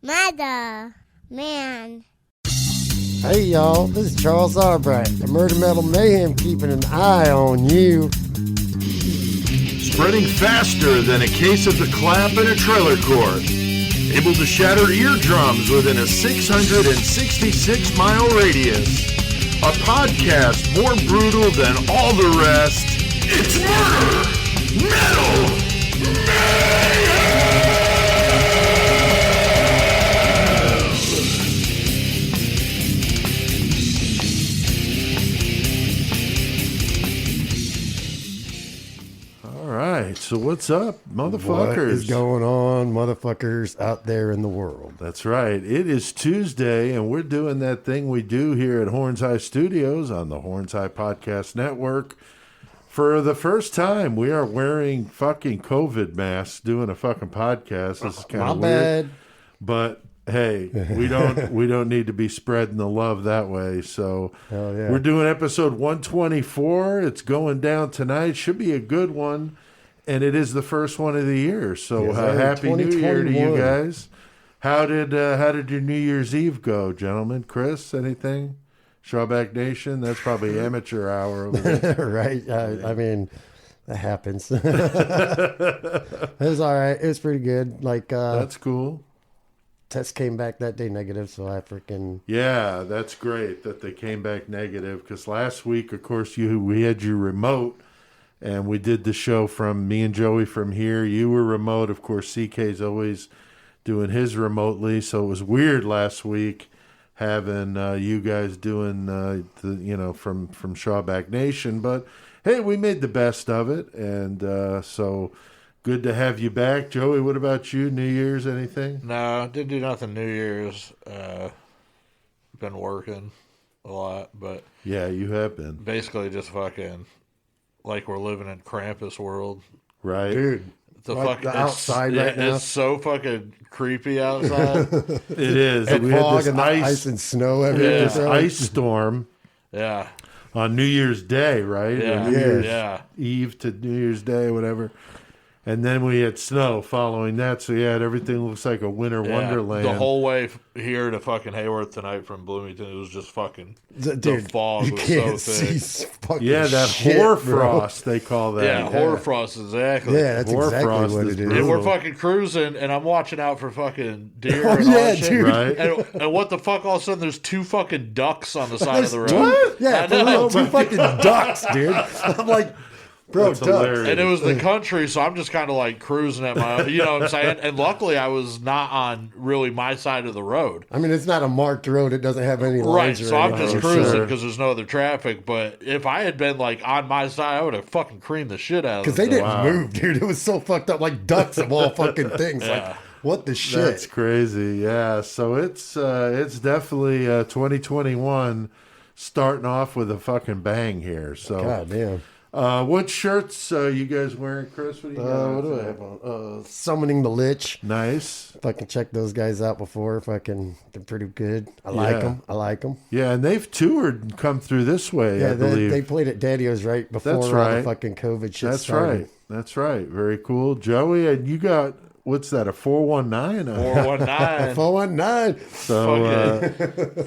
Mother, man. Hey y'all, this is Charles Albright, the Murder Metal Mayhem, keeping an eye on you. Spreading faster than a case of the clap in a trailer court. Able to shatter eardrums within a 666-mile radius. A podcast more brutal than all the rest. It's Murder Metal Mayhem! All right, so what's up, motherfuckers? What is going on, motherfuckers out there in the world? That's right. It is Tuesday, and we're doing that thing we do here at Horns High Studios on the Horns High Podcast Network. For the first time, we are wearing fucking COVID masks doing a fucking podcast. This is kind of weird. Bad. But hey, we don't need to be spreading the love that way. So Hell yeah. we're doing episode 124. It's going down tonight. Should be a good one. And it is the first one of the year. So Yes, sir. happy New Year to you 2021. guys. How did your New Year's Eve go, gentlemen? Chris, anything? Shawback Nation? That's probably amateur hour over there. Right? I mean, that happens. It was all right. It was pretty good. That's cool. Test came back that day negative, so I freaking... Yeah, that's great that they came back negative. Because last week, of course, we had you remote. And we did the show from me and Joey from here. You were remote. Of course, CK's always doing his remotely. So it was weird last week having you guys doing, from Shawback Nation. But, hey, we made the best of it. And so good to have you back. Joey, what about you? New Year's, anything? No, didn't do nothing New Year's. Been working a lot, but Yeah, you have been. basically just fucking like we're living in Krampus world. Right? Dude, The like fucking the outside right now. It's so fucking creepy outside. It is. And We had fog this and the ice and snow everywhere. this bro. ice storm Yeah, on New Year's Day, right? yeah, Or New Year's yeah. Eve to New Year's Day, whatever. And then we had snow following that, so yeah, everything looks like a winter Yeah. wonderland. The whole way here to fucking Hayworth tonight from Bloomington, it was just fucking Dude, the fog you was can't so thick. see fucking yeah, that shit, hoarfrost they call that. Yeah, hoarfrost, exactly. Yeah, that's exactly Hoarfrost what is it is. And brutal. we're fucking cruising, and I'm watching out for fucking deer Oh, and all yeah, that shit. dude. Right? And what the fuck? All of a sudden, there's two fucking ducks on the side of the road. What? Yeah, I for know. real, two fucking ducks, dude. I'm like, bro, That's ducks. hilarious. And it was the country, so I'm just kind of like cruising at my, you know what I'm saying? And luckily, I was not on really my side of the road. I mean, it's not a marked road. It doesn't have any Right, lines or so I'm anything. just Oh, cruising sure. because there's no other traffic. But if I had been like on my side, I would have fucking creamed the shit out of Because them. they didn't Wow. move, dude. It was so fucked up, like ducks of all fucking things. Yeah. Like, what the shit? That's crazy, yeah. So it's definitely 2021 starting off with a fucking bang here. So God damn. what shirts you guys wearing, Chris? What do you got? What do I have on? Summoning the Lich. Nice. Fucking check those guys out before. Fucking, they're pretty good. I like Yeah. them. I like them. Yeah, and they've toured and come through this way, Yeah, I believe. they played at Daddy-O's right before That's all right. the fucking COVID shit That's started. right. That's right. Very cool. Joey, and you got, what's that, a 419? 419. 419. So,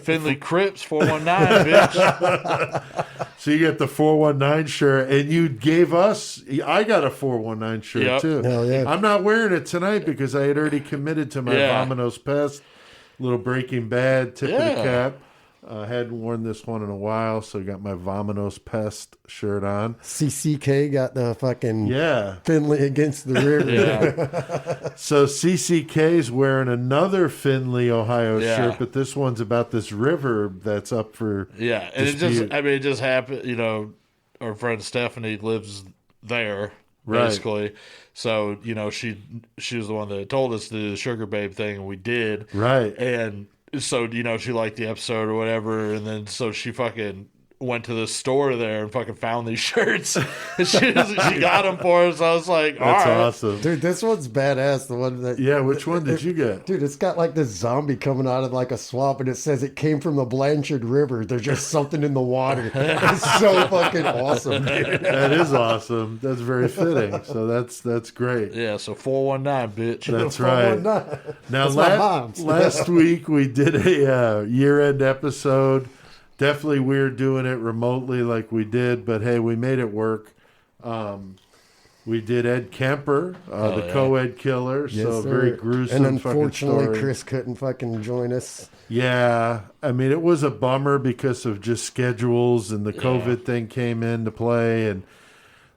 Finley Crips, 419, bitch. so you get the 419 shirt, and you gave us, I got a 419 shirt Yep. too. Hell yeah. I'm not wearing it tonight because I had already committed to my Yeah. Vamonos Pest, little Breaking Bad tip of the Yeah. cap. I hadn't worn this one in a while, so I got my Vamonos Pest shirt on. CCK got the fucking Yeah. Finley against the river. Yeah. So CCK's wearing another Findlay, Ohio Yeah. shirt, but this one's about this river that's up for Yeah, and dispute. it just happened, you know, our friend Stephanie lives there, Right. basically. So, you know, she was the one that told us to do the Sugar Babe thing, and we did. Right. And so, you know, she liked the episode or whatever, and then so she fucking went to the store there and fucking found these shirts. And she got them for us. I was like, all That's right. awesome. Dude, this one's badass. The one that Yeah, which one did you get? Dude, it's got like this zombie coming out of like a swamp, and it says it came from the Blanchard River. There's just something in the water. It's so fucking awesome, dude. That is awesome. That's very fitting. So that's great. Yeah, so 419, bitch. That's right. Now, That's my mom's. last week we did a year-end episode. Definitely weird doing it remotely like we did, but hey, we made it work. We did Ed Kemper, the co-ed killer, so Yes, sir. very gruesome. And unfortunately, fucking story. Chris couldn't fucking join us. Yeah, I mean, it was a bummer because of just schedules and the COVID thing came into play, and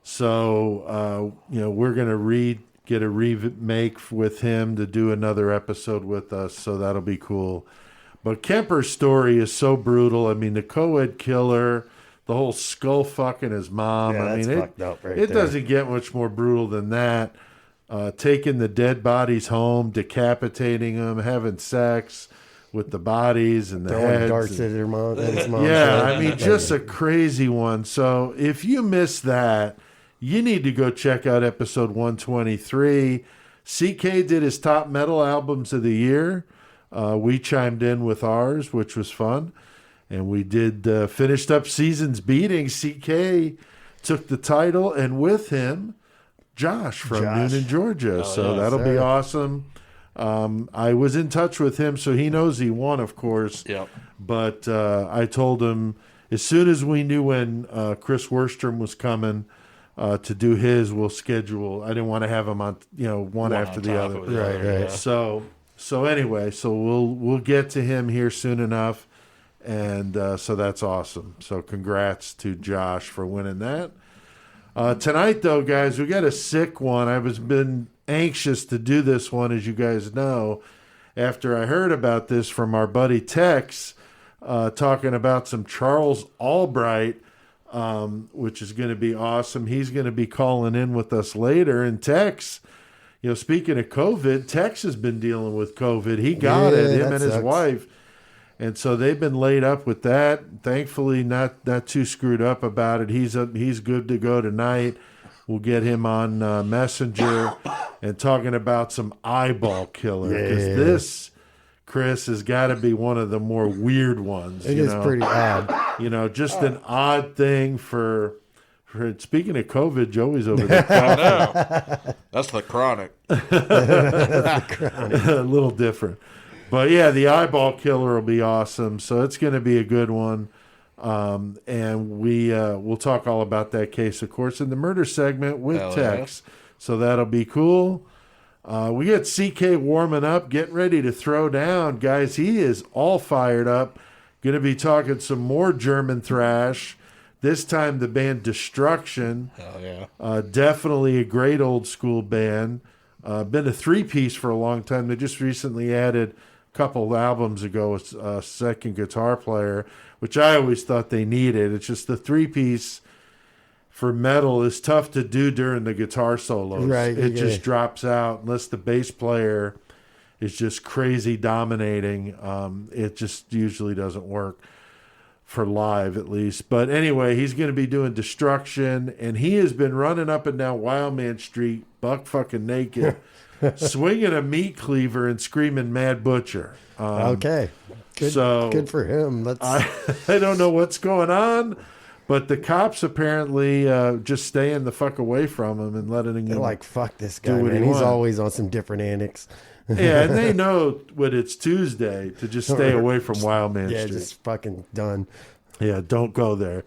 so we're gonna get a remake with him to do another episode with us, so that'll be cool. But Kemper's story is so brutal. I mean, the co-ed killer, the whole skull fucking his mom. Yeah, I that's mean, fucked up right it there. doesn't get much more brutal than that. Taking the dead bodies home, decapitating them, having sex with the bodies and the Throwing heads. darts at her mom. At his mom's Yeah, head. I mean, just a crazy one. So if you missed that, you need to go check out episode 123. CK did his top metal albums of the year. We chimed in with ours, which was fun. And we did finished up Seasons Beating. CK took the title, and with him, Josh from Noonan, Georgia. So that'll be awesome. I was in touch with him, so he knows he won, of course. Yep. But I told him as soon as we knew when Chris Worstrom was coming to do his, we'll schedule. I didn't want to have him on, one after on the top other. of the other, yeah. So anyway, so we'll get to him here soon enough, and so that's awesome. So congrats to Josh for winning that. Tonight, though, guys, we got a sick one. I've been anxious to do this one, as you guys know, after I heard about this from our buddy Tex, talking about some Charles Albright, which is going to be awesome. He's going to be calling in with us later. And Tex, speaking of COVID, Tex has been dealing with COVID. He got it, him and his sucks. wife. And so they've been laid up with that. Thankfully, not too screwed up about it. He's good to go tonight. We'll get him on Messenger and talking about some eyeball killer. Because this, Chris, has got to be one of the more weird ones. It is pretty odd. Just an odd thing for speaking of COVID, Joey's over there. I know. That's the chronic. A little different. But yeah, the eyeball killer will be awesome. So it's going to be a good one. And we'll talk all about that case, of course, in the murder segment with Hell Tex. So that'll be cool. We got CK warming up, getting ready to throw down. Guys, he is all fired up. Going to be talking some more German thrash. This time the band Destruction. Hell yeah. Definitely a great old school band. Been a three-piece for a long time. They just recently added a couple albums ago a second guitar player, which I always thought they needed. It's just the three-piece for metal is tough to do during the guitar solos. Right, It just drops out unless the bass player is just crazy dominating. It just usually doesn't work for live, at least. But anyway, he's going to be doing Destruction, and he has been running up and down Wildman Street, buck fucking naked, swinging a meat cleaver and screaming "Mad Butcher." Okay. Good for him. I don't know what's going on, but the cops apparently just staying the fuck away from him and letting him. They're like, fuck this guy, do what man. he He's wants. always on some different antics. Yeah, and they know when it's Tuesday to just stay away from Wildman Yeah, Street. just fucking done. Yeah, don't go there.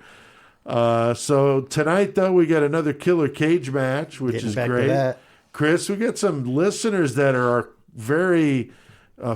So tonight, though, we got another killer cage match, which Getting is back to great. that. Chris, we got some listeners that are our very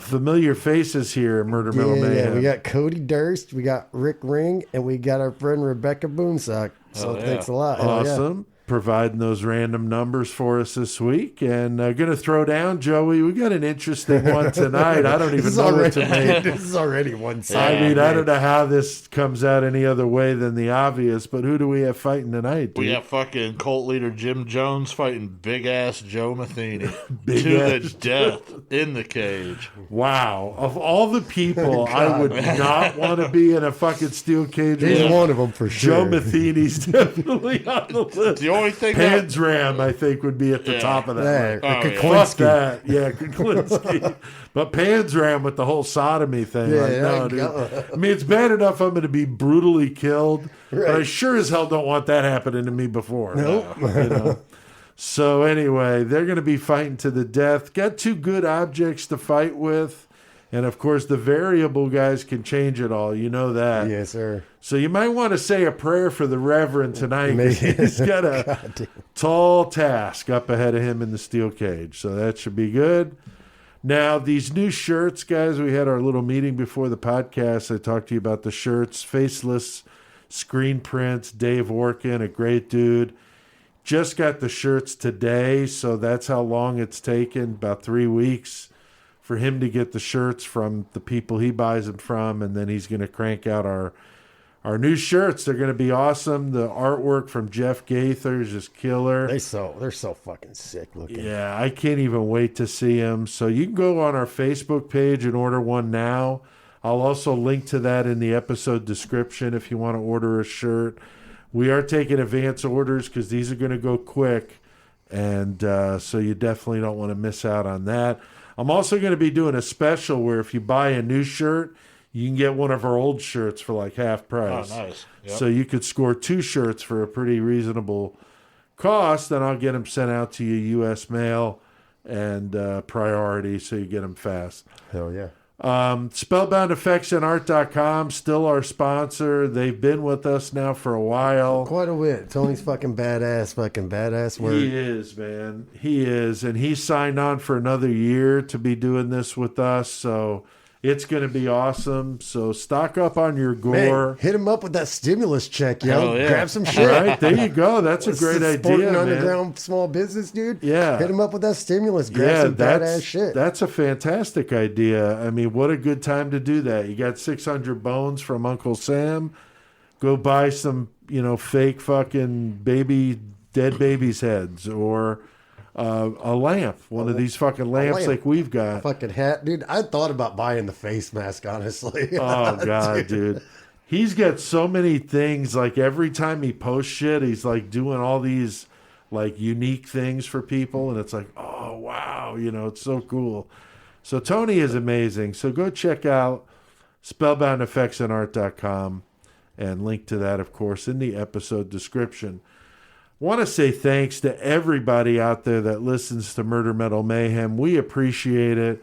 familiar faces here at Murder Metal Mayhem. Yeah, we got Cody Durst, we got Rick Ring, and we got our friend Rebecca Boomsock. So Oh, yeah. thanks a lot. Hell yeah. Awesome. providing those random numbers for us this week. And going to throw down, Joey. We got an interesting one tonight. I don't even know what to make. This is already one I side. mean, I don't know how this comes out any other way than the obvious, but who do we have fighting tonight, dude? We got fucking cult leader Jim Jones fighting big-ass Joe Matheny to Big-ass the death in the cage. Wow. Of all the people, I would not want to be in a fucking steel cage. He's with. one of them for Joe sure. Matheny's definitely on the list. The only thing that... Panzram, I think, would be at the top of that. Yeah, list. yeah. Fuck Kuklinski. that. Yeah, Kuklinski. But Panzram with the whole sodomy thing. Yeah, like, no, dude. I mean, it's bad enough I'm going to be brutally killed, but I sure as hell don't want that happening to me before. Nope. You know? So anyway, they're going to be fighting to the death. Got two good objects to fight with. And, of course, the variable guys can change it all. You know that. Yes, sir. So you might want to say a prayer for the Reverend tonight. 'Cause he's got a tall task up ahead of him in the steel cage. So that should be good. Now, these new shirts, guys, we had our little meeting before the podcast. I talked to you about the shirts. Faceless screen prints. Dave Orkin, a great dude. Just got the shirts today, so that's how long it's taken, about 3 weeks, for him to get the shirts from the people he buys them from, and then he's going to crank out our new shirts. They're going to be awesome. The artwork from Jeff Gaither is just killer. They're so fucking sick looking. Yeah, I can't even wait to see them. So you can go on our Facebook page and order one now. I'll also link to that in the episode description if you want to order a shirt. We are taking advance orders because these are going to go quick, and so you definitely don't want to miss out on that. I'm also going to be doing a special where if you buy a new shirt, you can get one of our old shirts for like half price. Oh, nice. Yep. So you could score 2 shirts for a pretty reasonable cost, and I'll get them sent out to you U.S. mail and priority, so you get them fast. Hell yeah. SpellboundEffectsandArt.com, still our sponsor. They've been with us now for a while. Quite a bit. Tony's fucking badass work. He is, man. He is. And he signed on for another year to be doing this with us. So it's going to be awesome. So stock up on your gore. Man, hit him up with that stimulus check, yo. Hell yeah. Grab some shit. Right? There you go. That's a great Supporting idea, man. underground small business, dude. Yeah. Hit him up with that stimulus. Grab some badass shit. That's a fantastic idea. I mean, what a good time to do that. You got 600 bones from Uncle Sam. Go buy some, fake fucking dead babies' heads, or a lamp, one of these fucking lamps like we've got. Fucking hat, dude. I thought about buying the face mask, honestly. Oh god, dude. He's got so many things. Like every time he posts shit, he's like doing all these like unique things for people, and it's like, oh wow, it's so cool. So Tony is amazing. So go check out spellboundeffectsandart.com and link to that, of course, in the episode description. Want to say thanks to everybody out there that listens to Murder Metal Mayhem. We appreciate it.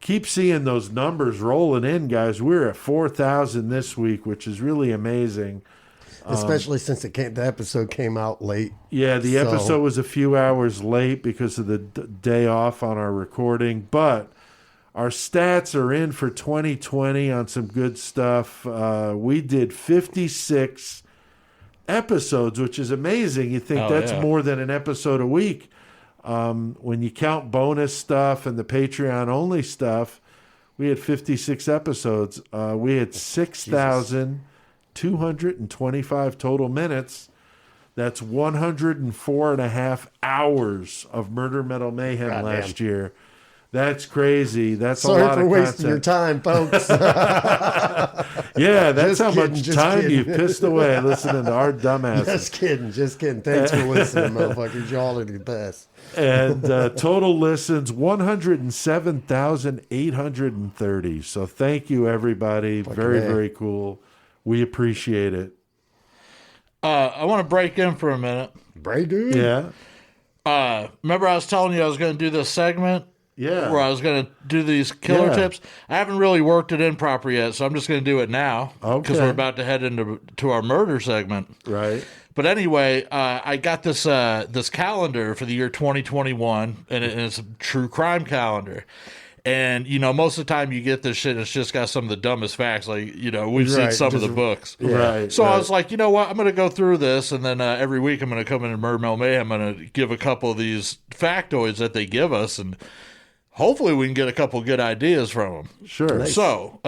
Keep seeing those numbers rolling in, guys. We're at 4,000 this week, which is really amazing. Especially since the episode came out late. Yeah, the episode was a few hours late because of the day off on our recording, but our stats are in for 2020 on some good stuff. We did 56 episodes, which is amazing. You think that's more than an episode a week. When you count bonus stuff and the Patreon only stuff, we had 56 episodes. We had 6,225 total minutes. That's 104 and a half hours of Murder Metal Mayhem last year. That's crazy. That's Sorry a lot for of wasting your content. time, folks. Yeah, that's Just how kidding, much just time kidding. you pissed away listening to our dumbasses. Just kidding. Thanks for listening, motherfuckers. Y'all are the best. And total listens 107,830. So thank you, everybody. Very, very cool. We appreciate it. I want to break in for a minute. Bray, dude. Yeah. Remember I was telling you I was going to do this segment? Yeah. Where I was going to do these killer tips. I haven't really worked it in proper yet, so I'm just going to do it now. Okay. Because we're about to head into our murder segment. Right. But anyway, I got this this calendar for the year 2021, and it's a true crime calendar. And, most of the time you get this shit, it's just got some of the dumbest facts. Like, we've seen Right, some of just- the books. Right. So right. I was like, you know what? I'm going to go through this, and then every week I'm going to come in and Murder Mel Mayhem. I'm going to give a couple of these factoids that they give us, and hopefully we can get a couple good ideas from them. Sure. So,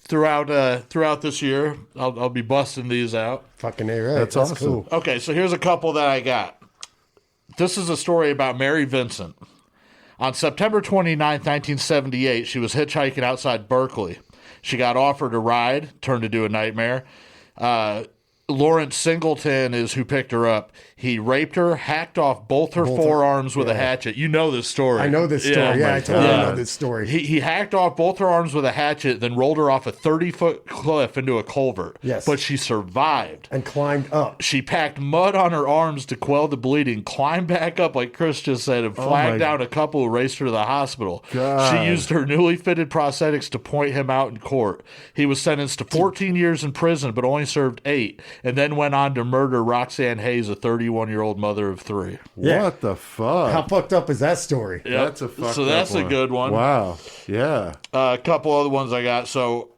throughout this year, I'll be busting these out. Fucking A, right. That's awesome. cool. Okay, so here's a couple that I got. This is a story about Mary Vincent. On September 29th, 1978, she was hitchhiking outside Berkeley. She got offered a ride, turned into a nightmare. Lawrence Singleton is who picked her up. He raped her, hacked off both her forearms with a hatchet. You know this story. I know this story. Yeah, I totally know this story. He hacked off both her arms with a hatchet, then rolled her off a 30-foot cliff into a culvert. Yes. But she survived. And climbed up. She packed mud on her arms to quell the bleeding, climbed back up, like Chris just said, and flagged down a couple who raced her to the hospital. God. She used her newly fitted prosthetics to point him out in court. He was sentenced to 14 years in prison, but only served 8, and then went on to murder Roxanne Hayes, a 31-year-old mother of 3. Yeah. What the fuck? How fucked up is that story? Yep. That's a fucked So that's up a good one. Wow. Yeah. A couple other ones I got. So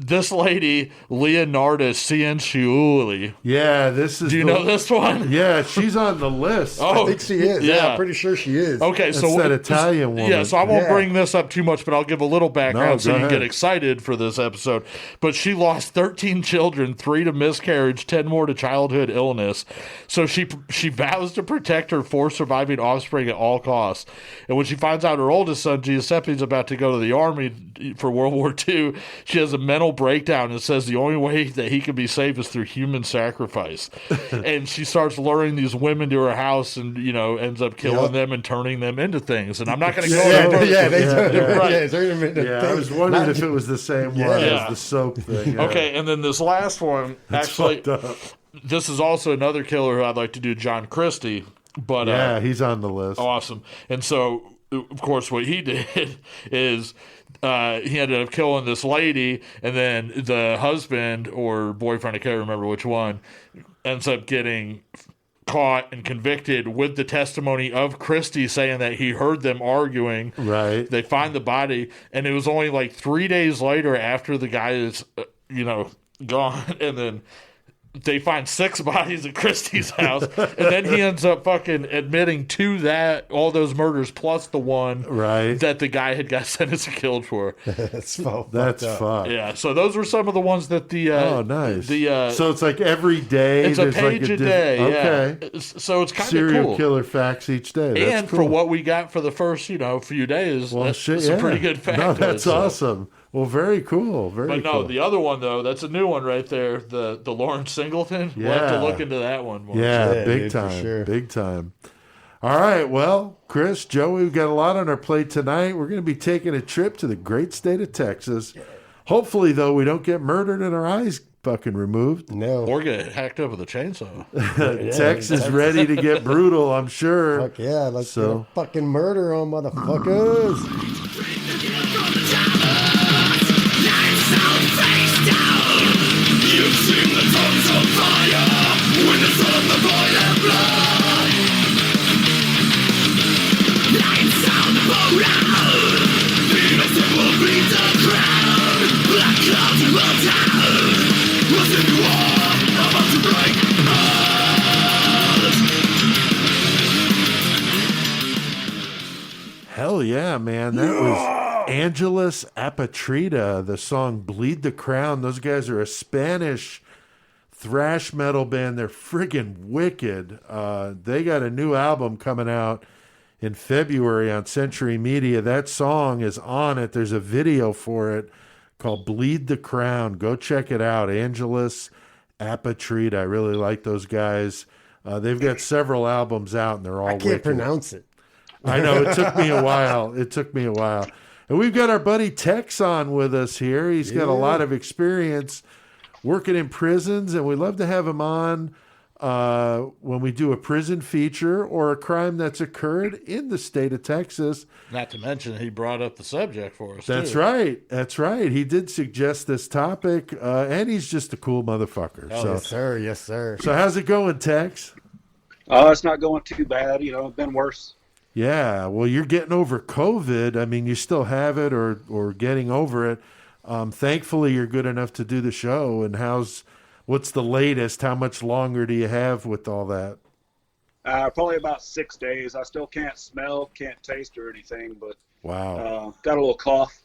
this lady, Leonarda Cianciulli. Yeah, this is Do you know this one? Yeah, she's on the list. Oh, I think she is. Yeah. yeah. I'm pretty sure she is. Okay, That's so that Italian woman. Yeah, so I won't Yeah. bring this up too much, but I'll give a little background No, so go you can get ahead. excited for this episode. But she lost 13 children, 3 to miscarriage, 10 more to childhood illness. So she vows to protect her 4 surviving offspring at all costs. And when she finds out her oldest son Giuseppe is about to go to the army for World War II, she has a mental breakdown and says the only way that he can be saved is through human sacrifice. And she starts luring these women to her house and, ends up killing them and turning them into things. And I'm not going to go into Yeah, further- yeah, they Right. yeah, turn them into Yeah, I things. was wondering Not- if it was the same one Yeah. as the soap thing. Yeah. Okay, and then this last one, That's actually, fucked up. this is also another killer who I'd like to do, John Christie. But Yeah, he's on the list. awesome. And so, of course, what he did is he ended up killing this lady, and then the husband or boyfriend, I can't remember which one, ends up getting caught and convicted with the testimony of Christie saying that he heard them arguing. Right. They find the body, and it was only like 3 days later after the guy is, gone, and then they find 6 bodies at Christie's house, and then he ends up fucking admitting to all those murders plus the one Right. that the guy had got sentenced and killed for. That's fucked That's up. fucked. Yeah, so those were some of the ones that the Oh, nice. the so it's like every day. it's a there's like page a day. Okay. Yeah. So it's kind of Serial cool. killer facts each day. That's And cool. for what we got for the first, few days, Well, that's shit, some yeah. pretty good facts. No, that's awesome. Well, very cool. Very But no, cool. the other one though, that's a new one right there. The Lawrence Singleton. We'll have to Yeah. look into that one more. Yeah, Yeah, big dude, for time. sure. Big time. All right. Well, Chris, Joey, we've got a lot on our plate tonight. We're going to be taking a trip to the great state of Texas. Hopefully, though, we don't get murdered and our eyes fucking removed. No. Or get hacked up with a chainsaw. Tex is ready to get brutal, I'm sure. Fuck yeah, let's So- get a fucking murder on motherfuckers. Hell yeah, man. That was Angelus Apatrida, the song Bleed the Crown. Those guys are a Spanish thrash metal band. They're friggin' wicked. They got a new album coming out in February on Century Media. That song is on it. There's a video for it called Bleed the Crown. Go check it out. Angelus Apatrida. I really like those guys. They've got several albums out, and they're all I can't wicked. pronounce it. I know, it took me a while. And we've got our buddy Tex on with us here. He's got a lot of experience working in prisons, and we'd love to have him on when we do a prison feature or a crime that's occurred in the state of Texas. Not to mention, he brought up the subject for us. That's too. right. That's right. He did suggest this topic, and he's just a cool motherfucker. Yes, sir. So how's it going, Tex? Oh, it's not going too bad. It's been worse. Yeah, well, you're getting over COVID. I mean, you still have it or getting over it. Thankfully, you're good enough to do the show. And what's the latest? How much longer do you have with all that? Probably about 6 days. I still can't smell, can't taste or anything, but Wow. got a little cough,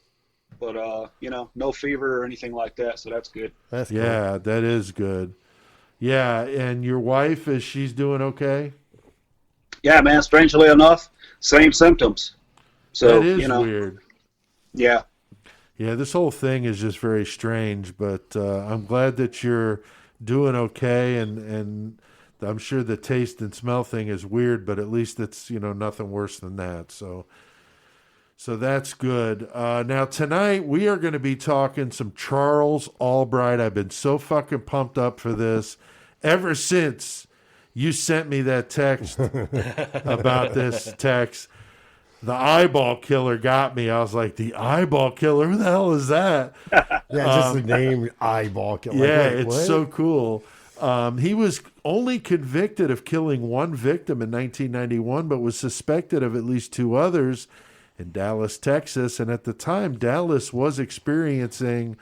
but no fever or anything like that, so that's good. That's cool. Yeah, that is good. Yeah, and your wife, she's doing okay? Yeah, man, strangely enough, same symptoms. So, That is weird. Yeah. Yeah, this whole thing is just very strange, but I'm glad that you're doing okay, and I'm sure the taste and smell thing is weird, but at least it's, nothing worse than that. So that's good. Now, tonight, we are going to be talking some Charles Albright. I've been so fucking pumped up for this ever since you sent me that text about this text. The eyeball killer got me. I was like, the eyeball killer? Who the hell is that? Yeah, just the name eyeball killer. Yeah, Like, wait, it's what? so cool. He was only convicted of killing one victim in 1991, but was suspected of at least 2 others in Dallas, Texas. And at the time, Dallas was experiencing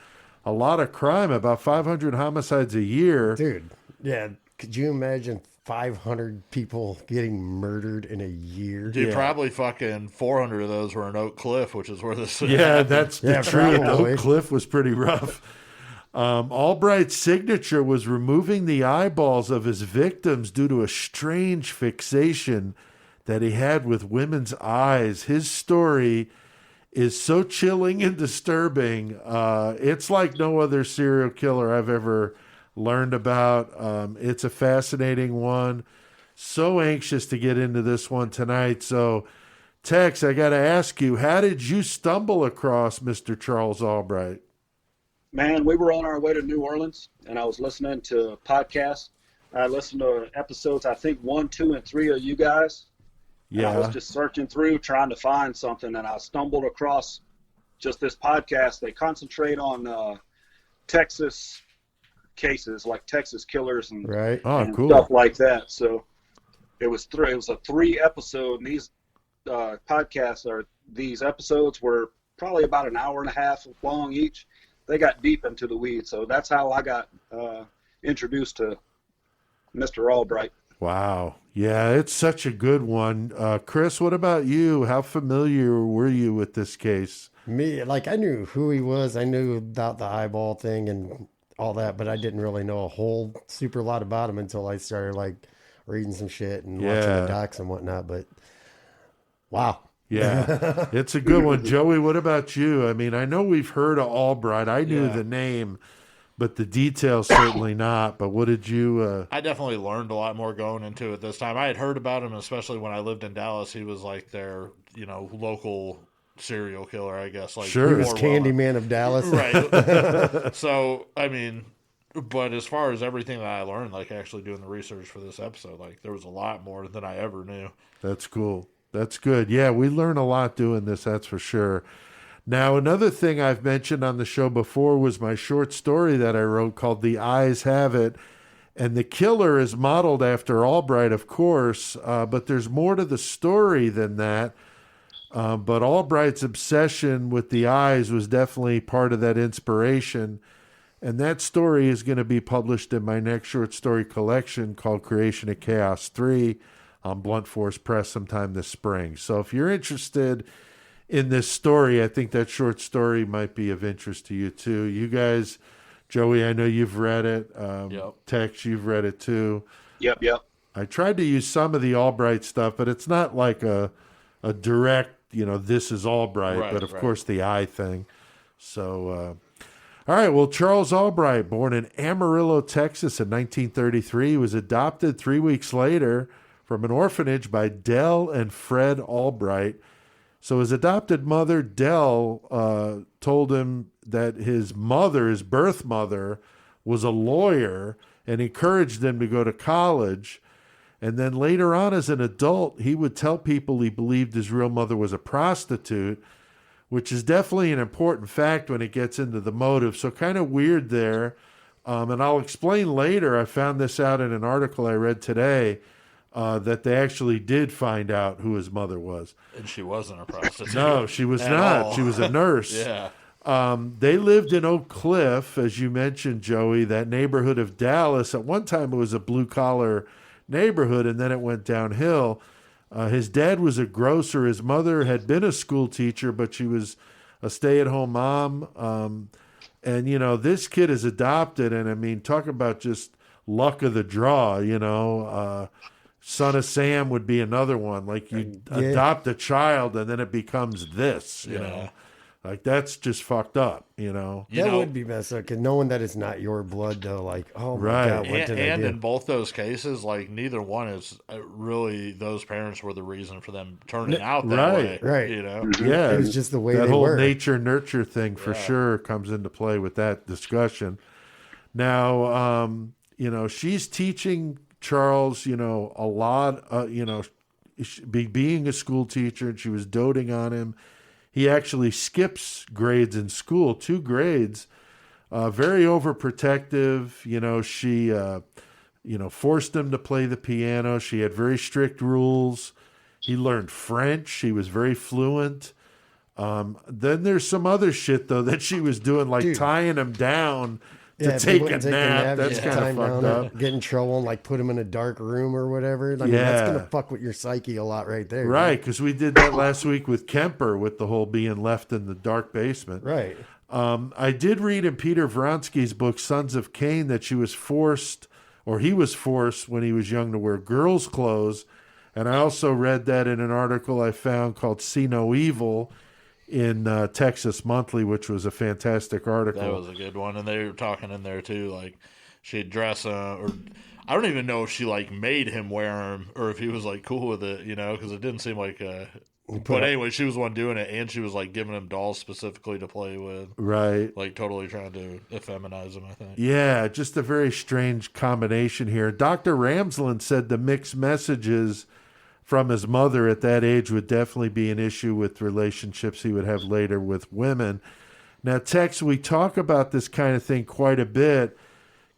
a lot of crime, about 500 homicides a year. Dude, yeah. Could you imagine 500 people getting murdered in a year? Dude, Yeah. probably fucking 400 of those were in Oak Cliff, which is where this. Yeah, that's the Yeah, truth. probably. Oak Cliff was pretty rough. Albright's signature was removing the eyeballs of his victims due to a strange fixation that he had with women's eyes. His story is so chilling and disturbing. It's like no other serial killer I've ever learned about. It's a fascinating one. So anxious to get into this one tonight. So, Tex, I got to ask you, how did you stumble across Mr. Charles Albright? Man, we were on our way to New Orleans, and I was listening to podcasts. I listened to episodes, I think 1, 2, and 3 of you guys. And I was Yeah. just searching through, trying to find something, and I stumbled across just this podcast. They concentrate on Texas cases, like Texas killers and, Right? Oh, and cool. stuff like that. So it was a 3-episode, and these these episodes were probably about an hour and a half long each. They got deep into the weeds, so that's how I got introduced to Mr. Albright. Wow. Yeah, it's such a good one. Chris, what about you? How familiar were you with this case? Me, like, I knew who he was. I knew about the eyeball thing and all that, but I didn't really know a whole super lot about him until I started, like, reading some shit and watching Yeah. the docs and whatnot. But wow. Yeah, it's a good one. Joey, what about you? I mean, I know we've heard of Albright. I knew Yeah. the name, but the details certainly not. But what did you... I definitely learned a lot more going into it this time. I had heard about him, especially when I lived in Dallas. He was like their, local serial killer, I guess. Like Sure. He was more Candyman of Dallas. Right. So, I mean, but as far as everything that I learned, like actually doing the research for this episode, like there was a lot more than I ever knew. That's cool. That's good. Yeah, we learn a lot doing this, that's for sure. Now, another thing I've mentioned on the show before was my short story that I wrote called The Eyes Have It. And the killer is modeled after Albright, of course, but there's more to the story than that. But Albright's obsession with the eyes was definitely part of that inspiration. And that story is going to be published in my next short story collection called Creation of Chaos 3 on Blunt Force Press sometime this spring. So if you're interested in this story, I think that short story might be of interest to you too. You guys, Joey, I know you've read it. Yep. Tex, you've read it too. Yep. I tried to use some of the Albright stuff, but it's not like a direct, this is Albright, Right, but of right. course the eye thing. So, all right, well, Charles Albright, born in Amarillo, Texas in 1933, he was adopted 3 weeks later from an orphanage by Dell and Fred Albright. So his adopted mother, Dell, told him that his birth mother, was a lawyer and encouraged him to go to college. And then later on as an adult, he would tell people he believed his real mother was a prostitute, which is definitely an important fact when it gets into the motive. So kind of weird there. And I'll explain later. I found this out in an article I read today. that they actually did find out who his mother was. And she wasn't a prostitute. No, she was At not. all. She was a nurse. Yeah. They lived in Oak Cliff, as you mentioned, Joey, that neighborhood of Dallas. At one time, it was a blue-collar neighborhood, and then it went downhill. His dad was a grocer. His mother had been a school teacher, but she was a stay-at-home mom. And, you know, this kid is adopted, and, I mean, talk about just luck of the draw, you know. Son of Sam would be another one. Like, you adopt a child, and then it becomes this, you know. Like, that's just fucked up, you know. That would be messed up, because knowing that it's not your blood, though, like, oh, my God, what did I do? In both those cases, like, neither one is really, those parents were the reason for them turning out that way. Right. You know? Yeah. It was just the way that they whole were. nature-nurture thing for sure comes into play with that discussion. Now, you know, she's teaching Charles, you know, a lot, you know, being a school teacher, and she was doting on him. He actually skips grades in school, 2 grades, very overprotective. You know, she, you know, forced him to play the piano. She had very strict rules. He learned French. She was very fluent. Then there's some other shit, though, that she was doing, like tying him down to take a nap. That's kind of fucked up. Get in trouble and like put him in a dark room or whatever. I mean, that's gonna fuck with your psyche a lot, right there. Right, because we did that last week with Kemper, with the whole being left in the dark basement. Right. I did read in Peter Vronsky's book Sons of Cain that she was forced, or he was forced when he was young, to wear girls' clothes. And I also read that in an article I found called "See No Evil" in Texas Monthly, which was a fantastic article. That was a good one. And they were talking in there, too, like, she'd dress, or I don't even know if she, like, made him wear them, or if he was, like, cool with it, you know, because it didn't seem like but anyway, she was the one doing it, and she was, like, giving him dolls specifically to play with. Right. Like, totally trying to effeminize him, I think. Yeah, just a very strange combination here. Dr. Ramsland said the mixed messages from his mother at that age would definitely be an issue with relationships he would have later with women. Now, Tex, we talk about this kind of thing quite a bit.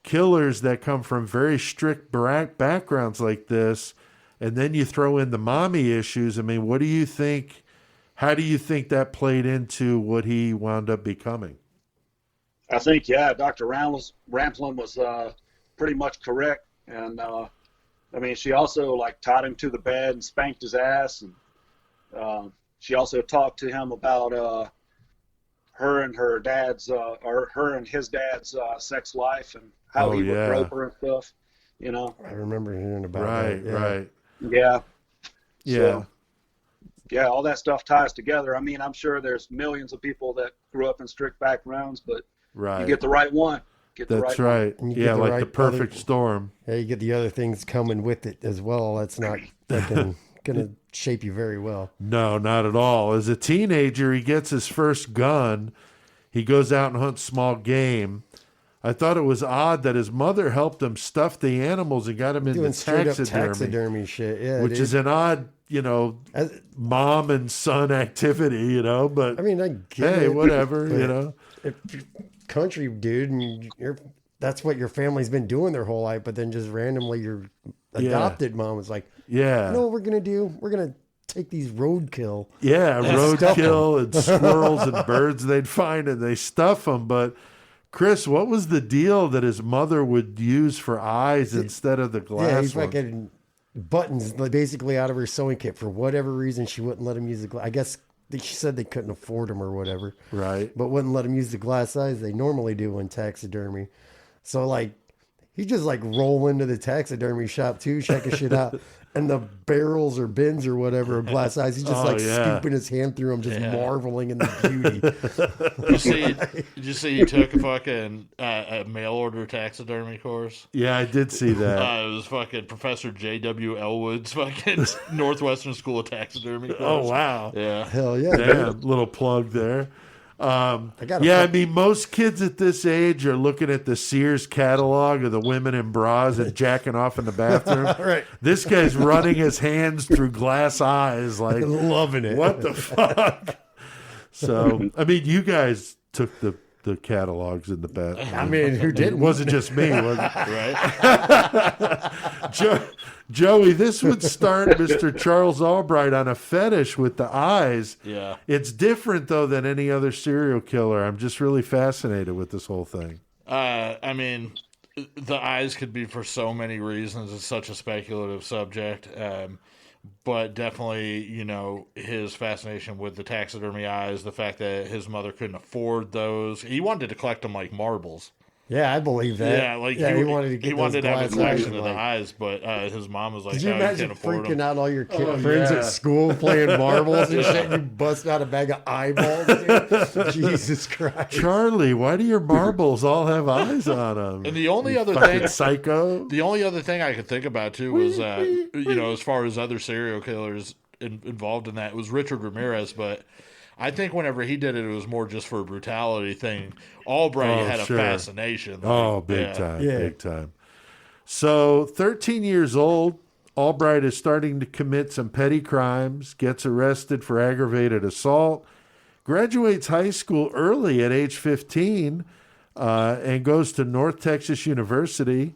Killers that come from very strict backgrounds like this, and then you throw in the mommy issues. I mean, what do you think? How do you think that played into what he wound up becoming? I think, Dr. Ramsland was pretty much correct. And, I mean, she also, like, tied him to the bed and spanked his ass. And she also talked to him about her and her dad's, or her and his dad's sex life and how he would grope her and stuff, you know. I remember hearing about that. Right. Yeah. Yeah. So, all that stuff ties together. I mean, I'm sure there's millions of people that grew up in strict backgrounds, but you get the right one. That's right. Yeah, like the perfect storm. Yeah, you get the other things coming with it as well. That's not going to shape you very well. No, not at all. As a teenager, he gets his first gun. He goes out and hunts small game. I thought it was odd that his mother helped him stuff the animals and got him into taxidermy shit. Yeah, which is an odd, you know, mom and son activity, you know. But I mean, I get hey, it, whatever, you know. Country dude, and that's what your family's been doing their whole life, but then just randomly your adopted mom was like, you know what we're gonna do? We're gonna take these roadkill. Yeah, roadkill and squirrels and birds they'd find, and they stuff them. But Chris, what was the deal that his mother would use for eyes instead of the glass? Yeah, he's fucking buttons basically out of her sewing kit. For whatever reason, she wouldn't let him use the glass. I guess she said they couldn't afford them or whatever. Right. But wouldn't let him use the glass eyes they normally do in taxidermy. So, like, he just, like, roll into the taxidermy shop, too, checking shit out. And the barrels or bins or whatever of glass eyes, he's just, scooping his hand through them, just marveling in the beauty. Did you see he took a fucking a mail-order taxidermy course? Yeah, I did see that. It was fucking Professor J.W. Elwood's fucking Northwestern School of Taxidermy course. Oh, wow. Yeah. Hell yeah. Damn, little plug there. I mean, most kids at this age are looking at the Sears catalog of the women in bras and jacking off in the bathroom. Right. This guy's running his hands through glass eyes, like loving it. What the fuck? So, I mean, you guys took the the catalogs in the bathroom. I mean, who It didn't? wasn't just me, was it? Right? Joey, this would start Mr. Charles Albright on a fetish with the eyes. Yeah. It's different, though, than any other serial killer. I'm just really fascinated with this whole thing. I mean, the eyes could be for so many reasons. It's such a speculative subject. But definitely, you know, his fascination with the taxidermy eyes, the fact that his mother couldn't afford those. He wanted to collect them like marbles. Yeah, I believe that. Yeah, like he wanted to get he wanted those to have a glasses collection and, of the like, eyes, but his mom was like, Did you "No, you imagine can't afford freaking them." out all your kid Oh, friends yeah. at school playing marbles and shit? You bust out a bag of eyeballs, dude. Jesus Christ. Charlie, why do your marbles all have eyes on them? And the only other Fucking thing, psycho. the only other thing I could think about too was, you know, as far as other serial killers involved in that, it was Richard Ramirez, but I think whenever he did it, it was more just for a brutality thing. Albright had sure. a fascination. Oh, big time, Yeah. big time. So, 13 years old, Albright is starting to commit some petty crimes, gets arrested for aggravated assault, graduates high school early at age 15, and goes to North Texas University,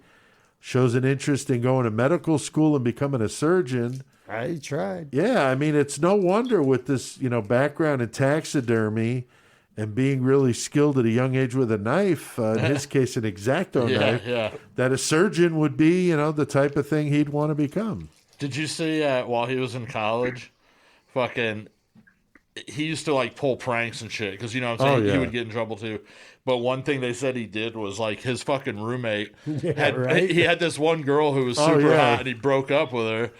shows an interest in going to medical school and becoming a surgeon. I tried. Yeah, I mean, it's no wonder with this, you know, background in taxidermy and being really skilled at a young age with a knife, in his case, an X-Acto knife, that a surgeon would be, you know, the type of thing he'd want to become. Did you see while he was in college, fucking, he used to like pull pranks and shit because, you know what I'm saying, yeah. he would get in trouble too. But one thing they said he did was like his fucking roommate he had this one girl who was super hot and he broke up with her.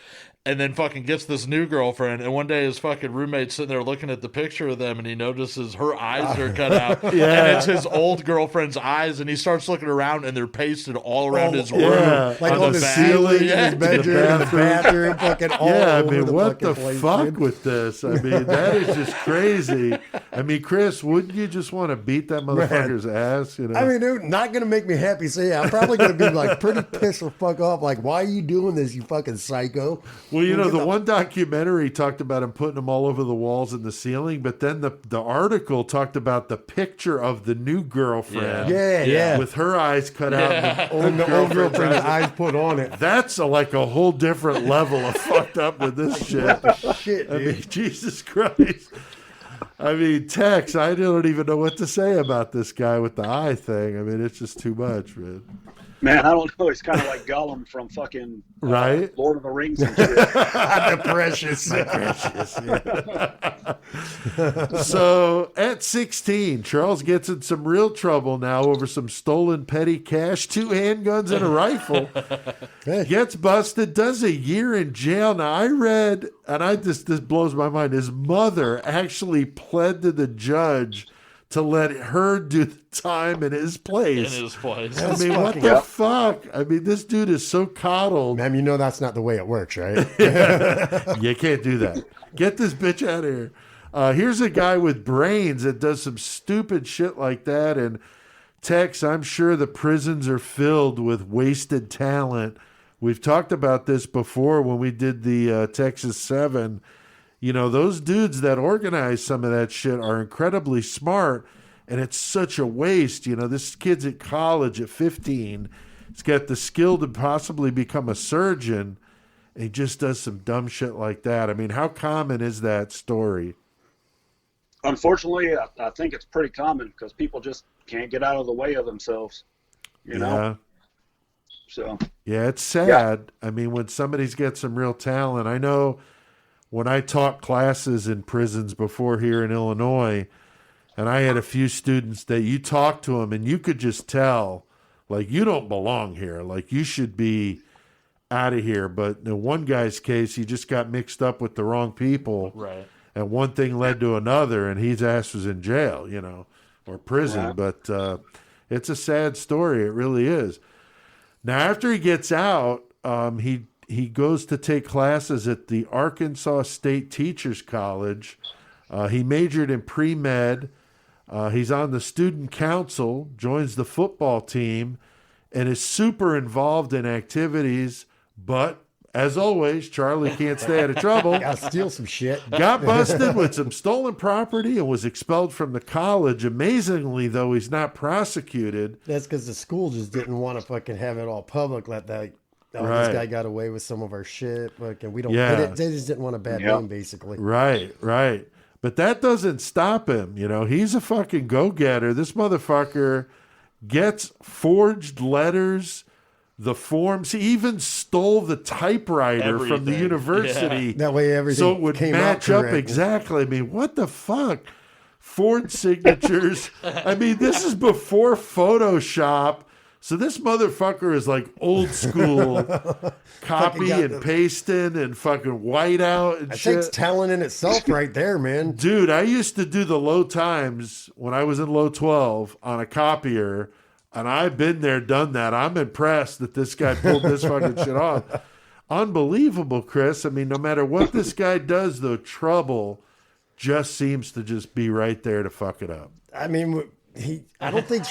And then fucking gets this new girlfriend. And one day his fucking roommate's sitting there looking at the picture of them and he notices her eyes are cut out. And it's his old girlfriend's eyes. And he starts looking around and they're pasted all around his room. Like on the back. ceiling, Yeah, his bedroom, in the bathroom, fucking all Yeah, I over mean, the what the fucking place, fuck dude. with this? I mean, that is just crazy. I mean, Chris, wouldn't you just want to beat that motherfucker's ass? You know? I mean, dude, not going to make me happy. So, yeah, I'm probably going to be like pretty pissed the fuck off. Like, why are you doing this, you fucking psycho? well, you know, Get the one documentary talked about him putting them all over the walls and the ceiling, but then the article talked about the picture of the new girlfriend. Yeah. With her eyes cut out. And The old girlfriend's eyes put on it. that's like a whole different level of fucked up with this shit. Shit, I dude. mean, Jesus Christ. I mean, Tex, I don't even know what to say about this guy with the eye thing. I mean, it's just too much, man. Man, I don't know. He's kind of like Gollum from fucking Right? Lord of the Rings and shit. The precious. So at 16, Charles gets in some real trouble now over some stolen petty cash, 2 handguns, and a rifle. Gets busted, does a year in jail. Now I read, and this blows my mind, his mother actually pled to the judge to let her do the time in his place. In his place. I mean, what the fuck? I mean, this dude is so coddled. Ma'am, you know that's not the way it works, right? You can't do that. Get this bitch out of here. Here's a guy with brains that does some stupid shit like that. And Tex, I'm sure the prisons are filled with wasted talent. We've talked about this before when we did the Texas 7. You know, those dudes that organize some of that shit are incredibly smart, and it's such a waste. You know, this kid's at college at 15. He's got the skill to possibly become a surgeon, and he just does some dumb shit like that. I mean, how common is that story? Unfortunately, I think it's pretty common because people just can't get out of the way of themselves, you know? So. Yeah, it's sad. I mean, when somebody's got some real talent, I know when I taught classes in prisons before here in Illinois, and I had a few students that you talk to them and you could just tell, like, you don't belong here. Like, you should be out of here. But in one guy's case, he just got mixed up with the wrong people. Right. And one thing led to another, and his ass was in jail, you know, or prison. Right. But it's a sad story. It really is. Now, after he gets out, he goes to take classes at the Arkansas State Teachers College. He majored in pre-med. He's on the student council, joins the football team, and is super involved in activities. But as always, Charlie can't stay out of trouble. Gotta steal some shit. Got busted with some stolen property and was expelled from the college. Amazingly, though, he's not prosecuted. That's because the school just didn't want to fucking have it all public. Let that. Oh, Right. This guy got away with some of our shit. Fucking, we don't. Yeah. They just didn't want a bad Yeah. name, basically. Right, right. But that doesn't stop him. You know, he's a fucking go-getter. This motherfucker gets forged letters, the forms. He even stole the typewriter from the Everything. university. That way, everything So it would came match out up correct. exactly. I mean, what the fuck? Forged signatures. I mean, this is before Photoshop. So this motherfucker is like old school copy got and the- pasting and fucking whiteout and That shit. takes talent in itself, right there, man. Dude, I used to do the low times when I was in low 12 on a copier, and I've been there, done that. I'm impressed that this guy pulled this fucking shit off. Unbelievable, Chris. I mean, no matter what this guy does, though, trouble just seems to just be right there to fuck it up. I mean, I don't think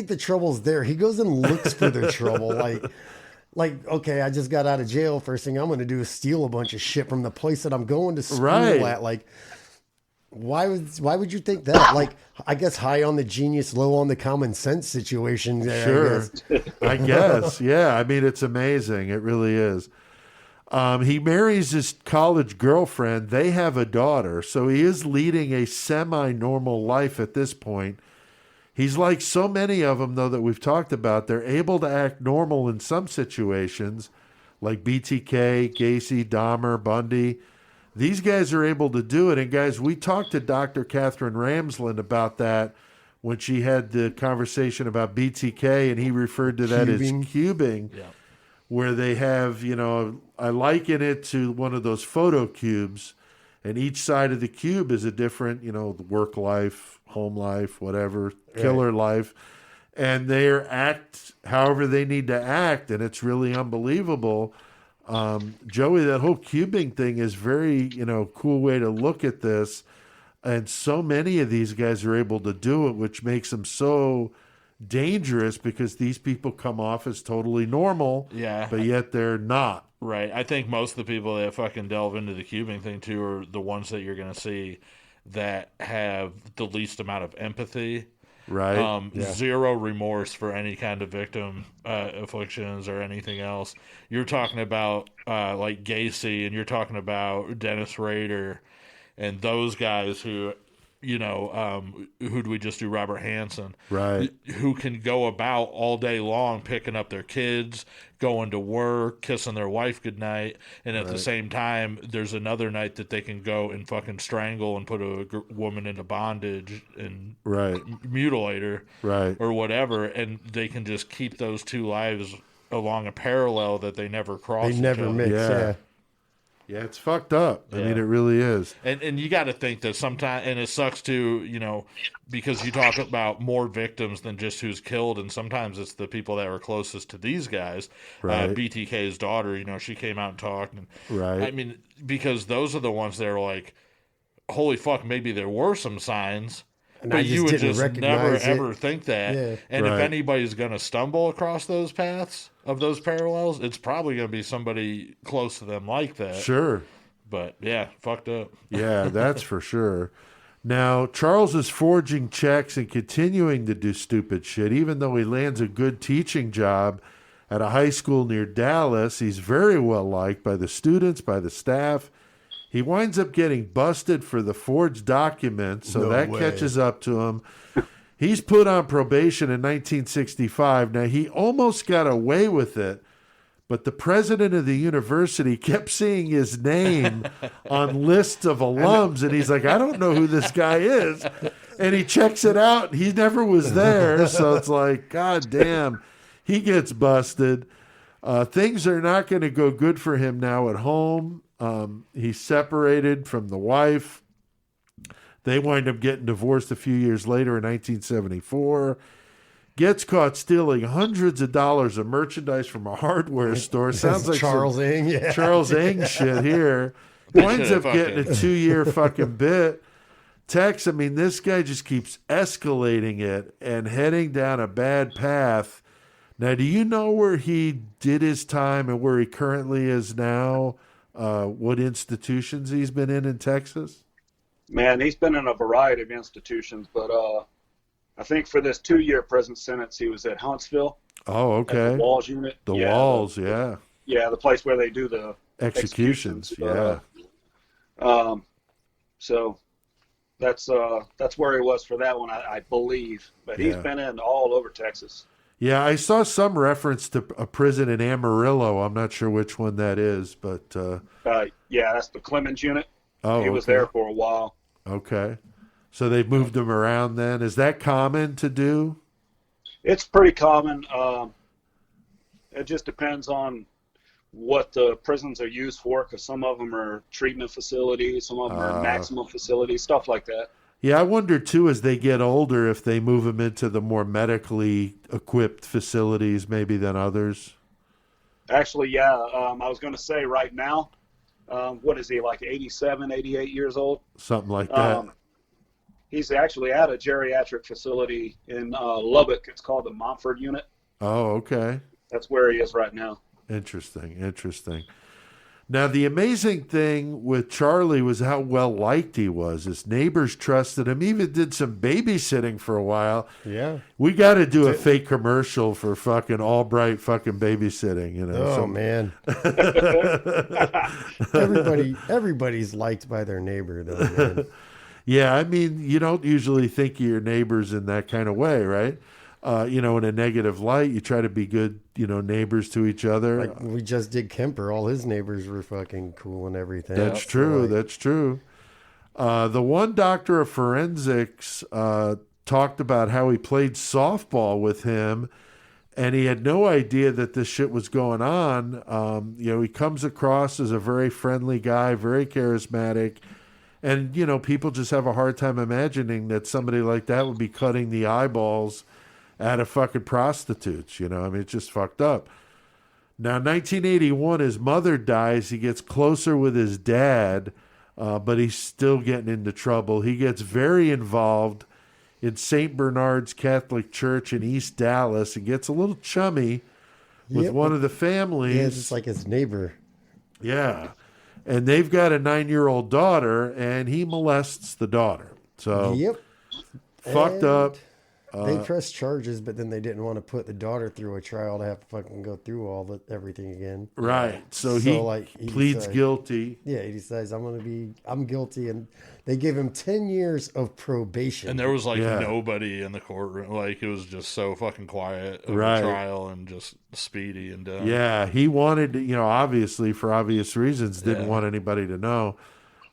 the trouble's there. He goes and looks for the trouble. Like, okay, I just got out of jail. First thing I'm going to do is steal a bunch of shit from the place that I'm going to school Right. at. Like, why would you think that? Like, I guess high on the genius, low on the common sense situation there. Sure. I guess. I guess. Yeah. I mean, it's amazing. It really is. He marries his college girlfriend. They have a daughter. So he is leading a semi-normal life at this point. He's like so many of them, though, that we've talked about. They're able to act normal in some situations, like BTK, Gacy, Dahmer, Bundy. These guys are able to do it. And, guys, we talked to Dr. Catherine Ramsland about that when she had the conversation about BTK, and he referred to that Cubing. as cubing, where they have, you know, I liken it to one of those photo cubes, and each side of the cube is a different, you know, work life, home life, whatever, killer life. And they act however they need to act, and it's really unbelievable. Joey, that whole cubing thing is very, you know, cool way to look at this. And so many of these guys are able to do it, which makes them so dangerous because these people come off as totally normal, Yeah. but yet they're not. Right. I think most of the people that fucking delve into the cubing thing too are the ones that you're going to see that have the least amount of empathy. Right. Zero remorse for any kind of victim afflictions or anything else. You're talking about like Gacy, and you're talking about Dennis Rader and those guys who, you know, who do we just do? Robert Hansen. Right. Who can go about all day long picking up their kids, going to work, kissing their wife goodnight, and at the same time, there's another night that they can go and fucking strangle and put a woman into bondage and Right. mutilate her Right. or whatever, and they can just keep those two lives along a parallel that they never cross. They each never other. mix. Yeah. Yeah. Yeah, it's fucked up. I Yeah. mean, it really is. And you got to think that sometimes, and it sucks too, you know, because you talk about more victims than just who's killed, and sometimes it's the people that were closest to these guys. Right. BTK's daughter, you know, she came out and talked, and Right. I mean, because those are the ones that are like, holy fuck, maybe there were some signs. And I But just you would didn't just recognize never it. ever think that. Yeah. And if Right. anybody's going to stumble across those paths of those parallels, it's probably going to be somebody close to them like that. Sure. But yeah, fucked up. Yeah, that's for sure. Now, Charles is forging checks and continuing to do stupid shit, even though he lands a good teaching job at a high school near Dallas. He's very well liked by the students, by the staff. He winds up getting busted for the forged documents, so No that way. catches up to him. He's put on probation in 1965. Now, he almost got away with it, but the president of the university kept seeing his name on lists of alums, and he's like, I don't know who this guy is. And he checks it out, and he never was there. So it's like, God damn, he gets busted. Things are not going to go good for him now at home. He's separated from the wife. They wind up getting divorced a few years later in 1974. Gets caught stealing hundreds of dollars of merchandise from a hardware store. Sounds like Charles some Ng. Yeah. Charles Ng shit here. Winds up should've getting a fucking- 2-year fucking bit. Tex, I mean, this guy just keeps escalating it and heading down a bad path Now, do you know where he did his time and where he currently is now? What institutions he's been in Texas? Man, he's been in a variety of institutions, but I think for this 2-year prison sentence, he was at Huntsville. Oh, okay. At the Walls unit. The Walls, yeah. Yeah, the place where they do the executions. Yeah. So that's where he was for that one, I believe. But he's been in all over Texas. Yeah, I saw some reference to a prison in Amarillo. I'm not sure which one that is, but yeah, that's the Clemens unit. Oh, he was there for a while. Okay, so they've moved him around. Then is that common to do? It's pretty common. It just depends on what the prisons are used for, because some of them are treatment facilities, some of them are maximum facilities, stuff like that. Yeah, I wonder too, as they get older, if they move them into the more medically equipped facilities maybe than others. Actually, yeah. I was going to say right now, what is he, like 87, 88 years old? Something like that. He's actually at a geriatric facility in Lubbock. It's called the Montford unit. Oh, okay. That's where he is right now. Interesting. Now, the amazing thing with Charlie was how well-liked he was. His neighbors trusted him, even did some babysitting for a while. Yeah. We got to do a fake commercial for fucking Albright fucking babysitting, you know. Oh, man. Everybody's liked by their neighbor, though, man. Yeah, I mean, you don't usually think of your neighbors in that kind of way, right? In a negative light, you try to be good, neighbors to each other. Like we just did Kemper. All his neighbors were fucking cool and everything. That's true. That's true. The one doctor of forensics talked about how he played softball with him, and he had no idea that this shit was going on. He comes across as a very friendly guy, very charismatic. And, people just have a hard time imagining that somebody like that would be cutting the eyeballs out of fucking prostitutes, it's just fucked up. Now, 1981, his mother dies. He gets closer with his dad, but he's still getting into trouble. He gets very involved in St. Bernard's Catholic Church in East Dallas and gets a little chummy with one of the families. Yeah, just like his neighbor. Yeah. And they've got a 9-year-old daughter, and he molests the daughter. So, fucked up. They pressed charges, but then they didn't want to put the daughter through a trial to have to fucking go through everything again. Right. So he pleads guilty. Yeah, he decides I'm guilty, and they give him 10 years of probation. And there was nobody in the courtroom. Like, it was just so fucking quiet of the trial and just speedy and done. Yeah, he wanted to, obviously for obvious reasons, didn't want anybody to know.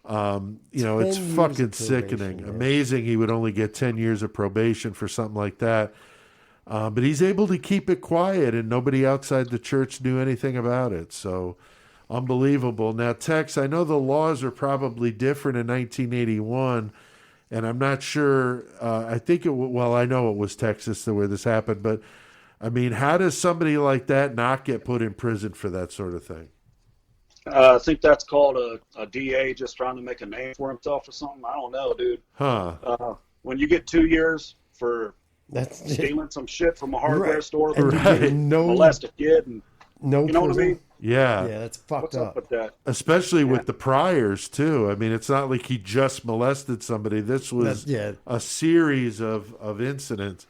It's fucking sickening. Yeah. Amazing he would only get 10 years of probation for something like that. But he's able to keep it quiet, and nobody outside the church knew anything about it. So unbelievable. Now, Tex, I know the laws are probably different in 1981, and I'm not sure. I know it was Texas where this happened, but I mean, how does somebody like that not get put in prison for that sort of thing? I think that's called a DA just trying to make a name for himself or something. I don't know, dude. Huh. When you get 2 years for stealing some shit from a hardware store, molest a kid, and no, you know what I mean? Yeah. Yeah, that's fucked What's up with that? Especially with the priors, too. I mean, it's not like he just molested somebody. This was a series of incidents,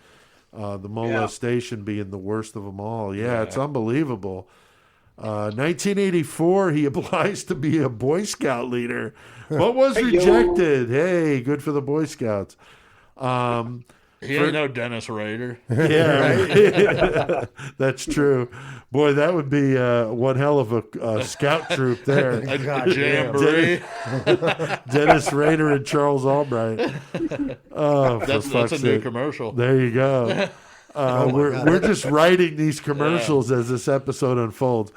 the molestation being the worst of them all. Yeah, it's unbelievable. 1984, he applies to be a Boy Scout leader, but was rejected. Hey, good for the Boy Scouts. He ain't no Dennis Rader. Yeah, right. That's true. Boy, that would be one hell of a scout troop there. A jamboree. Dennis Rader and Charles Albright. Oh, that's a new commercial. There you go. We're just writing these commercials as this episode unfolds.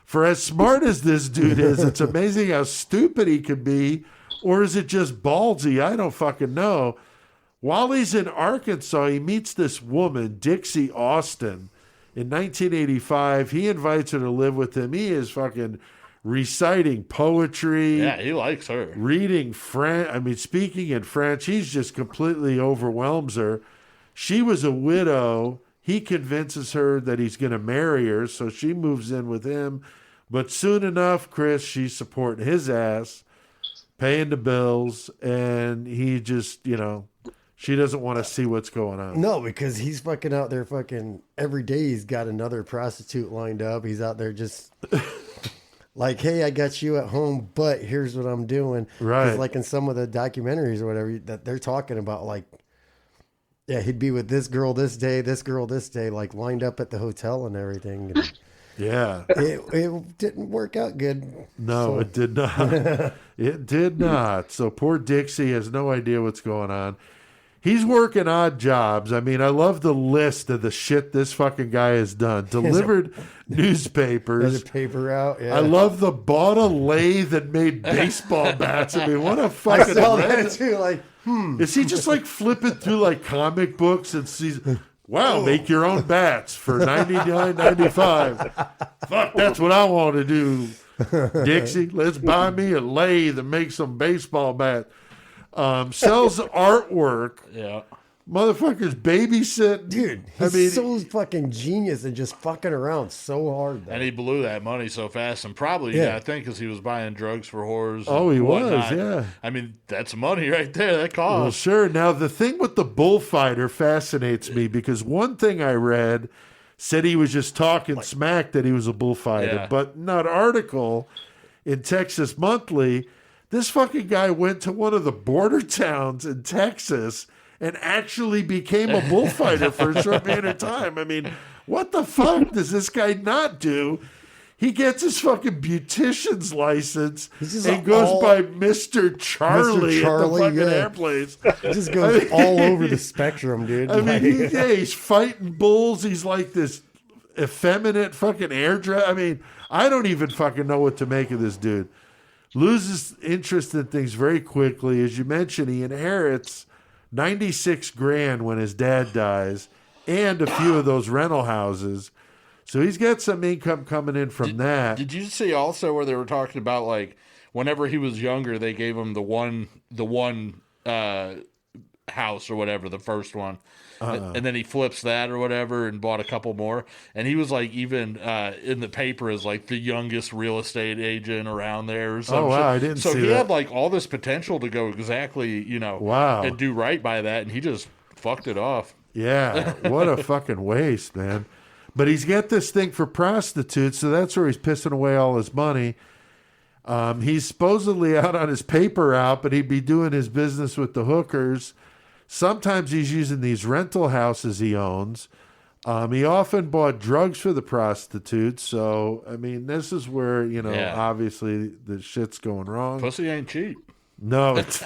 For as smart as this dude is, it's amazing how stupid he could be, or is it just ballsy? I don't fucking know. While he's in Arkansas, he meets this woman, Dixie Austin. In 1985, he invites her to live with him. He is fucking reciting poetry. Yeah, he likes her. Reading French. I mean, speaking in French. He's just completely overwhelms her. She was a widow. He convinces her that he's going to marry her, so she moves in with him. But soon enough, Chris, she's supporting his ass, paying the bills, and he just, she doesn't want to see what's going on. No, because he's fucking out there fucking every day. He's got another prostitute lined up. He's out there just like, hey, I got you at home, but here's what I'm doing. Right. 'Cause like in some of the documentaries or whatever that they're talking about, like, yeah, he'd be with this girl this day, like lined up at the hotel and everything. And Yeah. it didn't work out good. No, it did not. It did not. So poor Dixie has no idea what's going on. He's working odd jobs. I mean, I love the list of the shit this fucking guy has done. Delivered newspapers. There's a paper out. Yeah. I love the bought a lathe and made baseball bats. I mean, what a I fucking saw that too. Like, Is he just like flipping through like comic books and sees, wow, make your own bats for $99.95. Fuck, that's what I want to do, Dixie. Let's buy me a lathe and make some baseball bat. Sells artwork. Yeah. Motherfuckers babysit. dude, he's so fucking genius and just fucking around so hard. Though. And he blew that money so fast, and probably, I think, because he was buying drugs for whores. Oh, he was, whatnot. yeah. I mean, that's money right there. That Well, costs. sure. Now, the thing with the bullfighter fascinates me because one thing I read said he was just talking smack that he was a bullfighter. Yeah. But in that article in Texas Monthly, this fucking guy went to one of the border towns in Texas and actually became a bullfighter for a short period of time. I mean, what the fuck does this guy not do? He gets his fucking beautician's license and goes by Mr. Charlie at the fucking airplanes. It just goes all over the spectrum, dude. I mean, he's fighting bulls. He's like this effeminate fucking airdress. I mean, I don't even fucking know what to make of this dude. Loses interest in things very quickly. As you mentioned, he inherits 96 grand when his dad dies and a few of those rental houses. So he's got some income coming in from that. Did you see also where they were talking about, like, whenever he was younger, they gave him the one house or whatever, the first one. And then he flips that or whatever and bought a couple more. And he was like even in the paper as like the youngest real estate agent around there or something. Oh, wow, I didn't see that. So he had like all this potential to go exactly, Wow. and do right by that. And he just fucked it off. Yeah, what a fucking waste, man. But he's got this thing for prostitutes, so that's where he's pissing away all his money. He's supposedly out on his paper route, but he'd be doing his business with the hookers. Sometimes he's using these rental houses he owns. He often bought drugs for the prostitutes. So, I mean, this is where, obviously the shit's going wrong. Pussy ain't cheap. No, it's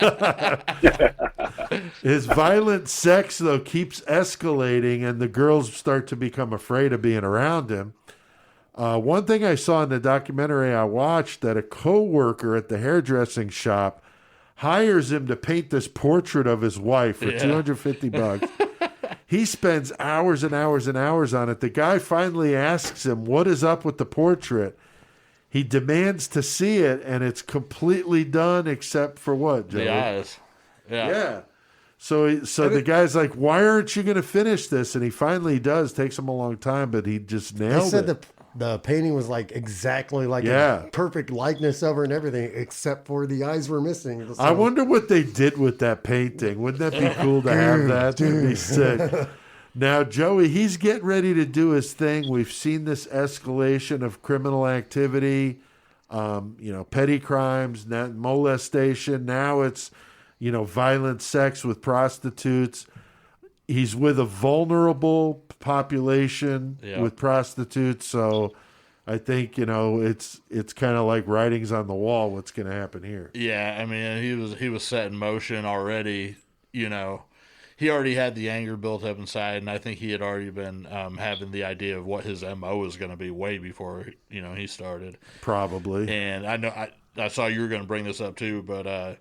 his violent sex, though, keeps escalating, and the girls start to become afraid of being around him. One thing I saw in the documentary I watched, that a co-worker at the hairdressing shop hires him to paint this portrait of his wife for $250. He spends hours and hours and hours on it. The guy finally asks him, what is up with the portrait? He demands to see it, and it's completely done except for what, Joey? The eyes. Yeah. So the guy's like, why aren't you going to finish this? And he finally does. Takes him a long time, but he just nailed They said it. the painting was like exactly like a perfect likeness of her and everything, except for the eyes were missing. So, I wonder what they did with that painting. Wouldn't that be cool to have that? That'd be sick. Now, Joey, he's getting ready to do his thing. We've seen this escalation of criminal activity, petty crimes, molestation. Now it's, violent sex with prostitutes. He's with a vulnerable population with prostitutes. So I think, it's kind of like writings on the wall. What's going to happen here? Yeah, I mean, he was set in motion already, He already had the anger built up inside, and I think he had already been having the idea of what his MO was going to be way before, he started. Probably. And I know I saw you were going to bring this up too, but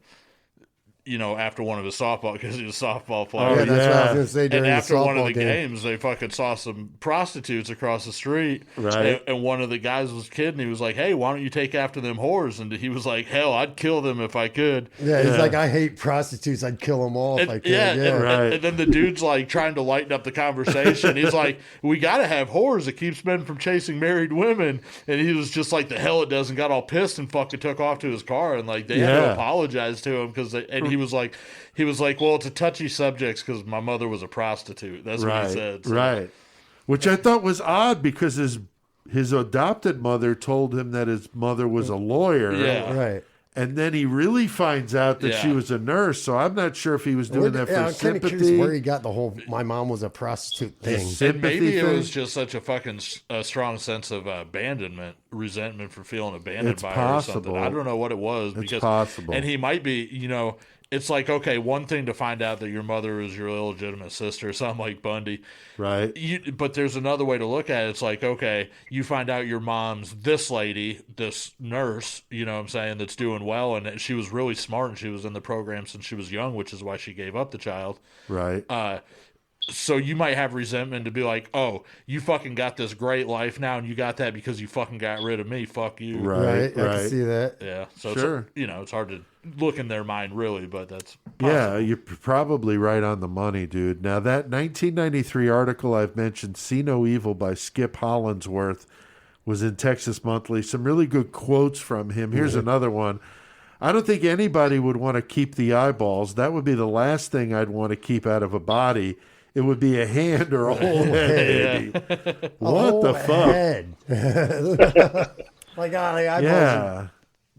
after one of his softball, because he was a softball player. Yeah, that's what I was going to say And during after the one of softball the game. games, they fucking saw some prostitutes across the street. Right. And one of the guys was kidding. He was like, "Hey, why don't you take after them whores?" And he was like, "Hell, I'd kill them if I could." Yeah, he's like, I hate prostitutes. I'd kill them all if I could. Yeah, Yeah, Right. and then the dude's like trying to lighten up the conversation. He's like, "We got to have whores. It keeps men from chasing married women." And he was just like, "The hell it does," and got all pissed and fucking took off to his car. And like they had to Yeah. apologize to him and he was like, "Well, it's a touchy subject because my mother was a prostitute." That's what he said. So. Right. Which I thought was odd because his adopted mother told him that his mother was a lawyer. Yeah. right. And then he really finds out that she Yeah. was a nurse. So I'm not sure if he was doing that for I'm kind of curious sympathy. where he got the whole "my mom was a prostitute" thing. And Sympathy maybe it thing? was just such a fucking strong sense of abandonment, resentment for feeling abandoned It's by her or something. possible. I don't know what it was. It's possible. And he might be, it's like, okay, one thing to find out that your mother is your illegitimate sister, something like Bundy. Right. But there's another way to look at it. It's like, okay, you find out your mom's this lady, this nurse, you know what I'm saying, that's doing well, and she was really smart, and she was in the program since she was young, which is why she gave up the child. Right. So you might have resentment to be like, oh, you fucking got this great life now, and you got that because you fucking got rid of me. Fuck you. Right. I can see that. Yeah. So Sure. it's hard to look in their mind really, but that's Yeah, you're probably right on the money, dude. Now, that 1993 article I've mentioned, See No Evil by Skip Hollandsworth, was in Texas Monthly. Some really good quotes from him. Here's another one. I don't think anybody would want to keep the eyeballs. That would be the last thing I'd want to keep out of a body. It would be a hand or a whole head. What the fuck? Head. My God, the eyeballs.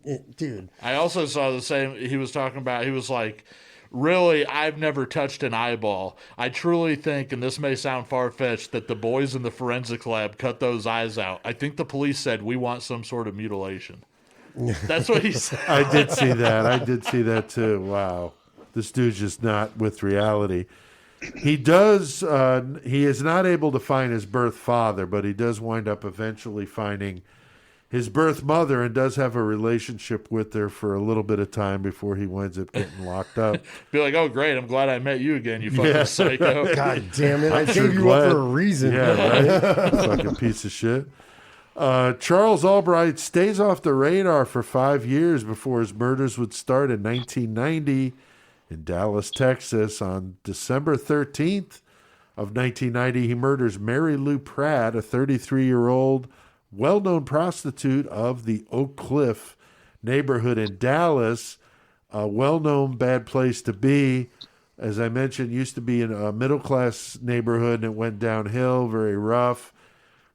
Yeah. Dude. I also saw the same. He was talking about. He was like, "Really, I've never touched an eyeball. I truly think, and this may sound far fetched, that the boys in the forensics lab cut those eyes out. I think the police said we want some sort of mutilation." That's what he said. I did see that. I did see that too. Wow. This dude's just not with reality. He does, he is not able to find his birth father, but he does wind up eventually finding his birth mother and does have a relationship with her for a little bit of time before he winds up getting locked up. Be like, "Oh, great! I'm glad I met you again, you fucking psycho." God damn it. I sure gave you glad. up for a reason. Yeah, right? Fucking piece of shit. Charles Albright stays off the radar for 5 years before his murders would start in 1990 in Dallas, Texas. On December 13th of 1990, he murders Mary Lou Pratt, a 33-year-old well-known prostitute of the Oak Cliff neighborhood in Dallas, a well-known bad place to be. As I mentioned, used to be in a middle-class neighborhood, and it went downhill, very rough.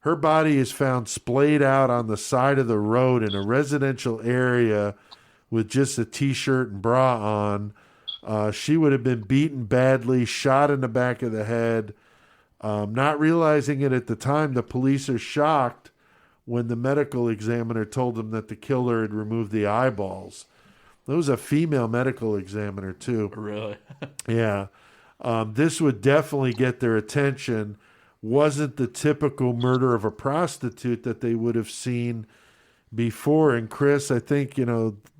Her body is found splayed out on the side of the road in a residential area with just a T-shirt and bra on. She would have been beaten badly, shot in the back of the head. Not realizing it at the time, the police are shocked when the medical examiner told them that the killer had removed the eyeballs. There was a female medical examiner, too. Really? Yeah. This would definitely get their attention. Wasn't the typical murder of a prostitute that they would have seen before. And Chris, I think,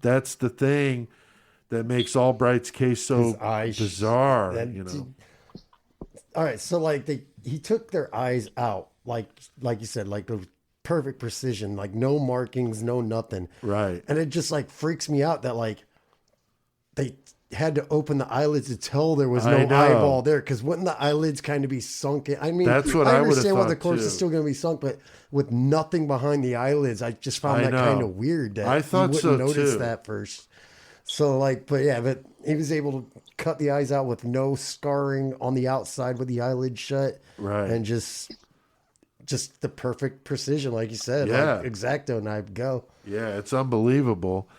that's the thing that makes Albright's case so bizarre. All right, so he took their eyes out, like you said, like the perfect precision, like no markings, no nothing. Right. And it just freaks me out that they had to open the eyelids to tell there was no eyeball there, because wouldn't the eyelids kind of be sunken? I mean, that's what I would have understand why the thought, corpse too. is still going to be sunk, but with nothing behind the eyelids, I just found that kind of weird. That I thought you so, wouldn't notice too. that first. So but he was able to cut the eyes out with no scarring on the outside with the eyelid shut, Right. and just the perfect precision, like you said, Yeah. like X-Acto knife go. Yeah, it's unbelievable.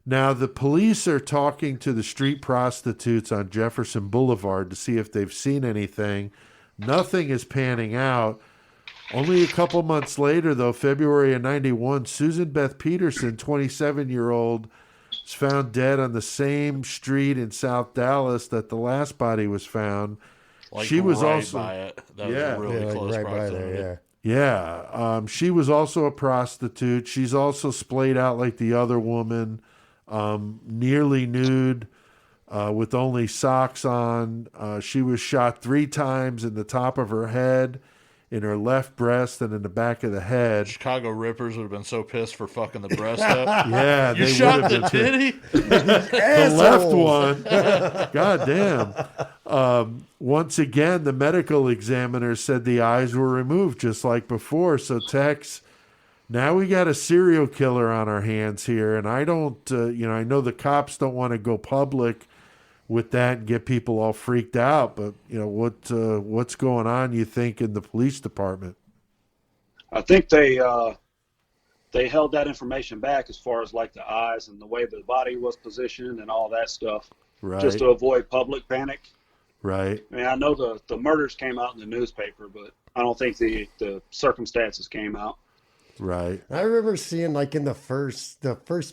Now, the police are talking to the street prostitutes on Jefferson Boulevard to see if they've seen anything. Nothing is panning out. Only a couple months later, though, February of 91, Susan Beth Peterson, 27-year-old, was found dead on the same street in South Dallas that the last body was found. She was right also by it. That was Yeah. a really close right by proximity. there, Yeah, she was also a prostitute. She's also splayed out like the other woman, nearly nude. with only socks on. She was shot 3 times in the top of her head, in her left breast, and in the back of the head. Chicago Rippers would have been so pissed for fucking the breast up. Yeah, You they shot would the have been. titty? The left one. God damn. Once again, the medical examiner said the eyes were removed just like before. So, Tex, now we got a serial killer on our hands here. And I don't, I know the cops don't want to go public with that and get people all freaked out. But, what's going on, you think, in the police department? I think they held that information back as far as like the eyes and the way the body was positioned and all that stuff, Right. just to avoid public panic. Right. I mean, I know the murders came out in the newspaper, but I don't think the circumstances came out. Right. I remember seeing like in the first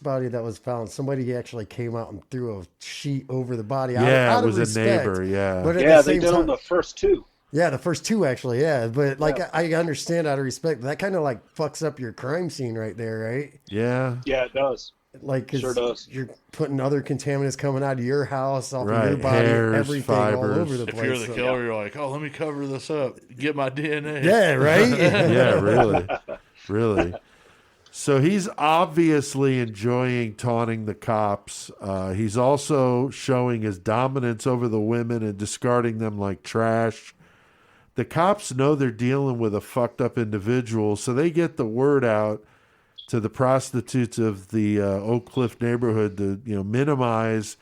body that was found, somebody actually came out and threw a sheet over the body. Yeah, out it of was a respect. neighbor. Yeah. But at Yeah, the they same did time, on the first 2. yeah, the first 2 actually, yeah. But like Yeah. I understand out of respect, that kind of like fucks up your crime scene right there, right? Yeah. Yeah, it does. Like 'cause Sure does. you're putting other contaminants coming out of your house, off of Right, your body, hairs, everything fibers. all over the If place. you're the So- killer, you're like, oh, let me cover this up. Get my DNA. yeah, right. Yeah, really. Really. So he's obviously enjoying taunting the cops. He's also showing his dominance over the women and discarding them like trash. The cops know they're dealing with a fucked up individual, so they get the word out to the prostitutes of the Oak Cliff neighborhood to minimize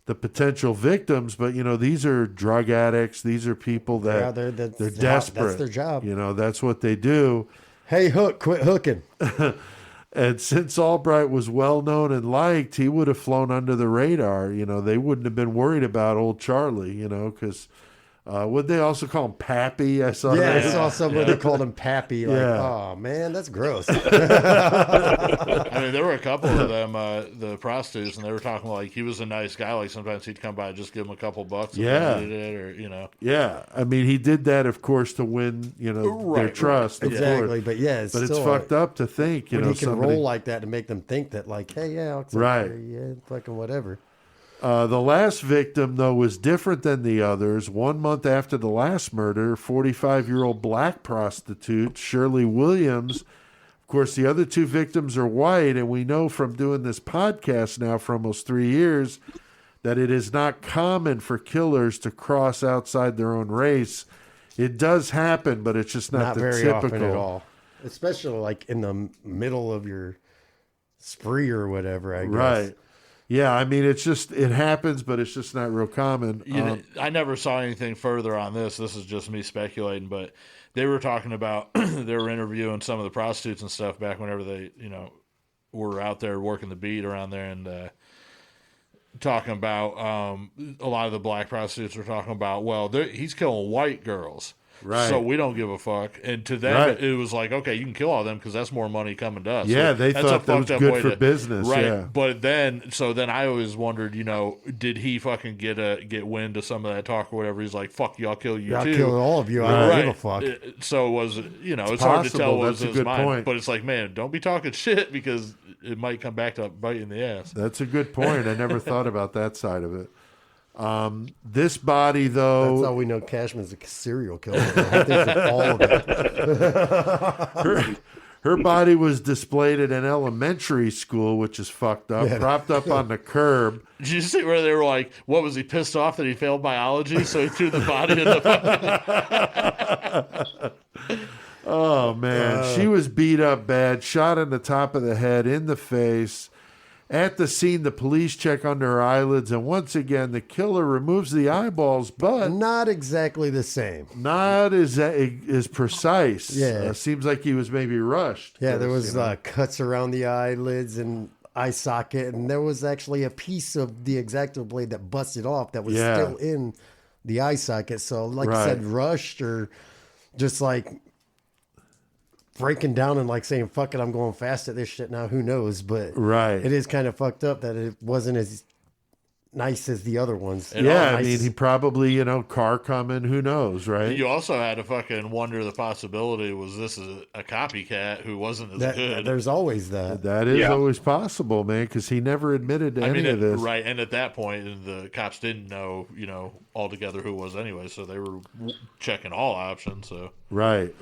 the potential victims. But these are drug addicts. These are people Yeah, that that's they're the job. desperate. That's their job. That's what they do. Hey, Hook, quit hooking. And since Albright was well known and liked, he would have flown under the radar. They wouldn't have been worried about old Charlie, because would they also call him Pappy? I saw Yeah, I that. saw somebody called him Pappy. Like, Yeah. oh man, that's gross. I mean, there were a couple of them, the prostitutes, and they were talking like he was a nice guy. Like sometimes he'd come by and just give them a couple bucks if Yeah. they needed it, or Yeah, I mean, he did that, of course, to win, their Right, trust. of Exactly, course. but yeah, it's But it's still fucked up to think, when he can somebody. roll like that to make them think that, like, hey, yeah, I'll accept Right. her, yeah, fucking whatever. The last victim, though, was different than the others. 1 month after the last murder, 45-year-old black prostitute Shirley Williams. Of course, the other 2 victims are white, and we know from doing this podcast now for almost 3 years that it is not common for killers to cross outside their own race. It does happen, but it's just not the very typical. often at all. Especially like in the middle of your spree or whatever, I guess. Right. Yeah, I mean, it happens, but it's just not real common. I never saw anything further on this. This is just me speculating, but they were talking about they were interviewing some of the prostitutes and stuff back whenever they, were out there working the beat around there, and talking about a lot of the black prostitutes were talking about, well, he's killing white girls. Right. So we don't give a fuck. And to them, Right. it was like, okay, you can kill all them because that's more money coming to us. Yeah, So they that's thought a that was fucked up good way for business, Right. yeah. But then I always wondered, did he fucking get wind of some of that talk or whatever? He's like, fuck you, I'll kill you I'll too. kill all of you. I don't give a fuck. So it was, it's hard to possible. tell what was That's a in his good mind. point. But it's like, man, don't be talking shit because it might come back to bite you in the ass. That's a good point. I never thought about that side of it. This body, though, That's how we know Cashman's a serial killer. I think it's all of it. her body was displayed at an elementary school, which is fucked up, propped up on the curb. Did you see where they were like, what was he pissed off that he failed biology? So he threw the body in the fucking... Oh, man. She was beat up bad, shot in the top of the head, in the face. At the scene, the police check under her eyelids, and once again, the killer removes the eyeballs, but Not exactly the same. not as precise. Yeah. Seems like he was maybe rushed. Yeah, there was cuts around the eyelids and eye socket, and there was actually a piece of the X-Acto blade that busted off that was Yeah. still in the eye socket. So, like Right. I said, rushed or just like breaking down and like saying, fuck it, I'm going fast at this shit now. Who knows? But Right. it is kind of fucked up that it wasn't as nice as the other ones. Yeah, I Nice. mean, he probably, car coming, who knows, right? You also had to fucking wonder the possibility, was this a copycat who wasn't as good? There's always that. That is Yeah. always possible, man, because he never admitted to any of this. Right, and at that point, the cops didn't know, altogether who it was anyway, so they were checking all options. So Right.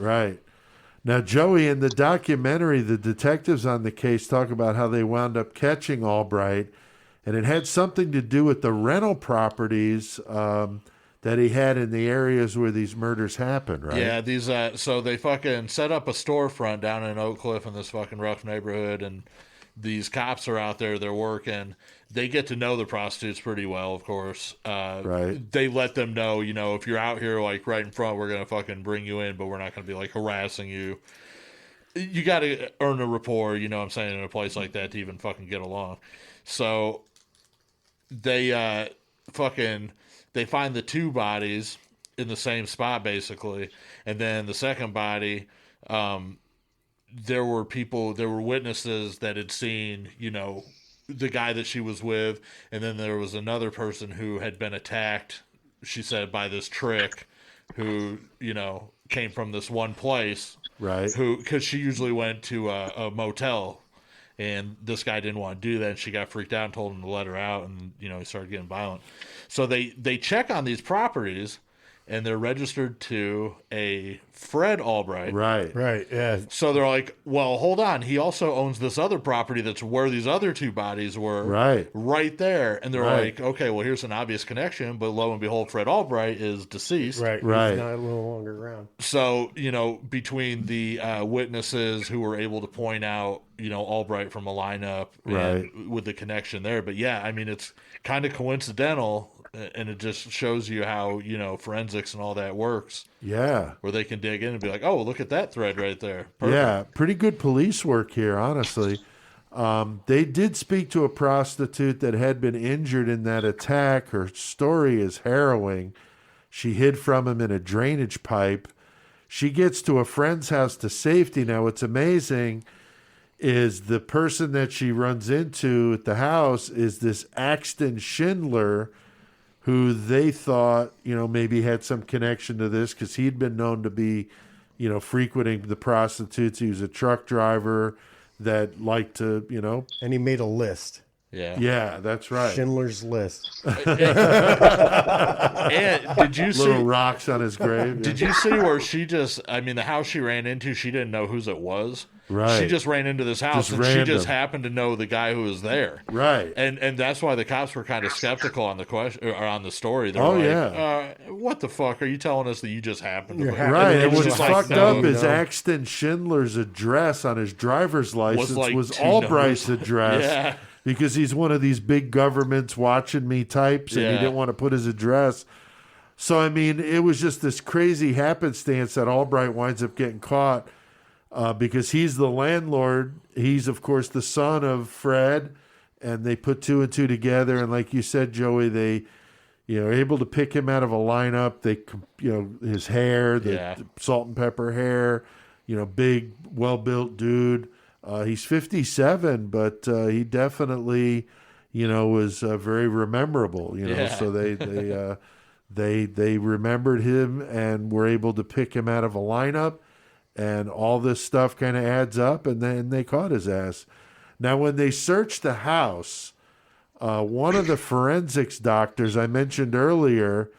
Now, Joey, in the documentary, the detectives on the case talk about how they wound up catching Albright, and it had something to do with the rental properties that he had in the areas where these murders happened, right? yeah, these so they fucking set up a storefront down in Oak Cliff in this fucking rough neighborhood, and these cops are out there, they're working. They get to know the prostitutes pretty well, of course. Right. They let them know, if you're out here, like, right in front, we're going to fucking bring you in, but we're not going to be, like, harassing you. You got to earn a rapport, what I'm saying, in a place like that to even fucking get along. So they they find the two bodies in the same spot, basically. And then the second body, there were witnesses that had seen, the guy that she was with, and then there was another person who had been attacked, she said, by this trick, who, came from this one place, Right. because she usually went to a motel, and this guy didn't want to do that, and she got freaked out and told him to let her out, and, he started getting violent. So they check on these properties, and they're registered to a Fred Albright. Right, yeah. So they're like, well, hold on. He also owns this other property that's where these other two bodies were. Right there. And they're Right. like, okay, well, here's an obvious connection. But lo and behold, Fred Albright is deceased. Right. Right. He's not no longer around. So, between the witnesses who were able to point out, Albright from a lineup Right. and with the connection there. But yeah, I mean, it's kind of coincidental. And it just shows you how, forensics and all that works. Yeah. Where they can dig in and be like, oh, look at that thread right there. Perfect. Yeah, pretty good police work here, honestly. They did speak to a prostitute that had been injured in that attack. Her story is harrowing. She hid from him in a drainage pipe. She gets to a friend's house to safety. Now, what's amazing is the person that she runs into at the house is this Axton Schindler, who they thought, maybe had some connection to this because he'd been known to be, frequenting the prostitutes. He was a truck driver that liked to, And he made a list. Yeah. Yeah, that's right. Schindler's List. And did you see? Little rocks on his grave. Did you see where the house she ran into, she didn't know whose it was. Right. She just ran into this house, Just and random. she just happened to know the guy who was there. Right. And that's why the cops were kind of skeptical on the question or on the story. They're Oh, like, yeah. what the fuck are you telling us that you just happened to? Right. And it was what's just like, fucked no, up is no. Axton Schindler's address on his driver's license like was 2 Albright's numbers. address. Yeah. Because he's one of these big governments watching me types, and he Yeah. didn't want to put his address. So, I mean, it was just this crazy happenstance that Albright winds up getting caught because he's the landlord. He's, of course, the son of Fred, and they put 2 and 2 together. And like you said, Joey, they, are able to pick him out of a lineup. They, his hair, the salt and pepper hair, big, well-built dude. He's 57, but he definitely, was very rememberable. So they remembered him and were able to pick him out of a lineup, and all this stuff kind of adds up, and then they caught his ass. Now, when they searched the house, one of the forensics doctors I mentioned earlier,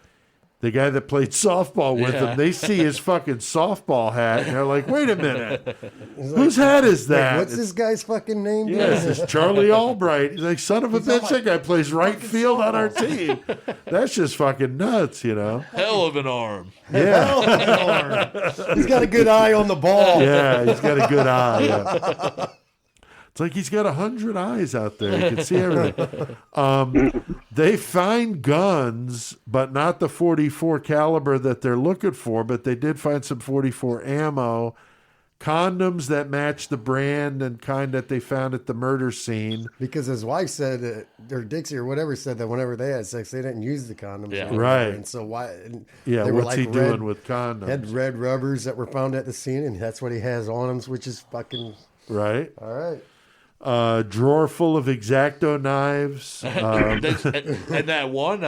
the guy that played softball with him, they see his fucking softball hat, and they're like, wait a minute, whose hat is that? What's this guy's fucking name? Yeah, this is Charlie Albright. He's like, son of a bitch, that guy plays right field on our team. That's just fucking nuts, Hell of an arm. Yeah. He's got a good eye on the ball. Yeah, he's got a good eye. Yeah. It's like he's got 100 eyes out there. You can see everything. They find guns, but not the .44 caliber that they're looking for, but they did find some .44 ammo, condoms that match the brand and kind that they found at the murder scene. Because his wife said, or Dixie or whatever said that whenever they had sex, they didn't use the condoms. Yeah. or whatever. Right. And so why? And Yeah, they were what's he doing with condoms? Had red rubbers that were found at the scene, and that's what he has on him, which is fucking Right. all right. Drawer full of X-Acto knives. And that one,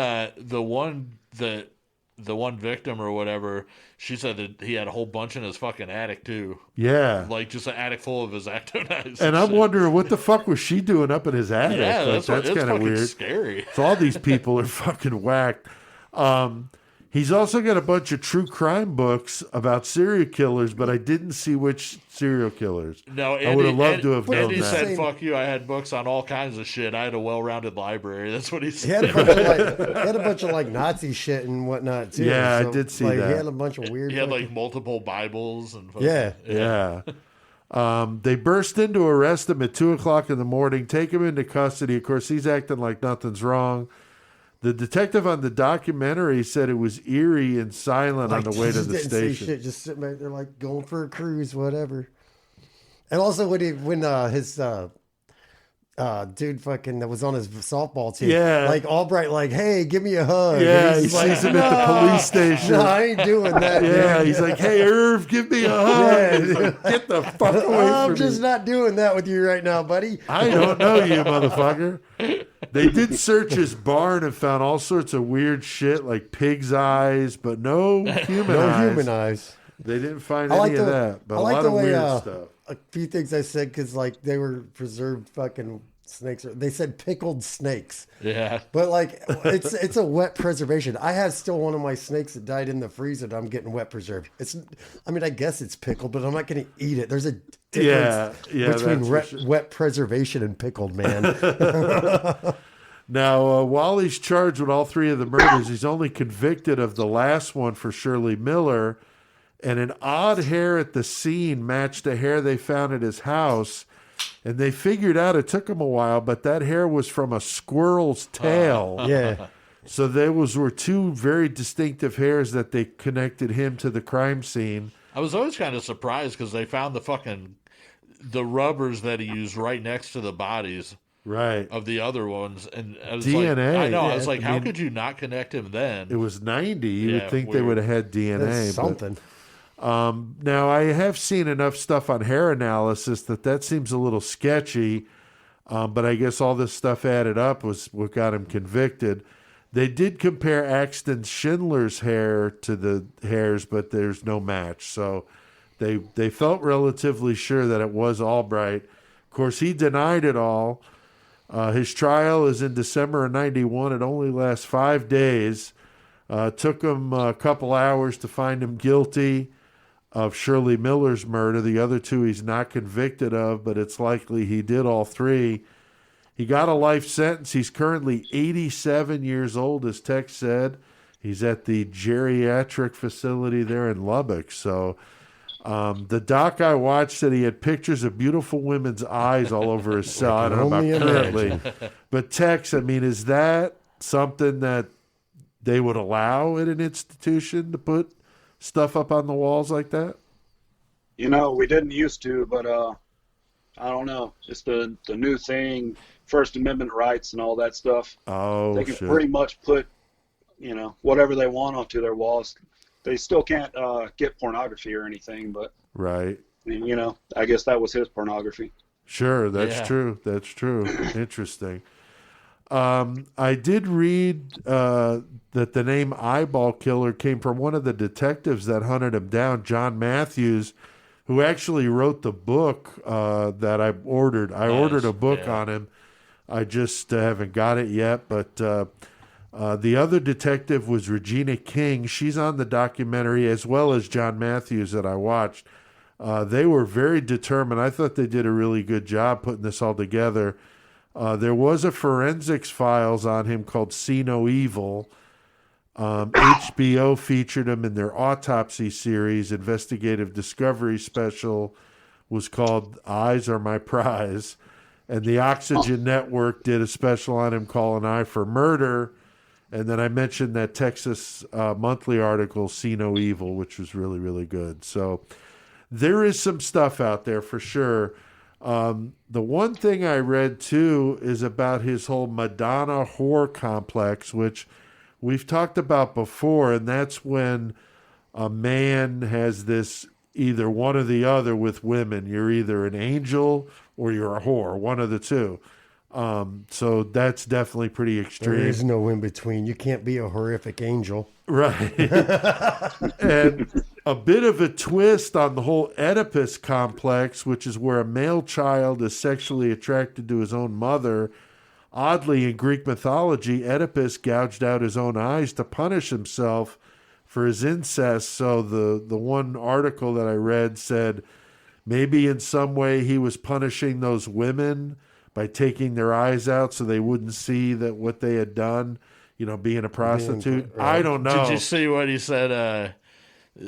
the one victim or whatever, she said that he had a whole bunch in his fucking attic too. Yeah. Like just an attic full of his X-Acto knives. And I'm wondering what the fuck was she doing up in his attic? Yeah, Like, that's kind of weird. Scary. So all these people are fucking whacked. He's also got a bunch of true crime books about serial killers, but I didn't see which serial killers. No, I would have loved to have known Andy that. said, "Fuck you! I had books on all kinds of shit. I had a well-rounded library." That's what he He said. had a bunch of like Nazi shit and whatnot too. Yeah, I did see like, that. He had a bunch of weird. He had like multiple Bibles and fucking, Yeah. Yeah. They burst in to arrest him at 2:00 in the morning, take him into custody. Of course, he's acting like nothing's wrong. The detective on the documentary said it was eerie and silent on the way to the didn't say station. shit, just sitting back there like going for a cruise, whatever. And also when his dude fucking that was on his softball team, Yeah. like Albright, like, hey, give me a hug. Yeah, And he he's like, sees him at the police station. No, I ain't doing that. Yeah, dude. he's like, hey, Irv, give me a hug. He's like, get the fuck away I'm from just me. not doing that with you right now, buddy. I don't know you, motherfucker. They did search his barn and found all sorts of weird shit like pig's eyes, but no human No eyes. human eyes. They didn't find I like any of the- that, but I a like lot the of way, weird stuff. A few things I said because like they were preserved fucking snakes. They said pickled snakes. Yeah. But like it's a wet preservation. I have still one of my snakes that died in the freezer that I'm getting wet preserved. I guess it's pickled, but I'm not going to eat it. There's a difference Yeah, between that's for sure. wet preservation and pickled, man. Now, while he's charged with all three of the murders, he's only convicted of the last one for Shirley Miller, and an odd hair at the scene matched a hair they found at his house. And they figured out, it took them a while, but that hair was from a squirrel's tail. Yeah. So those were two very distinctive hairs that they connected him to the crime scene. I was always kind of surprised because they found the rubbers that he used right next to the bodies Right. of the other ones, and I was DNA, Like, I know. yeah. I was like, I how mean, could you not connect him then? It was 90. You Yeah, would think they weird. would have had DNA. That's but- something. Now, I have seen enough stuff on hair analysis that seems a little sketchy, but I guess all this stuff added up was what got him convicted. They did compare Axton Schindler's hair to the hairs, but there's no match. So they felt relatively sure that it was Albright. Of course, he denied it all. His trial is in December of 91. It only lasts 5 days. Took him a couple hours to find him guilty of Shirley Miller's murder. The other two he's not convicted of, but it's likely he did all three. He got a life sentence. He's currently 87 years old, as Tex said. He's at the geriatric facility there in Lubbock. So the doc I watched said he had pictures of beautiful women's eyes all over his cell. I don't know only about currently. But Tex, I mean, is that something that they would allow in an institution to put stuff up on the walls like that? You know, we didn't used to, but I don't know. It's the new thing, First Amendment rights and all that stuff. Oh, They can shit. pretty much put, whatever they want onto their walls. They still can't get pornography or anything, but, Right. I guess that was his pornography. Sure, that's Yeah. true. That's true. Interesting. I did read that the name Eyeball Killer came from one of the detectives that hunted him down, John Matthews, who actually wrote the book that I ordered. I ordered a book yeah. on him. I just haven't got it yet. But the other detective was Regina King. She's on the documentary, as well as John Matthews that I watched. They were very determined. I thought they did a really good job putting this all together. There was a forensics files on him called See No Evil. HBO featured him in their autopsy series. Investigative Discovery special was called Eyes Are My Prize. And the Oxygen Network did a special on him called An Eye for Murder. And then I mentioned that Texas Monthly article, See No Evil, which was really, really good. So there is some stuff out there for sure. The one thing I read too is about his whole Madonna whore complex, which we've talked about before, and that's when a man has this either one or the other with women. You're either an angel or you're a whore, one of the two. So that's definitely pretty extreme. There is no in between. You can't be a horrific angel. Right. And a bit of a twist on the whole Oedipus complex, which is where a male child is sexually attracted to his own mother. Oddly, in Greek mythology, Oedipus gouged out his own eyes to punish himself for his incest. So the one article that I read said maybe in some way he was punishing those women by taking their eyes out so they wouldn't see that what they had done, being a prostitute. I don't know. Did you see what he said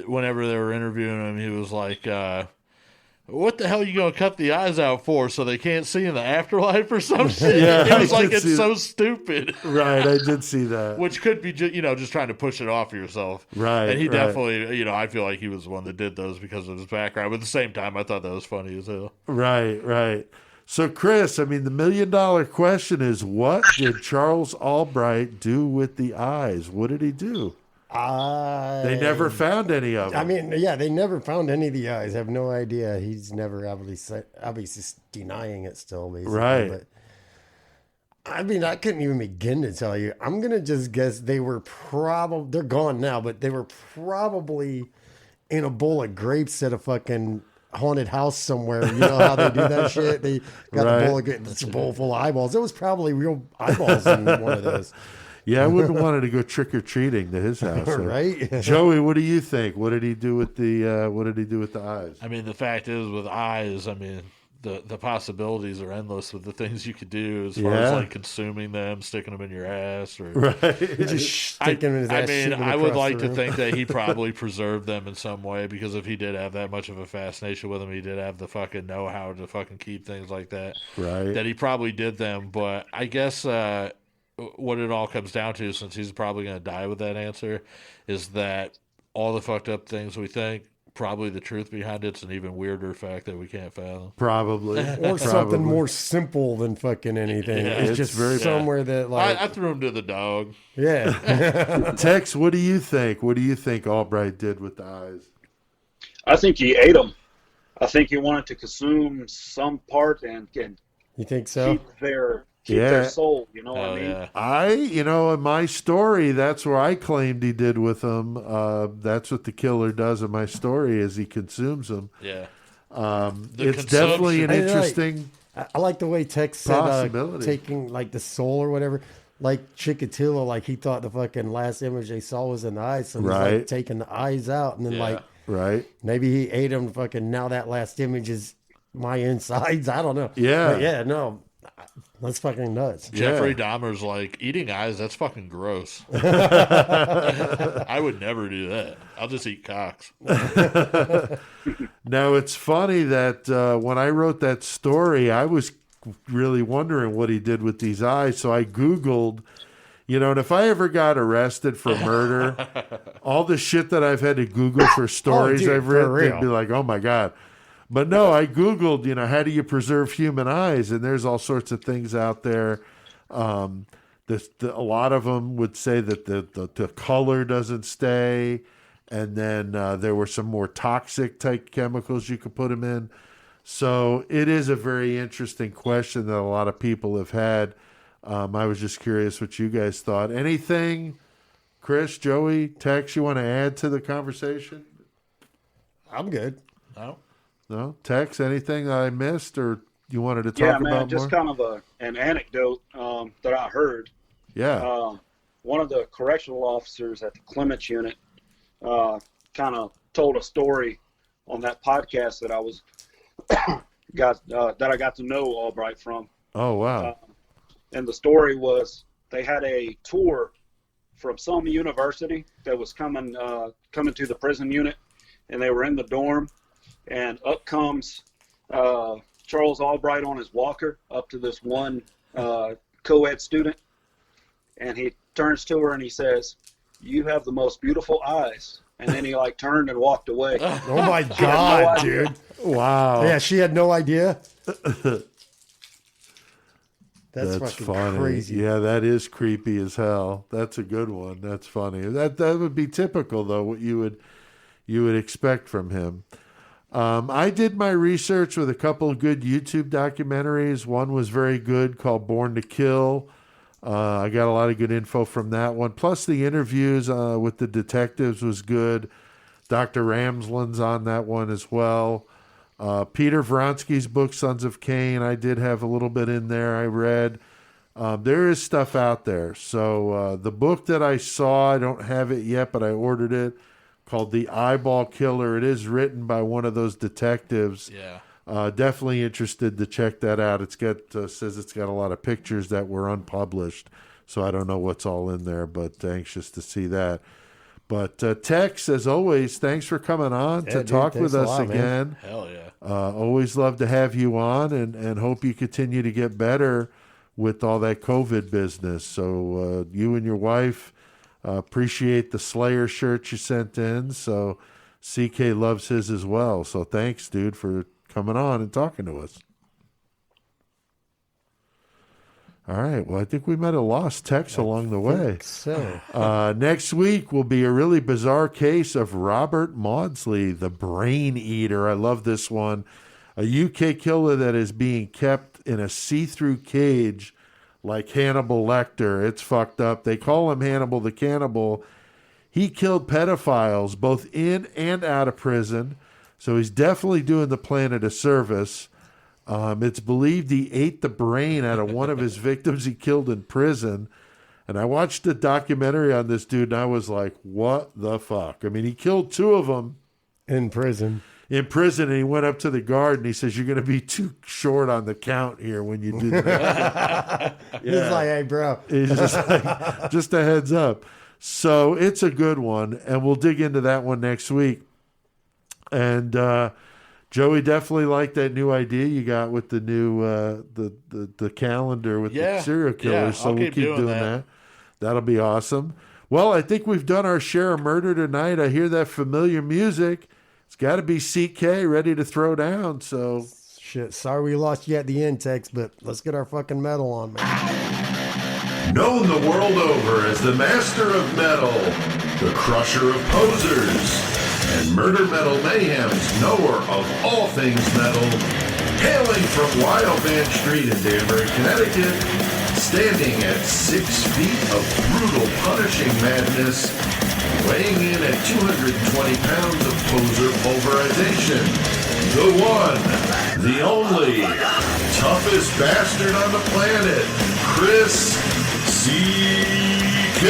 whenever they were interviewing him? He was like, what the hell are you going to cut the eyes out for, so they can't see in the afterlife or some shit? Yeah, He was I like, did it's see so that. stupid. Right, I did see that. Which could be, just trying to push it off yourself. Right, And he right. definitely, I feel like he was the one that did those because of his background. But at the same time, I thought that was funny as hell. Right. So, Chris, the $1 million question is, what did Charles Albright do with the eyes? What did he do? They never found any of them. I mean, yeah, they never found any of the eyes. I have no idea. He's never obviously denying it still, basically. Right. But, I mean, I couldn't even begin to tell you. I'm going to just guess they were probably, they're gone now, but they were probably in a bowl of grapes at a fucking haunted house somewhere. You know how they do that shit? They got Right. a bowl of grapes, it's a bowl full of eyeballs. It was probably real eyeballs in one of those. Yeah, I wouldn't have wanted to go trick or treating to his house. Right? Joey, what do you think? What did he do with the eyes? I mean, the fact is, with eyes, the possibilities are endless with the things you could do as far as Yeah. like consuming them, sticking them in your ass, or Right. Just sticking in his ass, shooting I would across like the to room. think that he probably preserved them in some way, because if he did have that much of a fascination with them, he did have the fucking know-how to fucking keep things like that. Right. That he probably did them, but I guess what it all comes down to, since he's probably going to die with that answer, is that all the fucked up things we think, probably the truth behind it's an even weirder fact that we can't fathom. Probably. Or something more simple than fucking anything. Yeah, it's it's just very- somewhere that like I threw him to the dog. yeah. Tex, what do you think? What do you think Albright did with the eyes? I think he ate them. I think he wanted to consume some part and You think so? keep their Yeah. their soul. You know what Oh, I mean? yeah. In my story, that's where I claimed he did with them. That's what the killer does in my story, is he consumes them. Yeah. It's definitely an consumption. interesting. I like the way Tex said Possibility. taking like the soul or whatever. Like Chikatilo, like he thought the fucking last image they saw was in the eyes, so he's Right. like taking the eyes out, and then Yeah. like Right. maybe he ate them. Fucking now that last image is my insides. I don't know. Yeah. But yeah, no, that's fucking nuts. Jeffrey Dahmer's like, eating eyes, that's fucking gross. I would never do that. I'll just eat cocks. Now, it's funny that when I wrote that story, I was really wondering what he did with these eyes. So I Googled, and if I ever got arrested for murder, all the shit that I've had to Google for stories dude, I've for written, real. they'd be like, oh my God. But no, I Googled, how do you preserve human eyes? And there's all sorts of things out there. A lot of them would say that the color doesn't stay. And then there were some more toxic type chemicals you could put them in. So it is a very interesting question that a lot of people have had. I was just curious what you guys thought. Anything, Chris, Joey, Tex, you want to add to the conversation? I'm good. No? No? Tex, anything that I missed or you wanted to talk Yeah, man, about just more? kind of an anecdote that I heard. Yeah. One of the correctional officers at the Clements unit kind of told a story on that podcast that I was that I got to know Albright from. Oh, wow. And the story was they had a tour from some university that was coming to the prison unit, and they were in the dorm, and up comes Charles Albright on his walker up to this one co-ed student, and he turns to her and he says, "You have the most beautiful eyes." And then he turned and walked away. Oh my god, dude! Wow. Yeah, she had no idea. That's That's fucking funny. crazy. Yeah, that is creepy as hell. That's a good one. That's funny. That would be typical though, what you would expect from him. I did my research with a couple of good YouTube documentaries. One was very good called Born to Kill. I got a lot of good info from that one. Plus the interviews with the detectives was good. Dr. Ramsland's on that one as well. Peter Vronsky's book, Sons of Cain, I did have a little bit in there I read. There is stuff out there. So the book that I saw, I don't have it yet, but I ordered it, called The Eyeball Killer. It is written by one of those detectives. Yeah. Definitely interested to check that out. It's got says it's got a lot of pictures that were unpublished, so I don't know what's all in there, but anxious to see that. But Tex, as always, thanks for coming on to talk with us again. Hell yeah. Always love to have you on, and hope you continue to get better with all that COVID business. So you and your wife, appreciate the Slayer shirt you sent in. So CK loves his as well. So thanks, dude, for coming on and talking to us. All right. Well, I think we might have lost Tex along the way. So Next week will be a really bizarre case of Robert Maudsley, the Brain Eater. I love this one. A UK killer that is being kept in a see-through cage like Hannibal Lecter. It's fucked up. They call him Hannibal the Cannibal. He killed pedophiles both in and out of prison, so he's definitely doing the planet a service. It's believed he ate the brain out of one of his victims he killed in prison. And I watched a documentary on this dude, and I was like, what the fuck? I mean, he killed two of them in prison. And he went up to the guard, and he says, you're going to be too short on the count here when you do that. He's like, hey, bro. He's just like, just a heads up. So it's a good one, and we'll dig into that one next week. And Joey definitely liked that new idea you got with the new the calendar with the serial killers. So we'll keep doing that. That'll be awesome. Well, I think we've done our share of murder tonight. I hear that familiar music. It's got to be CK ready to throw down. So shit. Sorry we lost you at the end, Tex, but let's get our fucking metal on, man. Known the world over as the master of metal, the crusher of posers, and Murder Metal Mayhem's knower of all things metal, hailing from Wild Van Street in Danbury, Connecticut, standing at 6 feet of brutal, punishing madness, weighing in at 220 pounds of poser pulverization, the one, the only, toughest bastard on the planet, Chris C.K.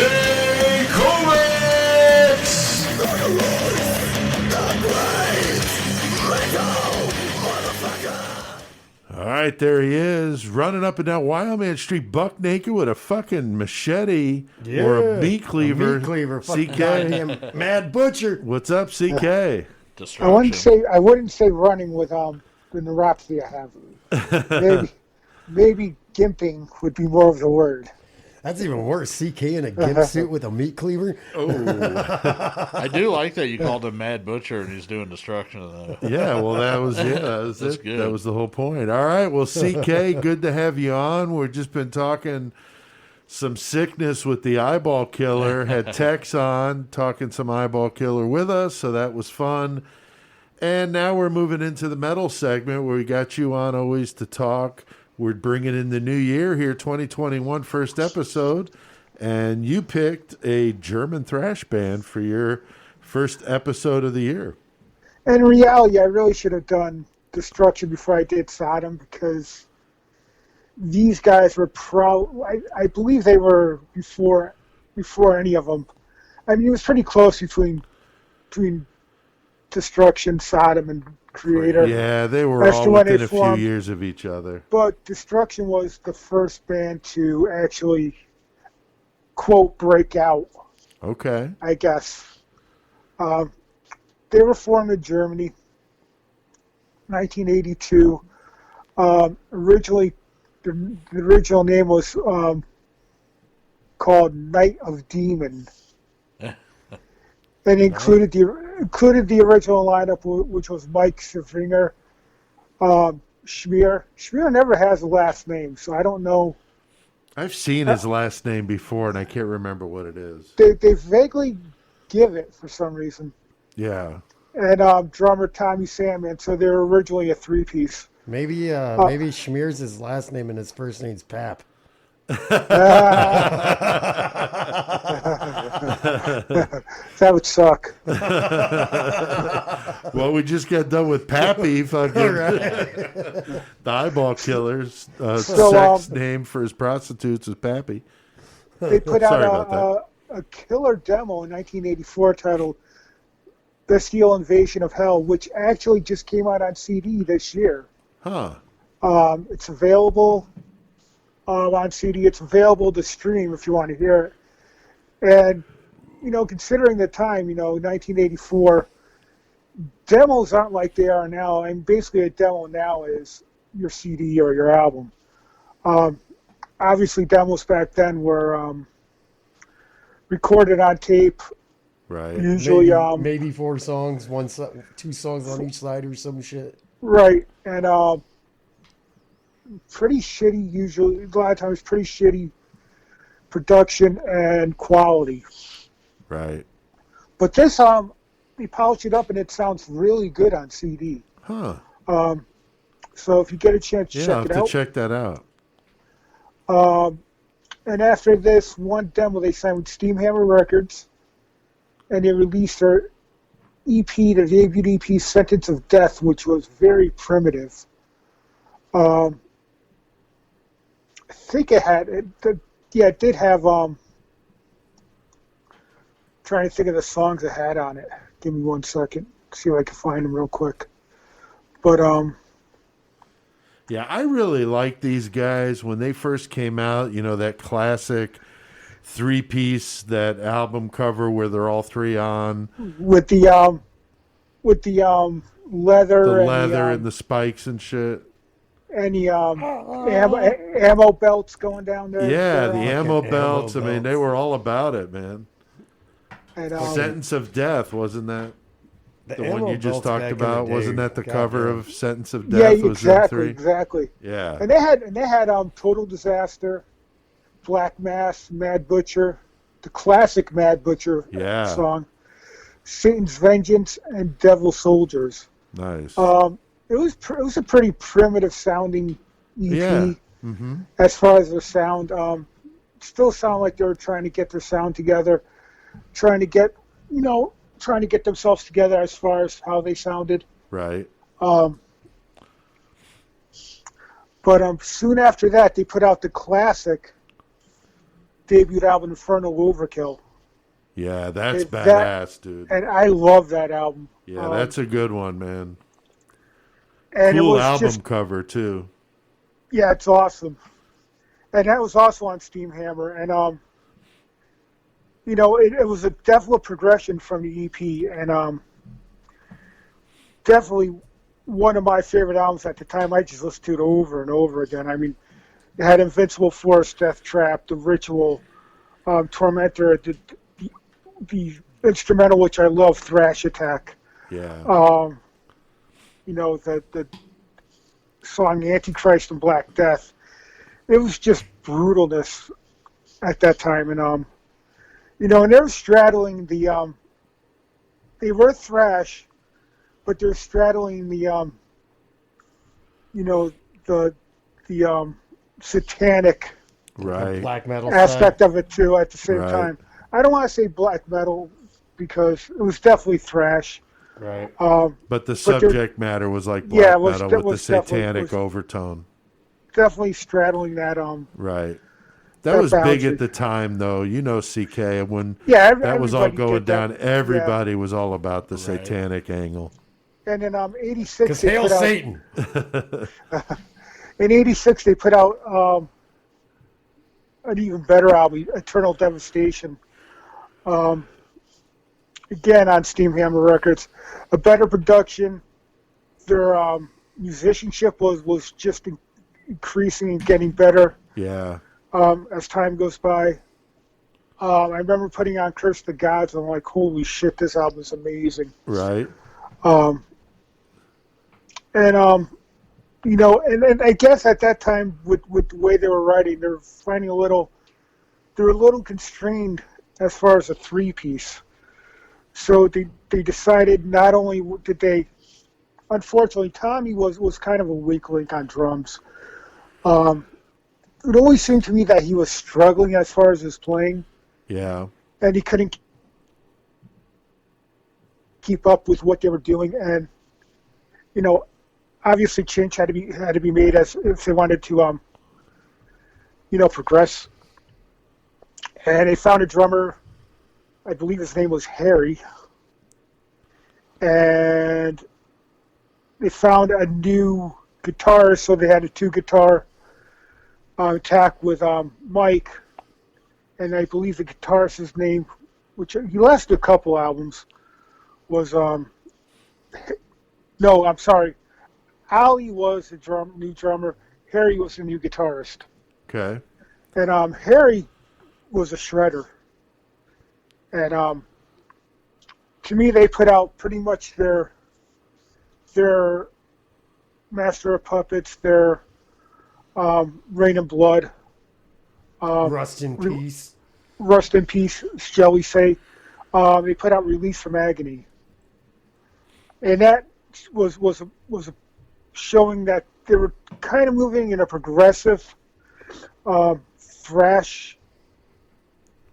Kovacs! all right, there he is, running up and down Wildman Street, buck naked with a fucking machete or a meat cleaver. A meat cleaver. CK, Goddamn Mad Butcher. what's up, CK? I wouldn't say running with the neuropathy I have. Maybe gimping would be more of the word. That's even worse. CK in a gimp suit with a meat cleaver. Oh, I do like that you called him Mad Butcher and he's doing destruction though. Yeah, well, that was it. That's good. That was the whole point. All right, well, CK, good to have you on. We've just been talking some sickness with the eyeball killer. Had Tex on talking some eyeball killer with us, so that was fun. And now we're moving into the metal segment where we got you on always to talk. We're bringing in the new year here, 2021, first episode. And you picked a German thrash band for your first episode of the year. In reality, I really should have done Destruction before I did Sodom, because these guys were I believe they were before any of them. I mean, it was pretty close between Destruction, Sodom, and Creator. Yeah, they were all within a few years of each other. But Destruction was the first band to actually, quote, break out. Okay. I guess. They were formed in Germany, 1982. Originally, the original name was called Night of Demon. And included the original lineup, which was Mike Schwinger, Schmier. Schmier never has a last name, so I don't know. I've seen his last name before, and I can't remember what it is. They vaguely give it for some reason. Yeah. and drummer Tommy Sandman. So they were originally a three-piece. Maybe Schmears his last name and his first name's Pap. That would suck. Well, we just got done with Pappy, fucking the eyeball killers. Sex name for his prostitutes is Pappy. They put Sorry out about a killer demo in 1984 titled Bestial Invasion of Hell, which actually just came out on CD this year. Huh. It's available on CD. It's available to stream if you want to hear it. And, considering the time, 1984, demos aren't like they are now. And basically a demo now is your CD or your album. Obviously, demos back then were recorded on tape. Right. Usually, maybe 4 songs, 2 songs on each side or some shit. Right, and pretty shitty. Usually, a lot of times, pretty shitty production and quality. Right. But this, we polish it up and it sounds really good on CD. Huh. So if you get a chance to Yeah, check I'll it have out. to check that out. And after this one demo, they signed with Steamhammer Records, and they released their EP, their debut EP, Sentence of Death, which was very primitive. I think it had, it did have, trying to think of the songs it had on it. Give me 1 second, see if I can find them real quick. But, yeah, I really like these guys when they first came out, that classic 3-piece, that album cover where they're all 3 on. with the leather, And the spikes and shit. and the ammo belts going down there. Yeah, the They're, ammo ammo belts. I mean, belts. they were all about it, man. and, Sentence of Death, wasn't that the one ammo you just belts back talked in the about? day, Wasn't that the cover goddamn. of Sentence of yeah, Death? Was them 3? exactly. Yeah. And they had Total Disaster, Black Mass, Mad Butcher, the classic Mad Butcher Yeah. song, Satan's Vengeance, and Devil Soldiers. Nice. It was a pretty primitive sounding EP Yeah. Mm-hmm. as far as the sound. Still sound like they were trying to get their sound together, trying to get themselves together as far as how they sounded. Right. But soon after that, they put out the classic debut album, Infernal Overkill. Yeah, that's That- badass, dude. And I love that album. Yeah, that's a good one, man. and Cool it was album just, cover, too. yeah, it's awesome. And that was also on Steamhammer. And, it was a definite progression from the EP. And definitely one of my favorite albums at the time. I just listened to it over and over again. I mean, it had Invincible Force, Death Trap, The Ritual, Tormentor, the instrumental, which I love, Thrash Attack. Yeah. The song Antichrist and Black Death. It was just brutalness at that time. And, and they were straddling the, they were thrash, but they're straddling the, the satanic Right. Black metal aspect of it too at the same Right. time. I don't want to say black metal because it was definitely thrash. Right. But the But subject matter was like black Yeah, it was- metal it with the was definitely- satanic was- overtone. Definitely straddling that. Right. That That was big boundary. at the time, though. CK, when Yeah, that was all everybody going did that. down, everybody was all about the satanic angle. And in '86, Because hail Satan. In '86, they put out an even better album, Eternal Devastation. Again on Steamhammer Records, a better production. Their musicianship was just increasing and getting better Yeah. as time goes by. I remember putting on Curse the Gods, and I'm like, holy shit, this album is amazing. Right. And and I guess at that time with the way they were writing, they were a little constrained as far as a 3-piece. So they decided not only did they, unfortunately, Tommy was kind of a weak link on drums. It always seemed to me that he was struggling as far as his playing. Yeah. And he couldn't keep up with what they were doing. And, you know, obviously change had to be made as if they wanted to, progress. And they found a drummer, I believe his name was Harry. And they found a new guitarist, so they had a 2-guitar attack with Mike. And I believe the guitarist's name, which he lasted a couple albums, was no, I'm sorry. Ali was the new drummer. Harry was the new guitarist. Okay. And Harry was a shredder. And to me, they put out pretty much their Master of Puppets, their Rain and Blood. Rust in Peace. Rust in Peace, shall we say. They put out Release from Agony. And that was a showing that they were kind of moving in a progressive thrash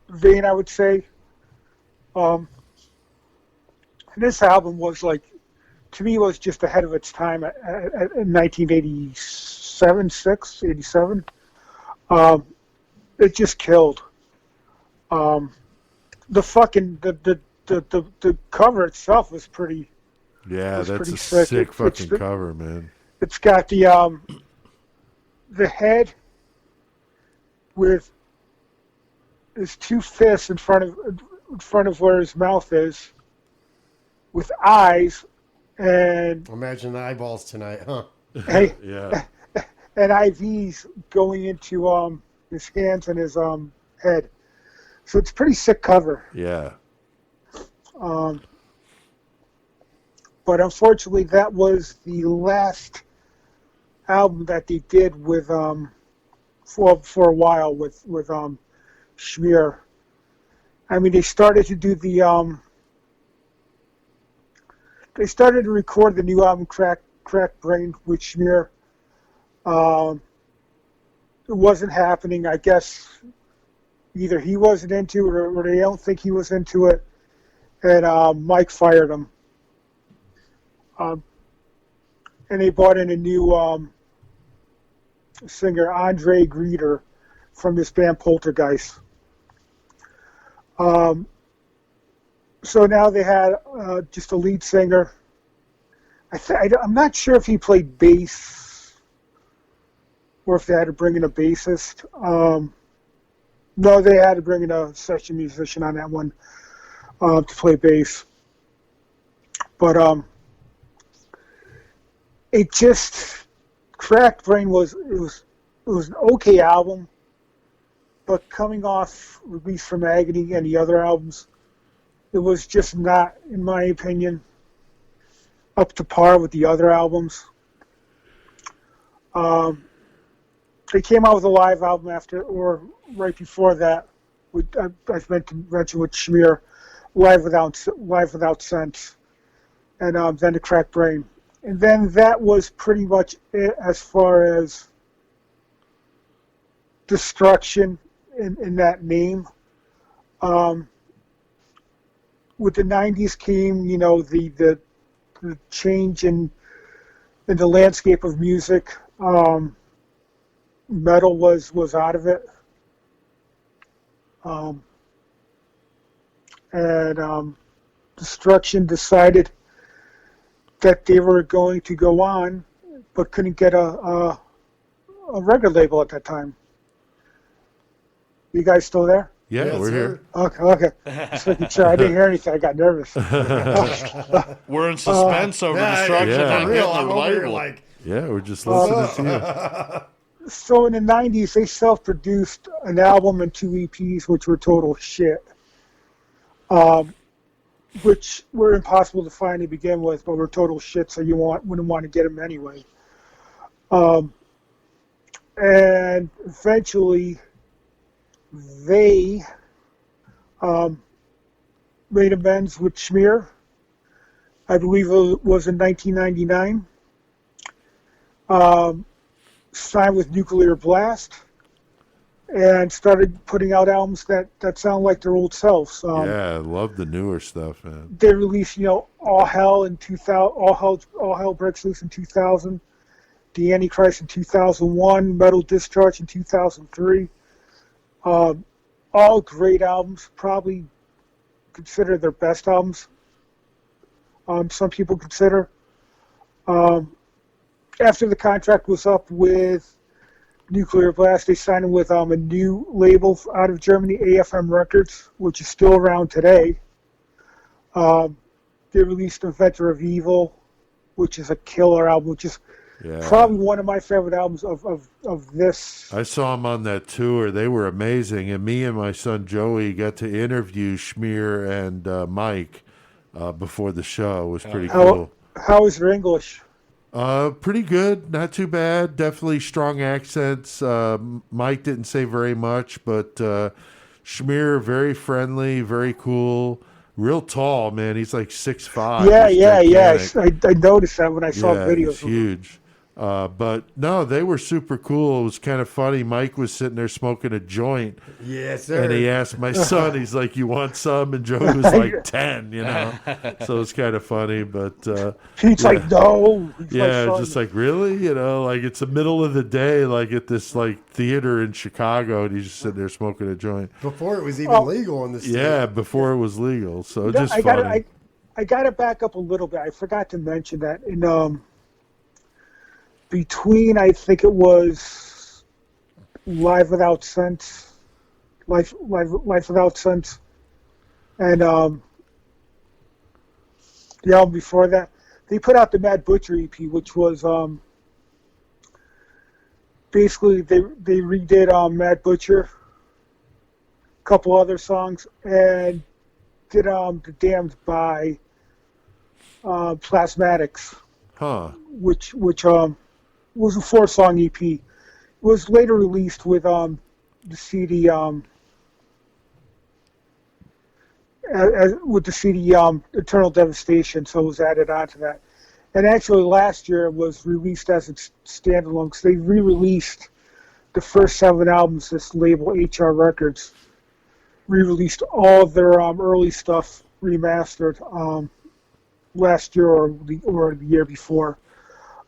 vein, I would say. And this album was like, to me, was just ahead of its time in 1987, 87. It just killed. The cover itself was pretty. Yeah, was that's pretty a sick. sick fucking cover, man. It's got the head with his 2 fists in front of where his mouth is, with eyes, and Imagine the eyeballs tonight, huh? Yeah. and IVs going into his hands and his head. So it's a pretty sick cover. Yeah. But unfortunately, that was the last album that they did with for a while with Schmier. I mean, they started to do they started to record the new album Crack Brain with Schmier. It wasn't happening. I guess either he wasn't into it or they don't think he was into it, and Mike fired him. And they brought in a new singer, Andre Grieder, from this band Poltergeist. So now they had just a lead singer. I'm not sure if he played bass or if they had to bring in a bassist. No, they had to bring in a session musician on that one to play bass. But it just, Cracked Brain was an okay album, but coming off Release from Agony and the other albums, it was just not, in my opinion, up to par with the other albums. They came out with a live album after, or right before that, I meant to mention with Schmier, Live Without Sense, and then the Cracked Brain. And then that was pretty much it as far as destruction in that name. With the 90s came, the change in the landscape of music. Metal was out of it. And Destruction decided that they were going to go on, but couldn't get a record label at that time. You guys still there? Yeah, Yes, we're sir. here. Okay. Just making sure. I didn't hear anything. I got nervous. We're in suspense over Destruction yeah. not For real, getting I'm their over here label. like, Yeah, we're just listening to So in the 90s, they self-produced an album and 2 EPs, which were total shit. Which were impossible to find to begin with, but were total shit, so you wouldn't want to get them anyway. And eventually, they made amends with Schmier. I believe it was in 1999. Signed with Nuclear Blast, and started putting out albums that sound like their old selves. Yeah, I love the newer stuff, man. They released, All Hell in 2000, All Hell Breaks Loose in 2000, The Antichrist in 2001, Metal Discharge in 2003. All great albums, probably considered their best albums. Some people consider. After the contract was up with Nuclear Blast, they signed him with a new label out of Germany, AFM Records, which is still around today. They released Inventor of Evil, which is a killer album, which is probably one of my favorite albums of this. I saw them on that tour. They were amazing. And me and my son Joey got to interview Schmier and Mike before the show. It was pretty cool. How is your English? Pretty good. Not too bad. Definitely strong accents. Mike didn't say very much, but Schmier, very friendly, very cool. Real tall, man. He's like 6'5". I noticed that when I saw videos. He's huge. But no, they were super cool. It was kind of funny. Mike was sitting there smoking a joint. Yes, sir. And he asked my son, he's like, "You want some?" And Joey was like 10, So it's kind of funny. But Pete's like, "No." It's just like, really? Like it's the middle of the day, like at this like theater in Chicago, and he's just sitting there smoking a joint. Before it was even legal in the state. Yeah, before it was legal. So just I funny. I got to back up a little bit. I forgot to mention that in between, I think it was Life Without Sense, Life Without Sense, and the album before that, they put out the Mad Butcher EP, which was basically they redid Mad Butcher, a couple other songs, and did The Damned by Plasmatics, which was a 4-song EP. It was later released with the CD Eternal Devastation, so it was added onto that. And actually last year it was released as its standalone, because they re-released the first 7 albums, this label HR Records re-released all of their early stuff remastered last year or the year before.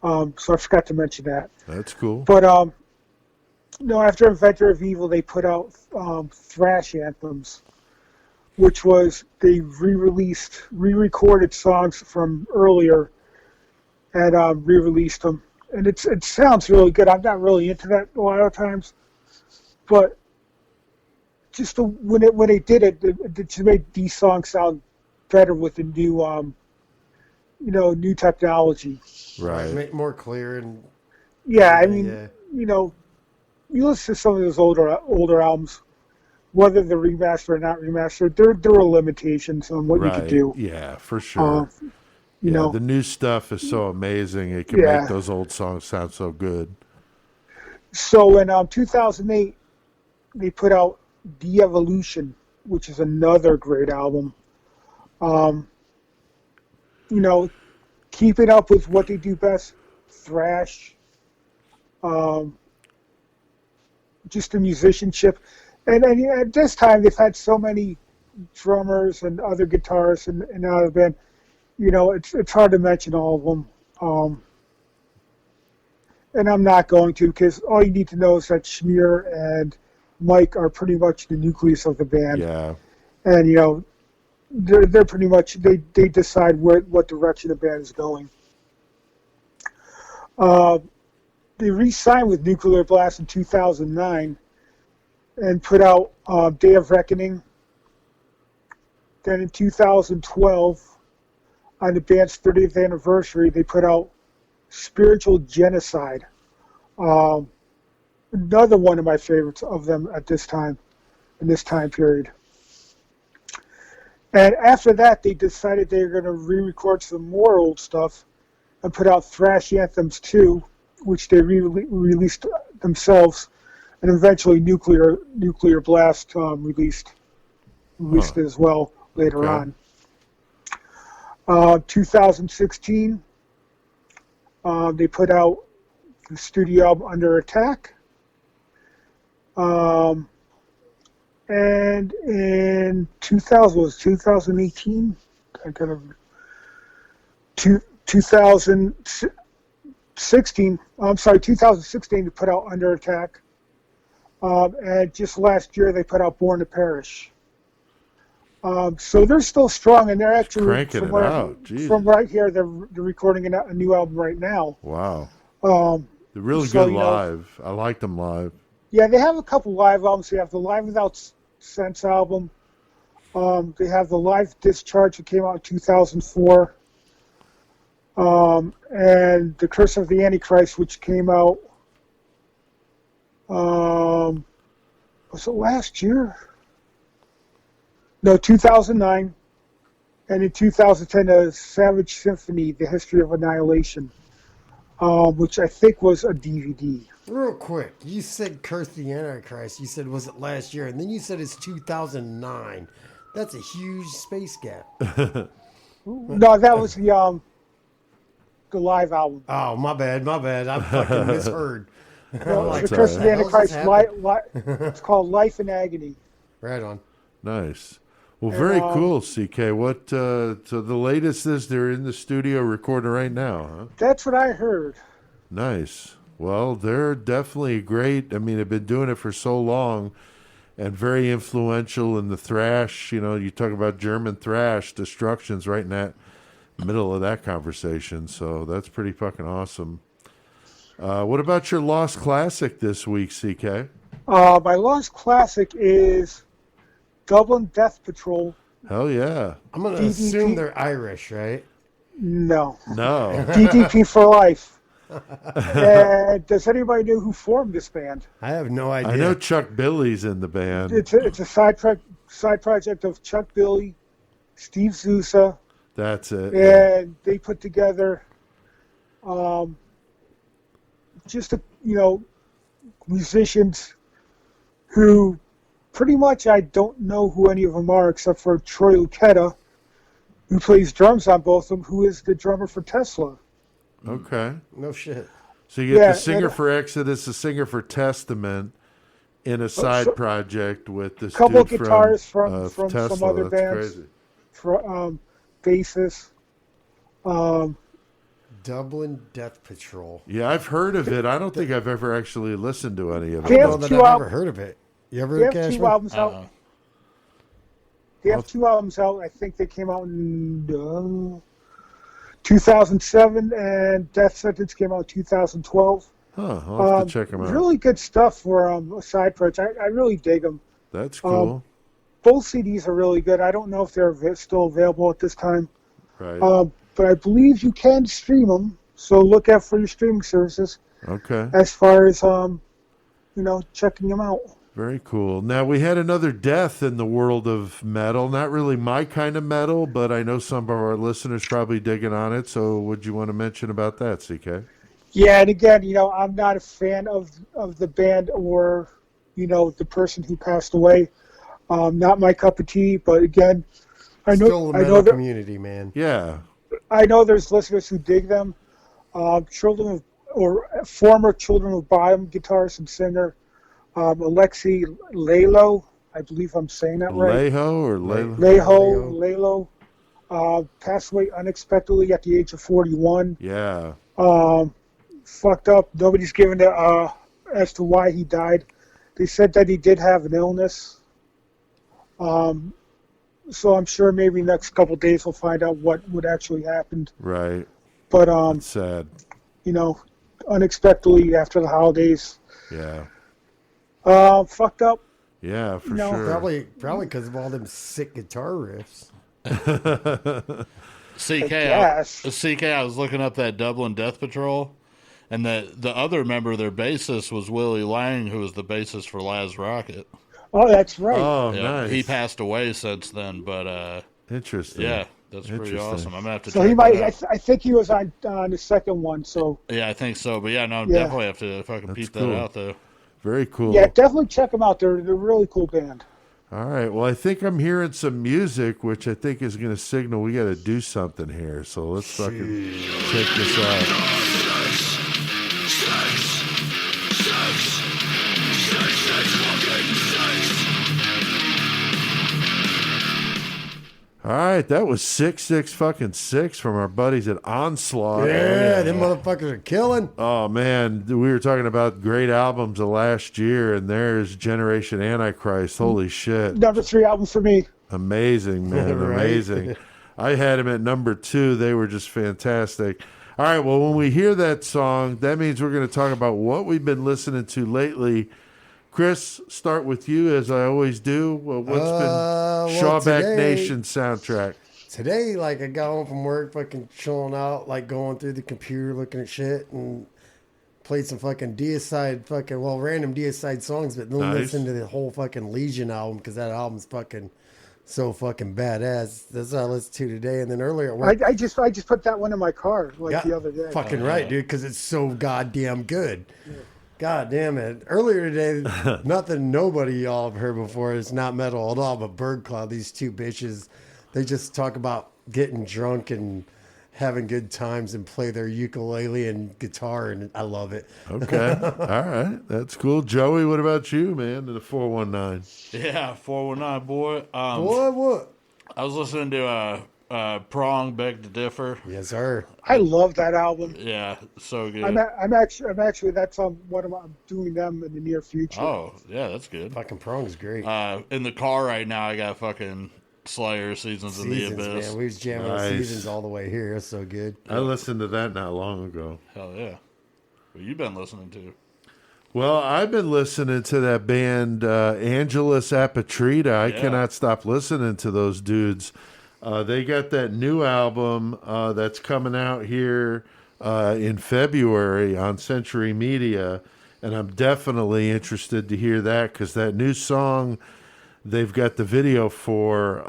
So I forgot to mention that. That's cool. But after Inventor of Evil, they put out Thrash Anthems, which was they re-recorded songs from earlier and re-released them. And it sounds really good. I'm not really into that a lot of times, but just when they did it, it just made these songs sound better with the new new technology. Right. Make more clear and you listen to some of those older albums, whether they're remastered or not remastered, there are limitations on what you can do. Yeah, for sure. The new stuff is so amazing. It can make those old songs sound so good. So in 2008, they put out De-Evolution, which is another great album. Keeping up with what they do best, thrash, just the musicianship. And at this time, they've had so many drummers and other guitarists and out of the band. It's hard to mention all of them. And I'm not going to, because all you need to know is that Schmier and Mike are pretty much the nucleus of the band. Yeah. And, they're pretty much, they decide what direction the band is going. They re-signed with Nuclear Blast in 2009 and put out Day of Reckoning. Then in 2012, on the band's 30th anniversary, they put out Spiritual Genocide. Another one of my favorites of them at this time, in this time period. And after that, they decided they were going to re-record some more old stuff and put out Thrash Anthems 2, which they released themselves, and eventually Nuclear Blast released it as well later Okay. on. 2016, they put out the studio album Under Attack. And in 2018, I got a 2016. I'm sorry, 2016 they put out Under Attack. And just last year they put out Born to Perish. So they're still strong, and they're actually Cranking it out. Jesus. From right here. They're recording a new album right now. Wow. They're They're really good live. I like them live. Yeah, they have a couple live albums. They have the Live Without Sense album. They have the Live Discharge that came out in 2004. And The Curse of the Antichrist, which came out, was it last year? No, 2009. And in 2010, the Savage Symphony, The History of Annihilation, which I think was a DVD. Real quick, you said Curse the Antichrist. You said, was it last year? And then you said it's 2009. That's a huge space gap. No, that was the live album. Oh, my bad. I fucking misheard. No, Like, the Curse of the what the hell's Antichrist, happening? it's called Life in Agony. Right on. Nice. Well, very cool, CK. What? So the latest is they're in the studio recording right now, huh? That's what I heard. Nice. Well, they're definitely great. I mean, they've been doing it for so long and very influential in the thrash. You know, you talk about German thrash, Destruction's right in that middle of that conversation. So that's pretty fucking awesome. What about your Lost Classic this week, CK? My Lost Classic is Dublin Death Patrol. Hell yeah. I'm going to DDP. assume they're Irish, right? No. No. DDP for life. And does anybody know who formed this band? I have no idea. I know Chuck Billy's in the band. It's a side project of Chuck Billy, Steve Zusa, That's it. and they put together musicians who pretty much I don't know who any of them are except for Troy Lucetta, who plays drums on both of them, who is the drummer for Tesla. Okay. No shit. So you get Yeah, the singer and- for Exodus, the singer for Testament in a side project with this Couple dude guitarists from from Tesla. some other That's bands. crazy. For bassist. Dublin Death Patrol. Yeah, I've heard of it. I don't think I've ever actually listened to any of They it. have No, that two I've al- never heard of it. You ever They heard have of two Cashman? albums out. They have two albums out. I think they came out in 2007, and Death Sentence came out in 2012. Huh, I'll have to check them out. Really good stuff for a side project. I really dig them. That's cool. Both CDs are really good. I don't know if they're still available at this time, Right. but I believe you can stream them. So look out for your streaming services Okay. as far as checking them out. Very cool. Now, we had another death in the world of metal. Not really my kind of metal, but I know some of our listeners probably digging on it. So would you want to mention about that, CK? Yeah, and again, I'm not a fan of the band or, the person who passed away. Not my cup of tea, but again, Still the I know metal that community, man. Yeah. I know there's listeners who dig them. Former Children of Bodom guitarist and singer Alexei Lalo, I believe I'm saying that right. Leho or Lelo? Lalo, passed away unexpectedly at the age of 41. Yeah. Fucked up. Nobody's given as to why he died. They said that he did have an illness. So I'm sure maybe next couple of days we'll find out what actually happened. Right. But That's sad. unexpectedly after the holidays. Yeah. Fucked up. Yeah, for No. sure. Probably because of all them sick guitar riffs. CK, I was looking up that Dublin Death Patrol, and the other member of their bassist was Willie Lang, who was the bassist for Laz Rocket. Oh, that's right. Oh, Yeah, nice. he passed away since then, but Interesting. yeah, that's pretty Interesting. awesome. I'm gonna have to. So check he might. that out. I think he was on the second one. So Yeah, I think so. But yeah, no, Yeah. definitely have to fucking peep cool. that out though. Very cool. yeah, definitely check them out. They're a really cool band. All right. Well, I think I'm hearing some music, which I think is going to signal we got to do something here. So let's fucking check this out. All right, that was 666 from our buddies at Onslaught. Yeah, them motherfuckers are killing. Oh man, we were talking about great albums of last year, and there's Generation Antichrist. Holy shit! Number 3 album for me. Amazing, man, Right. amazing. I had him at number 2. They were just fantastic. All right, well, when we hear that song, that means we're going to talk about what we've been listening to lately. Chris, start with you as I always do. Well, what's been Shawback today- Nation soundtrack? Today, like, I got home from work, fucking chilling out, like, going through the computer, looking at shit, and played some fucking Deicide, random Deicide songs, but then Nice. listened to the whole fucking Legion album, because that album's fucking so fucking badass. That's what I listened to today, and then earlier at work, I just put that one in my car the other day. fucking right, dude, because it's so goddamn good. God damn it. Earlier today, nobody y'all have heard before. It's not metal at all, but Bird Cloud, these two bitches, they just talk about getting drunk and having good times and play their ukulele and guitar, and I love it. Okay. All right. That's cool. Joey, what about you, man? To the 419. Yeah, 419, boy. Boy, what? I was listening to Prong Beg to Differ. Yes, sir. I love that album. Yeah, so good. I'm actually that's what I'm doing them in the near future. Oh, yeah, that's good. Fucking Prong is great. In the car right now, I got fucking Slayer, Seasons in the Seasons, Abyss. man. We was jamming Nice. the Seasons all the way here. It's so good. I listened to that not long ago. Hell yeah. What you been listening to? Well, I've been listening to that band Angelus Apatrida. I cannot stop listening to those dudes. They got that new album that's coming out here in February on Century Media, and I'm definitely interested to hear that because that new song they've got the video for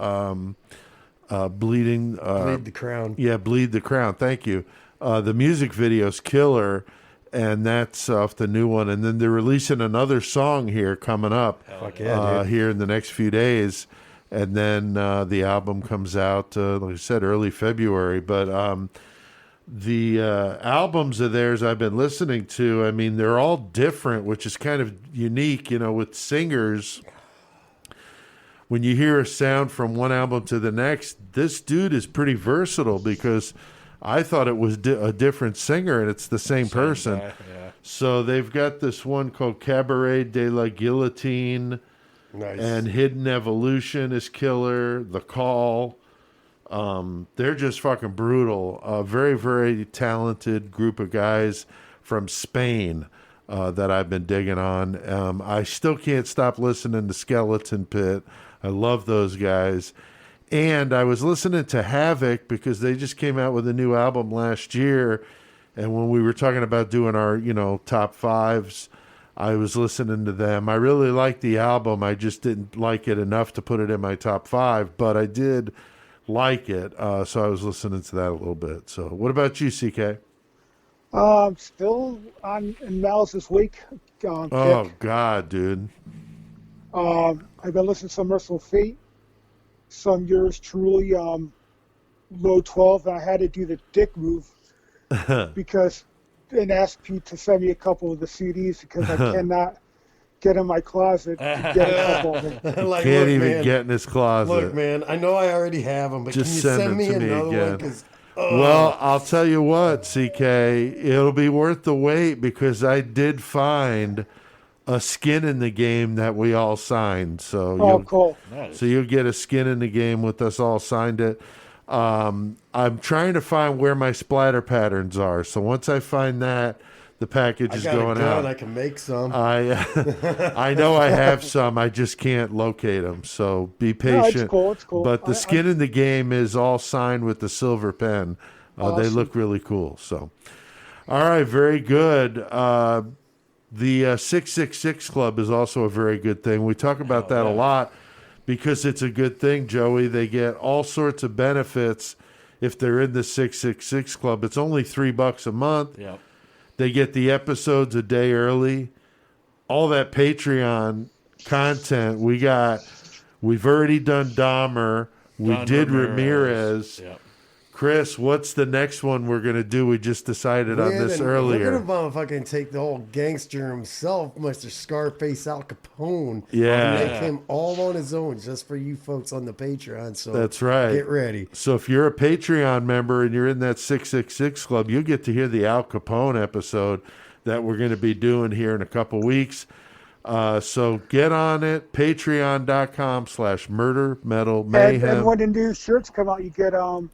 Bleed the Crown. Yeah, Bleed the Crown. Thank you. The music video's killer, and that's off the new one. And then they're releasing another song here coming up Fuck yeah, dude. here in the next few days. And then the album comes out, like I said, early February. But the albums of theirs I've been listening to, I mean, they're all different, which is kind of unique, with singers. When you hear a sound from one album to the next, this dude is pretty versatile because I thought it was a different singer and it's the same person. guy, yeah. So they've got this one called Cabaret de la Guillotine. Nice. And Hidden Evolution is killer. The Call. They're just fucking brutal. A very, very talented group of guys from Spain that I've been digging on. I still can't stop listening to Skeleton Pit. I love those guys. And I was listening to Havoc because they just came out with a new album last year. And when we were talking about doing our, top fives, I was listening to them. I really liked the album. I just didn't like it enough to put it in my top 5, but I did like it. So I was listening to that a little bit. So what about you, CK? Still in Malice this week. Oh, God, dude. I've been listening to some Merciful Fate, some Yours Truly, Low 12, and I had to do the dick move because and asked Pete to send me a couple of the CDs because I cannot get in my closet to get a couple of them. Like, Can't look, even man, get in his closet. Look, man, I know I already have them, but Just can you send send them me to me another again. one? 'Cause, Well, I'll tell you what, CK, it'll be worth the wait because I did find a skin in the game that we all signed. So Cool. Nice. So you'll get a skin in the game with us all signed it. I'm trying to find where my splatter patterns are. So once I find that, the package I is got going a gun. out. I can make some. I know I have some. I just can't locate them. So be No, patient. it's cool. It's cool. But the skin in the game is all signed with the silver pen. They Awesome. look really cool. So, all right, very good. The 666 Club is also a very good thing. We talk about that a lot because it's a good thing, Joey. They get all sorts of benefits if they're in the 666 Club. It's only $3 a month. Yep. They get the episodes a day early. All that Patreon content. We got We've already done Dahmer. We did Ramirez. Yep. Chris, what's the next one we're going to do? We just decided on this earlier. We're going to fucking take the whole gangster himself, Mr. Scarface Al Capone. Yeah. And make him all on his own just for you folks on the Patreon. So that's right. Get ready. So if you're a Patreon member and you're in that 666 Club, you'll get to hear the Al Capone episode that we're going to be doing here in a couple weeks. So get on it, patreon.com/murdermetalmayhem. And when the new shirts come out, you get a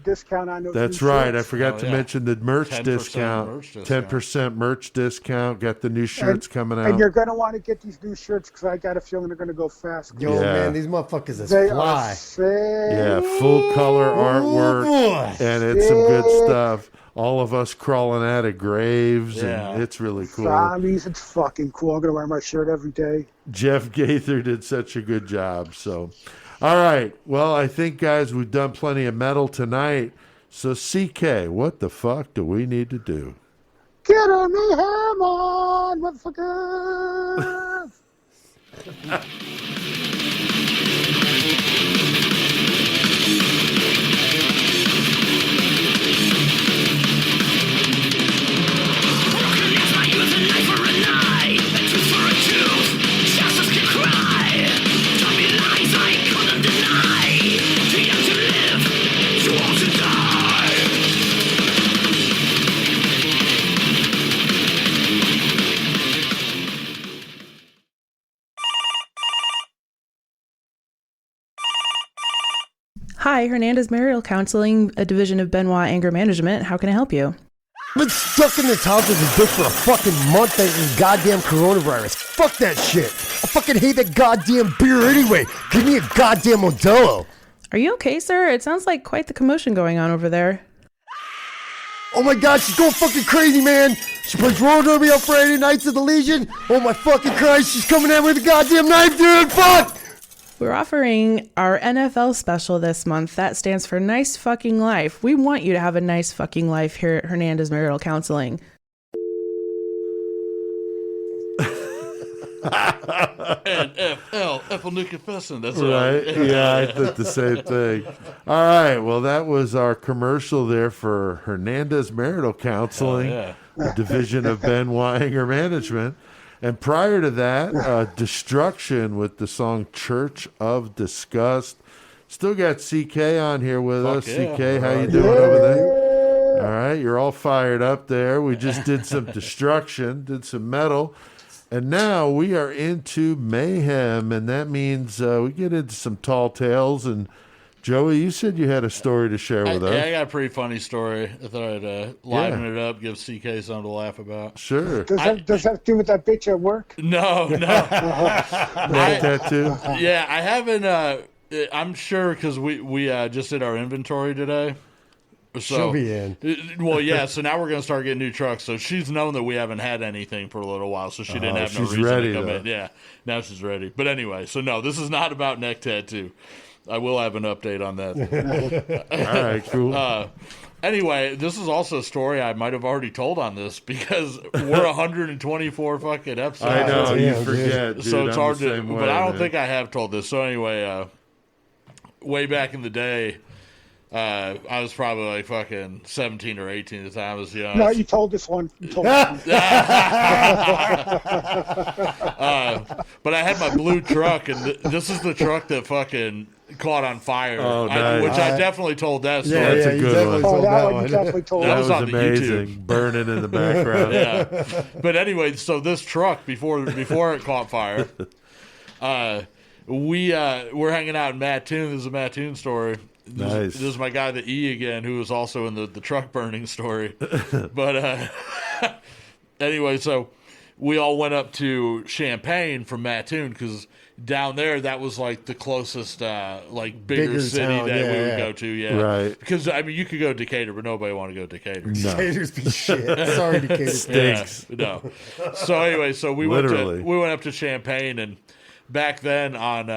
discount on those. That's new right. shirts. I forgot to mention the merch 10% discount. merch discount. 10% merch discount. Got the new shirts coming out. And you're going to want to get these new shirts because I got a feeling they're going to go fast. Yo, Yeah. man, these motherfuckers is They fly. are sick. Yeah, full color artwork, boy. and it's some good stuff. All of us crawling out of graves, and it's really cool. Zombies, it's fucking cool. I'm going to wear my shirt every day. Jeff Gaither did such a good job. So, all right. Well, I think, guys, we've done plenty of metal tonight. So, CK, what the fuck do we need to do? Get a Mayhem on, motherfucker! Hi, Hernandez Marital Counseling, a division of Benoit Anger Management. How can I help you? I've been stuck in this house with this bitch for a fucking month thanks to this goddamn coronavirus. Fuck that shit. I fucking hate that goddamn beer anyway. Give me a goddamn Modelo. Are you okay, sir? It sounds like quite the commotion going on over there. Oh my god, she's going fucking crazy, man. She plays roller derby on Friday nights at the Legion. Oh my fucking Christ, she's coming at me with a goddamn knife, dude. Fuck! We're offering our NFL special this month. That stands for Nice Fucking Life. We want you to have a nice fucking life here at Hernandez Marital Counseling. NFL, Eponicuffescent. That's Right? Yeah, I thought the same thing. All right. Well, that was our commercial there for Hernandez Marital Counseling, a division of Benoit Anger Management. And prior to that, Destruction with the song Church of Disgust. Still got CK on here with us. yeah. CK, how you doing over there? All right, you're all fired up there. We just did some Destruction, did some metal. And now we are into Mayhem, and that means we get into some tall tales. And Joey, you said you had a story to share with us. Yeah, I got a pretty funny story. I thought I'd liven it up, give CK something to laugh about. Sure. Does that have to do with that bitch at work? No. Like that too? Yeah, I haven't. I'm sure because we just did our inventory today. So, She'll be in. Well, yeah. So now we're gonna start getting new trucks. So she's known that we haven't had anything for a little while, so she didn't have no she's reason ready, to come though. in. Yeah, now she's ready. But anyway, so no, this is not about neck tattoo. I will have an update on that. All right, cool. Anyway, this is also a story I might have already told on this because we're 124 fucking episodes. I know, you Yeah, forget, dude. So it's I'm hard the to, same but way, I don't man. think I have told this. So anyway, way back in the day, I was probably like fucking 17 or 18 at the time. I was young. No, you told this one. You told this one. But I had my blue truck, and this is the truck that fucking caught on fire. Oh, nice. Which I definitely told that story. Yeah, That's a you good definitely one. Oh, told that one you definitely told. That That was was on the amazing. YouTube. Burning in the background. Yeah. But anyway, so this truck before it caught fire, we're hanging out in Mattoon. This is a Mattoon story. Nice. This is my guy, the E again, who was also in the truck burning story. But anyway, so we all went up to Champaign from Mattoon because down there that was like the closest like bigger city town, that we would yeah. go to. Yeah, Right. Because I mean, you could go to Decatur, but nobody want to go to Decatur. Decatur's be shit. Sorry, Decatur. Stinks. Yeah, no. So anyway, so we Literally. went up to Champaign, and back then on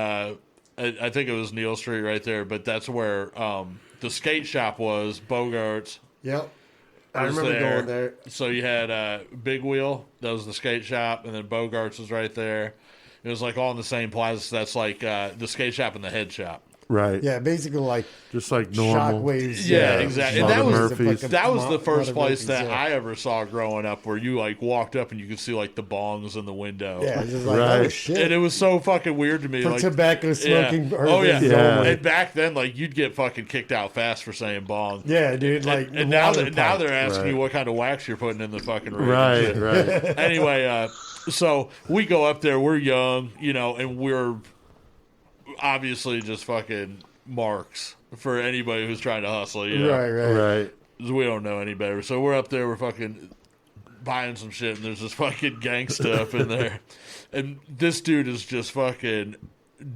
I think it was Neal Street right there, but that's where the skate shop was. Bogart's. Yep. I was remember going there. So you had Big Wheel, that was the skate shop, and then Bogart's was right there. It was like all in the same plaza. That's like the skate shop and the head shop. Right. Yeah, basically like just like normal. Shockwaves. Yeah, exactly. And that was the first place Murphy's, that I ever saw growing up, where you like walked up and you could see like the bongs in the window. Yeah, just like, Right. oh shit. And it was so fucking weird to me. For like tobacco smoking. Yeah. Oh yeah. Yeah. And back then, like you'd get fucking kicked out fast for saying bong. Yeah, dude. Like, And now they're asking Right. you what kind of wax you're putting in the fucking rig. Right, right. Anyway, so we go up there. We're young, and we're obviously just fucking marks for anybody who's trying to hustle. Right. Right. We don't know any better. So we're up there. We're fucking buying some shit, and there's this fucking gangsta up in there, and this dude is just fucking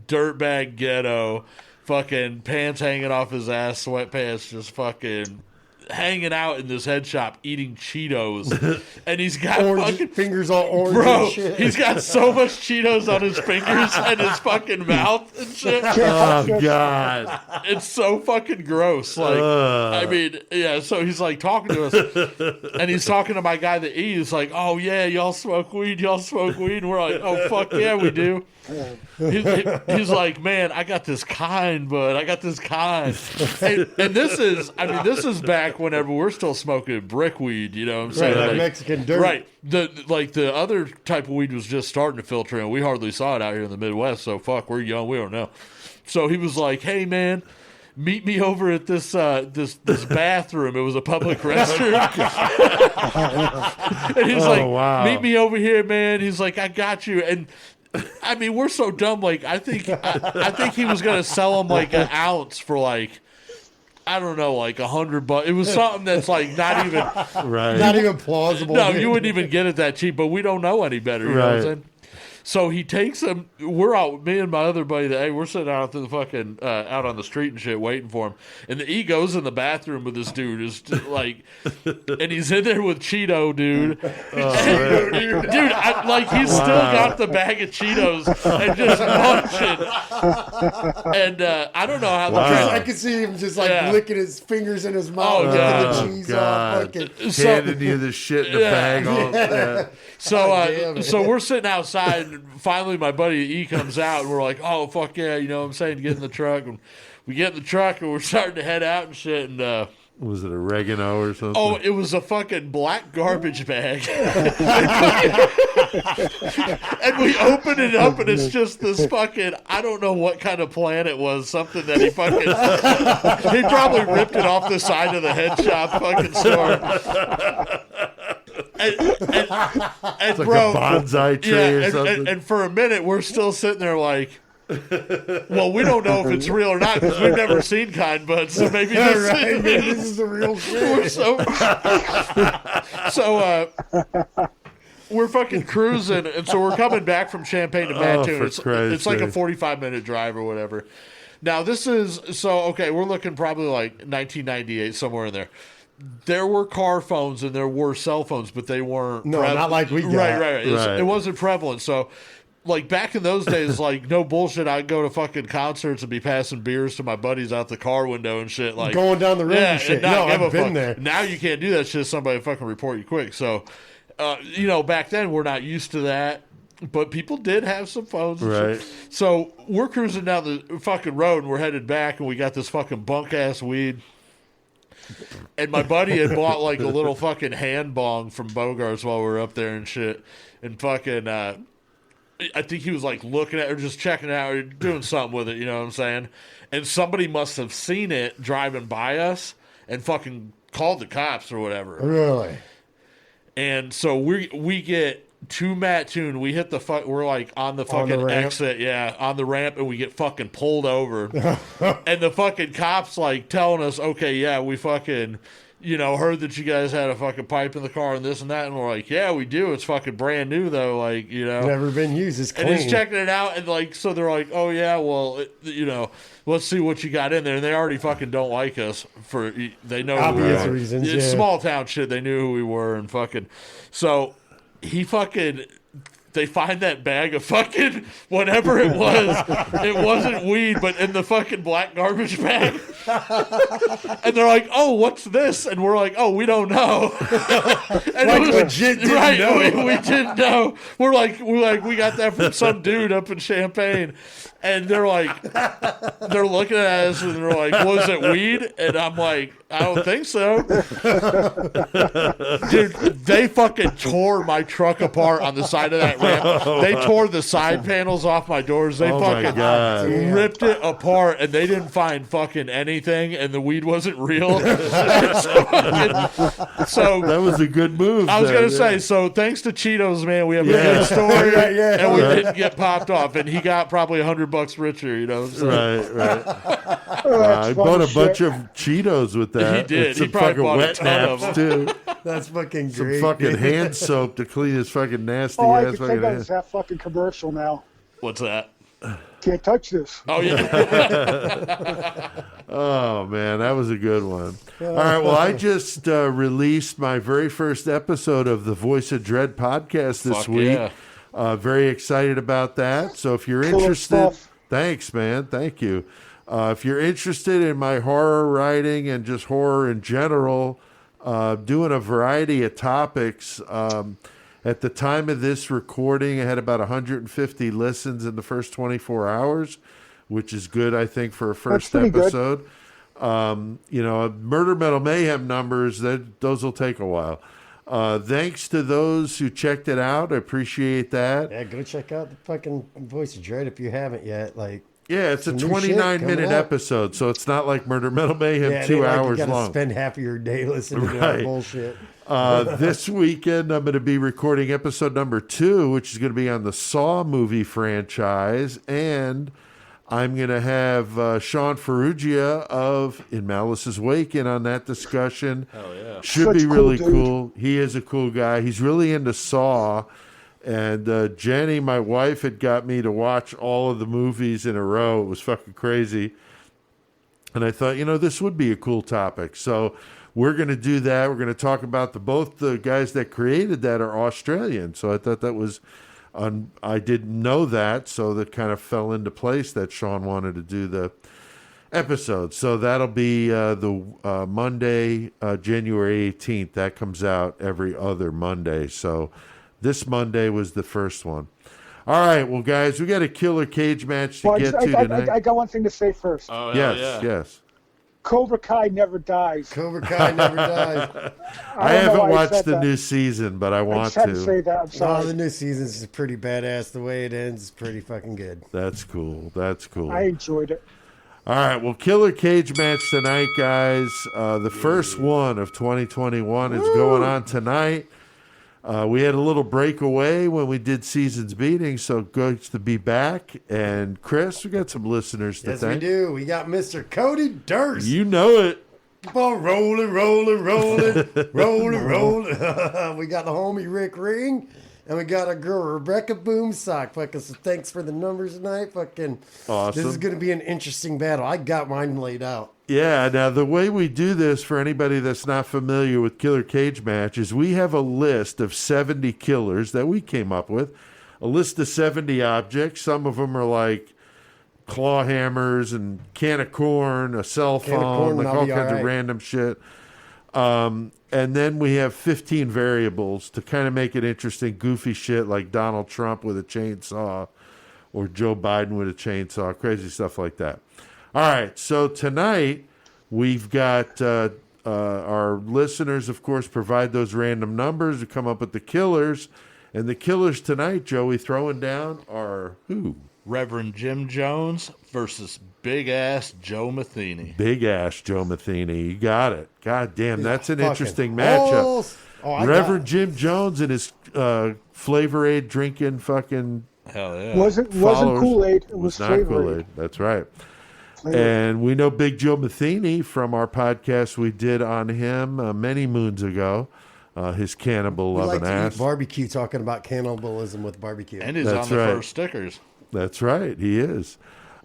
dirtbag ghetto, fucking pants hanging off his ass, sweatpants, just fucking hanging out in this head shop eating Cheetos, and he's got fucking fingers all orange bro. and shit. He's got so much Cheetos on his fingers and his fucking mouth and shit. Oh God. It's so fucking gross. Like, I mean, yeah. So he's like talking to us, and he's talking to my guy that E. He's like, "Oh yeah, y'all smoke weed. Y'all smoke weed." And we're like, "Oh fuck yeah, we do." He's like, "Man, I got this kind, bud. I got this kind." And this is back whenever we're still smoking brick weed. You know what I'm saying? Right, like Mexican dirt. Right. The other type of weed was just starting to filter in. We hardly saw it out here in the Midwest. So fuck, we're young. We don't know. So he was like, "Hey man, meet me over at this bathroom." It was a public restroom. And he's like, wow. "Meet me over here, man." He's like, "I got you." And I mean, we're so dumb. Like, I think he was gonna sell him like an ounce for like, I don't know, like $100. It was something that's like not even Right. Not even plausible. no, dude. you wouldn't even get it that cheap. But we don't know any better. You know what I'm Right. saying? So he takes him. We're out. Me and my other buddy. We're sitting out in the fucking out on the street and shit, waiting for him. And he goes in the bathroom with this dude. Is like, and he's in there with Cheeto, dude. Dude, he's still got the bag of Cheetos and just munching. And I don't know how Wow. I could see him just like Yeah. licking his fingers in his mouth, Oh, licking God. the cheese off. God. Fucking, Handing you the shit in the bag. All, yeah. So so we're sitting outside, and finally my buddy E comes out, and we're like, "Oh fuck yeah," you know what I'm saying? Get in the truck, and we get in the truck, and we're starting to head out and shit. And Was it oregano or something? oh, it was a fucking black garbage bag, and we open it up, and it's just this fucking, I don't know what kind of plant it was, something that he probably ripped it off the side of the head shop fucking store. And It's like bro, a bonsai tree or something. and for a minute we're still sitting there like, well, we don't know if it's real or not because we've never seen kind buds, so maybe yeah, this, right, maybe this is the real shit. we're we're fucking cruising, and so we're coming back from Champaign to Mattoon. for It's Christ's like a sake. 45-minute drive or whatever. Now this is okay. We're looking probably like 1998, somewhere in there. There were car phones and there were cell phones, but they weren't. No, not like we got. Right. Right. It wasn't prevalent. So, like back in those days, like no bullshit, I'd go to fucking concerts and be passing beers to my buddies out the car window and shit. Like Going down the road and shit. not No, give a I've been fuck. there. Now you can't do that shit. Somebody fucking report you quick. So, back then we're not used to that. But people did have some phones. And Right. shit. So we're cruising down the fucking road and we're headed back and we got this fucking bunk ass weed. And my buddy had bought like a little fucking hand bong from Bogart's while we were up there and shit. And fucking, I think he was like looking at it or just checking it out or doing something with it, you know what I'm saying? And somebody must have seen it driving by us and fucking called the cops or whatever. Really? And so we get to Mattoon. We hit we're like on the fucking ramp? exit, on the ramp, and we get fucking pulled over. And the fucking cops like telling us, okay, yeah, we fucking, heard that you guys had a fucking pipe in the car and this and that. And we're like, yeah, we do. It's fucking brand new though. Like, Never been used. It's clean. and he's checking it out, and like, so they're like, "Oh yeah, well, let's see what you got in there." And they already fucking don't like us they know Obvious who we are. reasons, It's yeah. small town shit. They knew who we were, and fucking. So he fucking they find that bag of fucking whatever it was. It wasn't weed, but in the fucking black garbage bag. And they're like, "Oh, what's this?" And we're like, "Oh, we don't know." And Like, it was, legit didn't know. We didn't know. We're like, we got that from some dude up in Champaign. And they're like, they're looking at us and they're like, "Was it weed?" And I'm like, "I don't think so." Dude, they fucking tore my truck apart on the side of that ramp. They tore the side panels off my doors. They my fucking God. ripped it apart, and they didn't find fucking anything, and the weed wasn't real. So That was a good move. I was there, going to say, so thanks to Cheetos, man, we have a good story, Yeah. and we didn't get popped off, and he got probably $100 richer, you know. So. Right. That's I funny bought a shit. bunch of Cheetos with that. He did. And some He probably fucking bought a wet ton of naps, them. too. That's fucking Some great. fucking hand soap to clean his fucking nasty All I ass can fucking think of hands. is that fucking commercial now. What's that? Can't touch this. Oh, yeah. Oh, man, that was a good one. All right, well, I just released my very first episode of the Voice of Dread podcast this Fuck week. yeah. Very excited about that. So if you're Cool interested, stuff. thanks, man. Thank you. If you're interested in my horror writing and just horror in general, doing a variety of topics. At the time of this recording, I had about 150 listens in the first 24 hours, which is good, I think, for a first pretty good. episode. Murder Metal Mayhem numbers, those will take a while. Thanks to those who checked it out. I appreciate that. Yeah, go check out the fucking Voice of Dread if you haven't yet. Like, Yeah, it's a some new shit 29-minute coming up. episode, so it's not like Murder Metal Mayhem yeah, 2 like hours you gotta long. spend half of your day listening to Right. that bullshit. This weekend, I'm going to be recording episode number 2, which is going to be on the Saw movie franchise, and I'm going to have Sean Ferrugia of In Malice's Wake in on that discussion. Hell yeah. Should Such be a cool really dude. cool. He is a cool guy. He's really into Saw. And Jenny, my wife, had got me to watch all of the movies in a row. It was fucking crazy. And I thought, this would be a cool topic. So we're going to do that. We're going to talk about both the guys that created that are Australian. So I thought that was, I didn't know that. So that kind of fell into place that Sean wanted to do the episode. So that'll be the Monday, January 18th. That comes out every other Monday. So this Monday was the first one. All right, well, guys, we got a killer cage match to Well, get to tonight. I got one thing to say first. Oh, hell Yes, yeah. yes. Cobra Kai never dies. Cobra Kai never dies. I don't know haven't why I watched said the that. new season, but I I want just had to to. say that. I'm Oh, sorry. the new season is pretty badass. The way it ends is pretty fucking good. That's cool. That's cool. I enjoyed it. All right, well, killer cage match tonight, guys. The first one of 2021 is going on tonight. We had a little break away when we did Seasons Beating, so good to be back. And Chris, we got some listeners to Yes, we thank. do. We got Mr. Cody Durst. You know it. Keep on rolling. We got the homie Rick Ring, and we got our girl Rebecca Boomsock. Fucking, so thanks for the numbers tonight. Fucking, Awesome. This is going to be an interesting battle. I got mine laid out. Yeah, now the way we do this, for anybody that's not familiar with killer cage matches, we have a list of 70 killers that we came up with. A list of 70 objects. Some of them are like claw hammers and can of corn, a cell Can of phone, corn, like and I'll all be kinds all of right. random shit. And then we have 15 variables to kind of make it interesting, goofy shit like Donald Trump with a chainsaw or Joe Biden with a chainsaw, crazy stuff like that. All right, so tonight we've got our listeners, of course, provide those random numbers to come up with the killers. And the killers tonight, Joey, throwing down are who? Reverend Jim Jones versus Big Ass Joe Matheny. Big ass Joe Matheny. You got it. God damn, that's an Fucking interesting matchup. balls. Oh, I Reverend got Jim Jones and his Flavor Aid drinking fucking Hell yeah. Wasn't followers. Kool-Aid. It was was not Flavor Kool-Aid. Aid. That's right. Flavor Aid. And we know Big Joe Matheny from our podcast we did on him many moons ago. His cannibal We loving like to ass. eat barbecue, talking about cannibalism with barbecue. And he's That's on the right. first stickers. That's right. He is.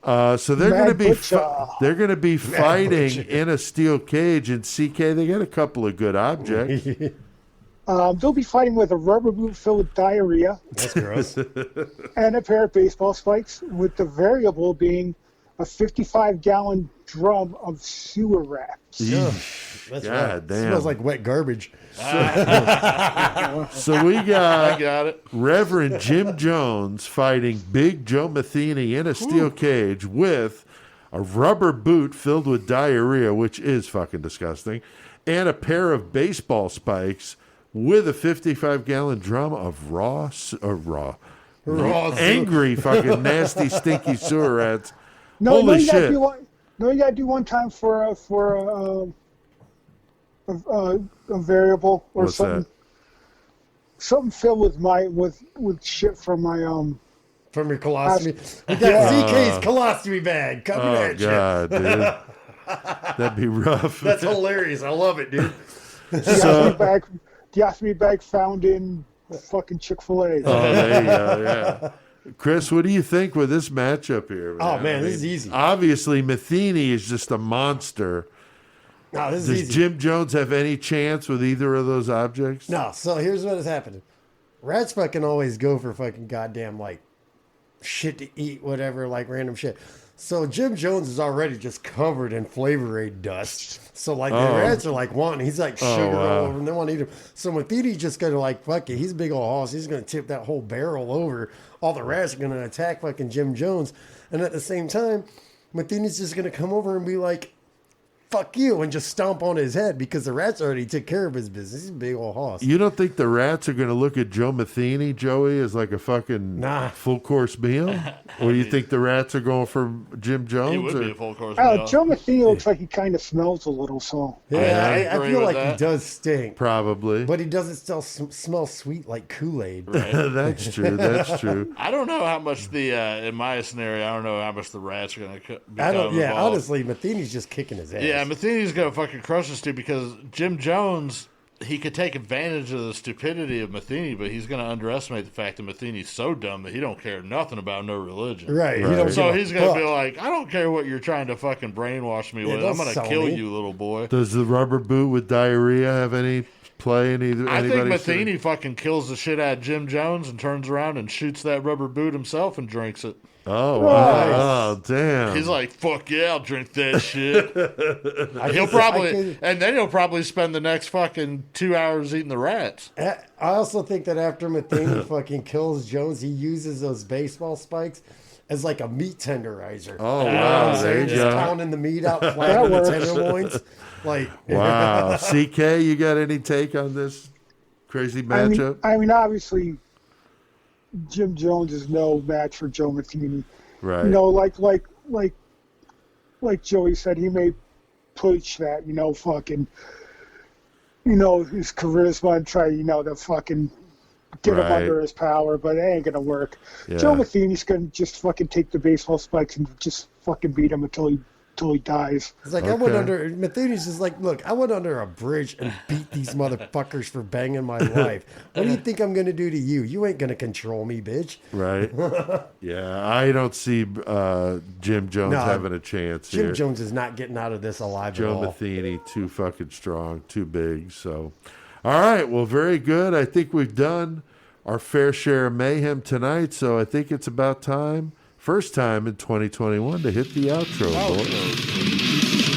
So they're Mad going to be Butcher. they're going to be fighting Butcher. in a steel cage. And CK, they got a couple of good objects. They'll be fighting with a rubber boot filled with diarrhea That's gross. and a pair of baseball spikes, with the variable being a 55-gallon drum of sewer rats. That's God right. damn. Smells like wet garbage. So we I got got it. Reverend Jim Jones fighting Big Joe Matheny in a steel cage with a rubber boot filled with diarrhea, which is fucking disgusting, and a pair of baseball spikes with a 55-gallon drum of angry fucking nasty stinky sewer rats. Holy you shit. You gotta do one time for a variable or What's something. that? Something filled with shit from my From your colostomy. We got CK's colostomy bag coming Oh, at you. God, dude. That'd be rough. That's hilarious. I love it, dude. the ostomy bag found in fucking Chick-fil-A. Oh, there you go, yeah. Chris, what do you think with this matchup here? Oh, man, this is easy. Obviously, Matheny is just a monster. No, this is Does easy. Jim Jones have any chance with either of those objects? No, so here's what is happening. Rats fucking always go for fucking goddamn, like, shit to eat, whatever, like random shit. So Jim Jones is already just covered in Flavor Aid dust. So, like, the rats are, like, wanting, he's like sugar all over, and they want to eat him. So Matheny's just going to, like, fuck it. He's a big old hoss. He's going to tip that whole barrel over. All the rats are going to attack fucking Jim Jones. And at the same time, Matheny's just going to come over and be like, fuck you, and just stomp on his head because the rats already took care of his business. He's a big old hoss. You don't think the rats are going to look at Joe Matheny, Joey, as like a fucking full course meal? Or do you think the rats are going for Jim Jones? It would or- be a full course meal. Joe Matheny looks like he kind of smells a little, so. Yeah, I agree feel with like he that. does stink. Probably. But he doesn't still smell sweet like Kool-Aid. That's true. That's true. I don't know how much in my scenario, I don't know how much the rats are going to become Yeah, involved. honestly, Matheny's just kicking his ass. Yeah, Matheny's going to fucking crush this dude because Jim Jones, he could take advantage of the stupidity of Matheny, but he's going to underestimate the fact that Matheny's so dumb that he don't care nothing about no religion. Right. He don't So give a he's going to fuck. be like, I don't care what you're trying to fucking brainwash me with. don't I'm going to sell kill me." you, little boy. Does the rubber boot with diarrhea have any play in either? I think anybody's- Matheny fucking kills the shit out of Jim Jones and turns around and shoots that rubber boot himself and drinks it. Oh, wow. Oh, damn. He's like, fuck yeah, I'll drink that shit. I And then he'll probably spend the next fucking 2 hours eating the rats. I also think that after Matheny fucking kills Jones, he uses those baseball spikes as like a meat tenderizer. Oh, You know wow. what I'm There saying? you Just go. pounding the meat out flat in the works. tenderloins. Like, Wow. CK, you got any take on this crazy matchup? I mean, obviously, Jim Jones is no match for Joe Matheny. Right. You know, like Joey said, he may push that, fucking, his charisma and try, to fucking get him Right. under his power, but it ain't gonna work. Yeah. Joe Matheny's gonna just fucking take the baseball spikes and just fucking beat him until he dies. it's like I went Okay. under, Matheny's just like, look, I went under a bridge and beat these motherfuckers for banging my wife. What do you think I'm going to do to you? You ain't going to control me, bitch. Right. Yeah, I don't see Jim Jones No, having a chance Jim here. Jones is not getting out of this alive Joe at all. Matheny, too fucking strong, too big. So, all right, well, very good. I think we've done our fair share of mayhem tonight. So I think it's about time, first time in 2021, to hit the outro, boys.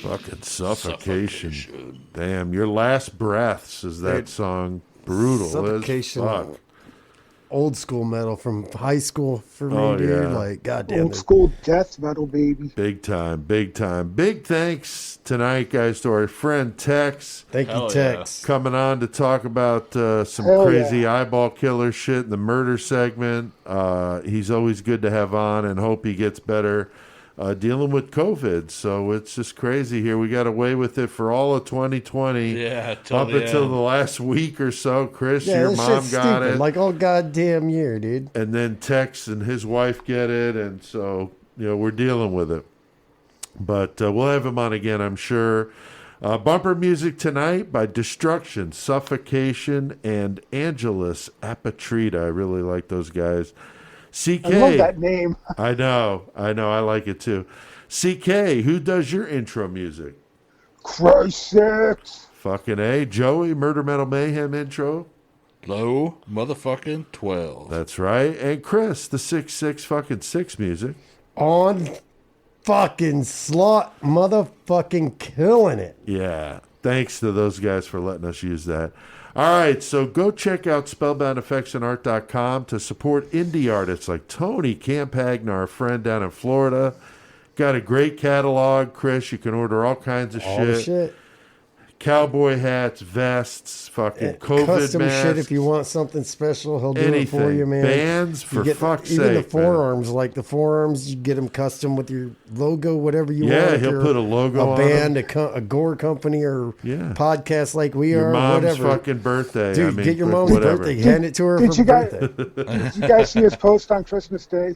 Fucking suffocation. Damn, your last breaths is that song brutal Suffocation. as fuck. Old school metal from high school for me, Oh, dude. yeah. Like, goddamn. Old school death metal, baby. Big time, big time. Big thanks tonight, guys, to our friend Tex Thank you, Hell Tex. coming on to talk about some Hell crazy yeah. eyeball killer shit in the murder segment. He's always good to have on, and hope he gets better dealing with COVID. So it's just crazy here. We got away with it for all of 2020. Yeah, up until the last week or so. Chris, Yeah, your this mom shit's got stupid. it. Like all goddamn year, dude. And then Tex and his wife get it. And so, we're dealing with it. But we'll have him on again, I'm sure. Bumper music tonight by Destruction, Suffocation, and Angelus Apatrida. I really like those guys. CK. I love that name. I know. I like it too. CK, who does your intro music? Crisis. Fucking A. Joey, Murder Metal Mayhem intro. Low motherfucking 12. That's right. And Chris, the 6 fucking 6 music. On fucking slot, motherfucking killing it. Yeah. Thanks to those guys for letting us use that. All right, so go check out spellboundaffectionart.com to support indie artists like Tony Campagna, our friend down in Florida. Got a great catalog, Chris. You can order all kinds of All the shit. Cowboy hats, vests, fucking COVID Custom masks. shit if you want something special, he'll do anything. it for you, man. Bands, for fuck's even sake. the forearms, like the forearms, you get them custom with your logo, whatever you want. Yeah, if he'll you're put a logo a on band, a gore company, or podcast like we Your are, mom's whatever. fucking birthday. Dude, I mean, get your mom's whatever. birthday, hand it to her Did for you guys- birthday. Did you guys see his post on Christmas Day?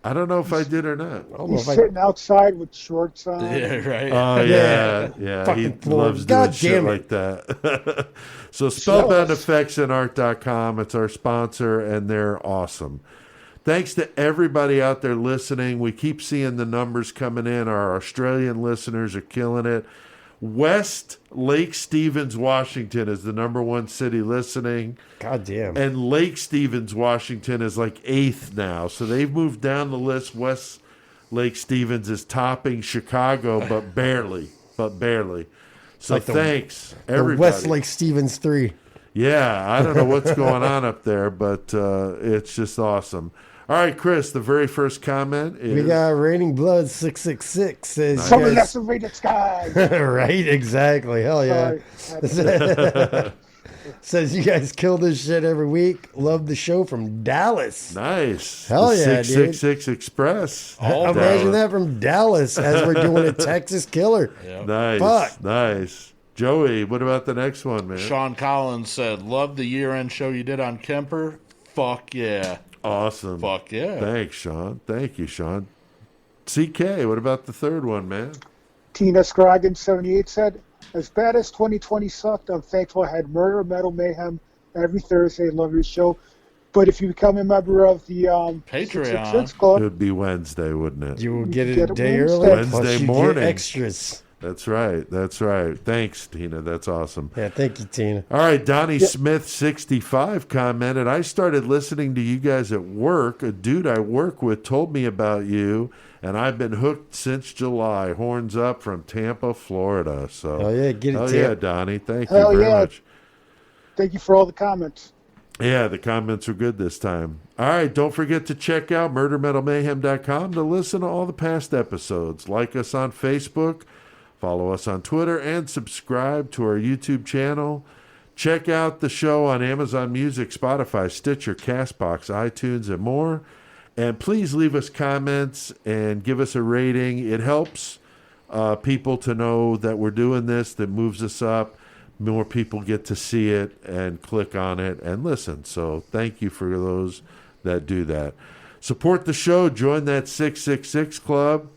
I don't know if I did or not. He's sitting outside with shorts on. Yeah, right. Oh, yeah. He Fucking Florida. loves doing God shit damn it. like that. So spellboundaffectionart.com. It's our sponsor, and they're awesome. Thanks to everybody out there listening. We keep seeing the numbers coming in. Our Australian listeners are killing it. West Lake Stevens, Washington is the #1 city listening. God damn. And Lake Stevens, Washington is like 8th now. So they've moved down the list. West Lake Stevens is topping Chicago, but barely. So Like thanks, the everybody. Westlake Stevens 3. Yeah, I don't know what's going on up there, but it's just awesome. All right, Chris, the very first comment is... We got Raining Blood 666 says... From the guys- lacerated sky. Right, exactly. Hell yeah. Says you guys kill this shit every week. Love the show from Dallas. Nice. Hell the yeah, 666 Express. Imagine that from Dallas as we're doing a Texas killer. Nice. Fuck. Nice. Joey, what about the next one, man? Sean Collins said, love the year-end show you did on Kemper. Fuck yeah. Awesome. Fuck yeah. Thanks, Sean. Thank you, Sean. CK, what about the third one, man? Tina Scroggin 78 said, as bad as 2020 sucked, I'm thankful I had Murder Metal Mayhem every Thursday. Love your show. But if you become a member of the Patreon 666 It Club, would be Wednesday, wouldn't it? You will get it Get a it day Wednesday. early. plus Wednesday you morning. Get extras. That's right. That's right. Thanks, Tina. That's awesome. Yeah, thank you, Tina. All right, Donnie Smith 65 commented, I started listening to you guys at work. A dude I work with told me about you, and I've been hooked since July. Horns up from Tampa, Florida. So, Hell yeah, get it, hell Tim. yeah, Donnie. Thank Hell you very yeah. much. thank you for all the comments. Yeah, the comments are good this time. All right, don't forget to check out murdermetalmayhem.com to listen to all the past episodes. Like us on Facebook, follow us on Twitter, and subscribe to our YouTube channel. Check out the show on Amazon Music, Spotify, Stitcher, CastBox, iTunes, and more. And please leave us comments and give us a rating. It helps people to know that we're doing this, that moves us up. More people get to see it and click on it and listen. So thank you for those that do that. Support the show. Join that 666 Club.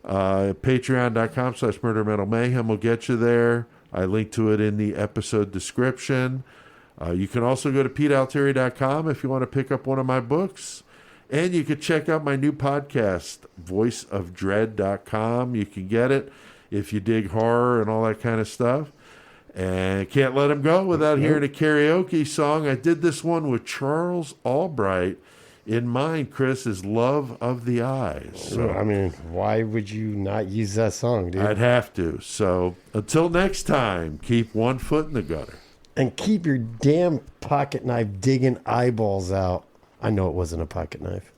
Patreon.com/Murder Metal Mayhem will get you there. I link to it in the episode description. You can also go to PeteAltieri.com if you want to pick up one of my books. And you can check out my new podcast, voiceofdread.com. You can get it if you dig horror and all that kind of stuff. And can't let him go without hearing a karaoke song. I did this one with Charles Albright. In mind, Chris, is Love of the Eyes. So I mean, why would you not use that song, dude? I'd have to. So until next time, keep one foot in the gutter. And keep your damn pocket knife digging eyeballs out. I know it wasn't a pocket knife.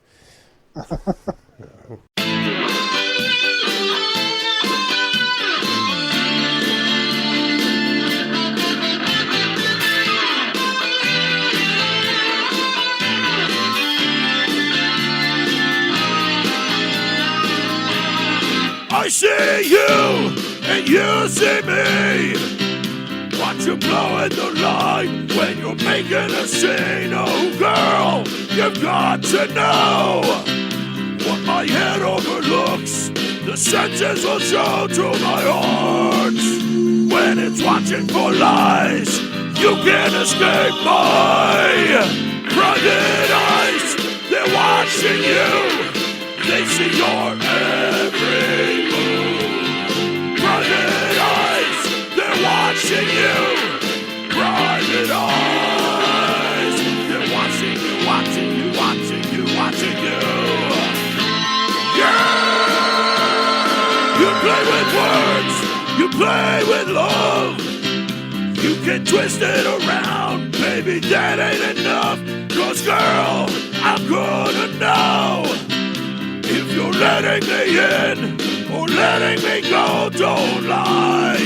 see you and you see me. Watch you blowing the line when you're making a scene. Oh girl, you've got to know what my head overlooks. The senses will show to my heart. When it's watching for lies, you can't escape my private eyes. They're watching you. They see your every move. Private eyes, they're watching you. Private eyes, they're watching you, watching you, watching you, watching you. Yeah! You play with words, you play with love. You can twist it around, baby, that ain't enough. 'Cause girl, I'm gonna know if you're letting me in or letting me go. Don't lie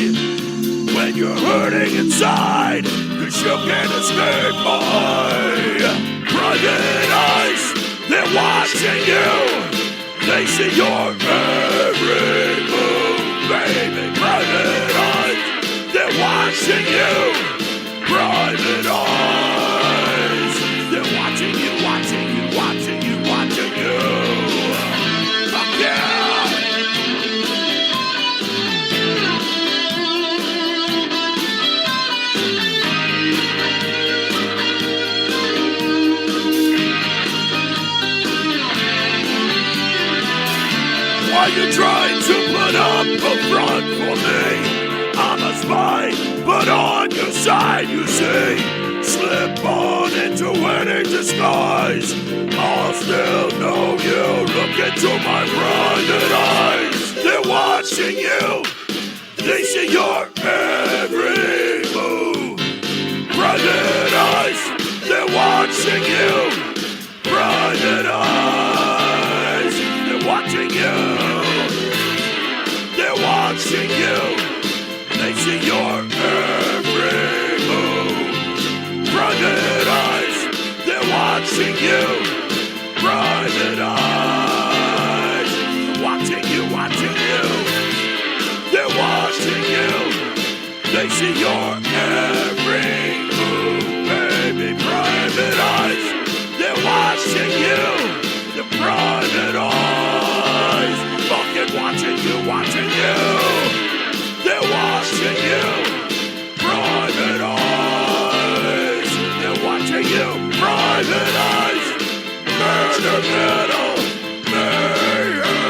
when you're hurting inside, 'cause you can't escape my private eyes. They're watching you. They see your every move, baby. Private eyes, they're watching you. Private eyes, they're watching you, watching you, watching you, watching you. Fuck yeah! Why you trying to put up a front for me? I'm a spy, but on your side, you see. Slip on into any disguise. I'll still know you. Look into my private eyes. They're watching you. They see your every move. Private eyes, they're watching you. Private eyes, they're watching you. They're watching you. They see your every move. Private eyes, they're watching you. Private eyes, watching you, watching you. They're watching you. They see your every move, baby. Private eyes, they're watching you. The private eyes, fucking watching you, watching you. They're watching you. Private eyes, they're watching you. Private eyes, murder metal, mayhem.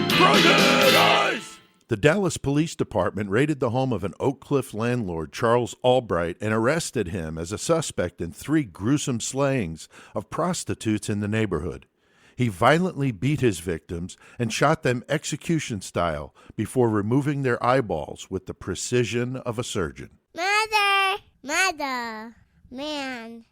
Private eyes. The Dallas Police Department raided the home of an Oak Cliff landlord, Charles Albright, and arrested him as a suspect in 3 gruesome slayings of prostitutes in the neighborhood. He violently beat his victims and shot them execution style before removing their eyeballs with the precision of a surgeon. Mother, man.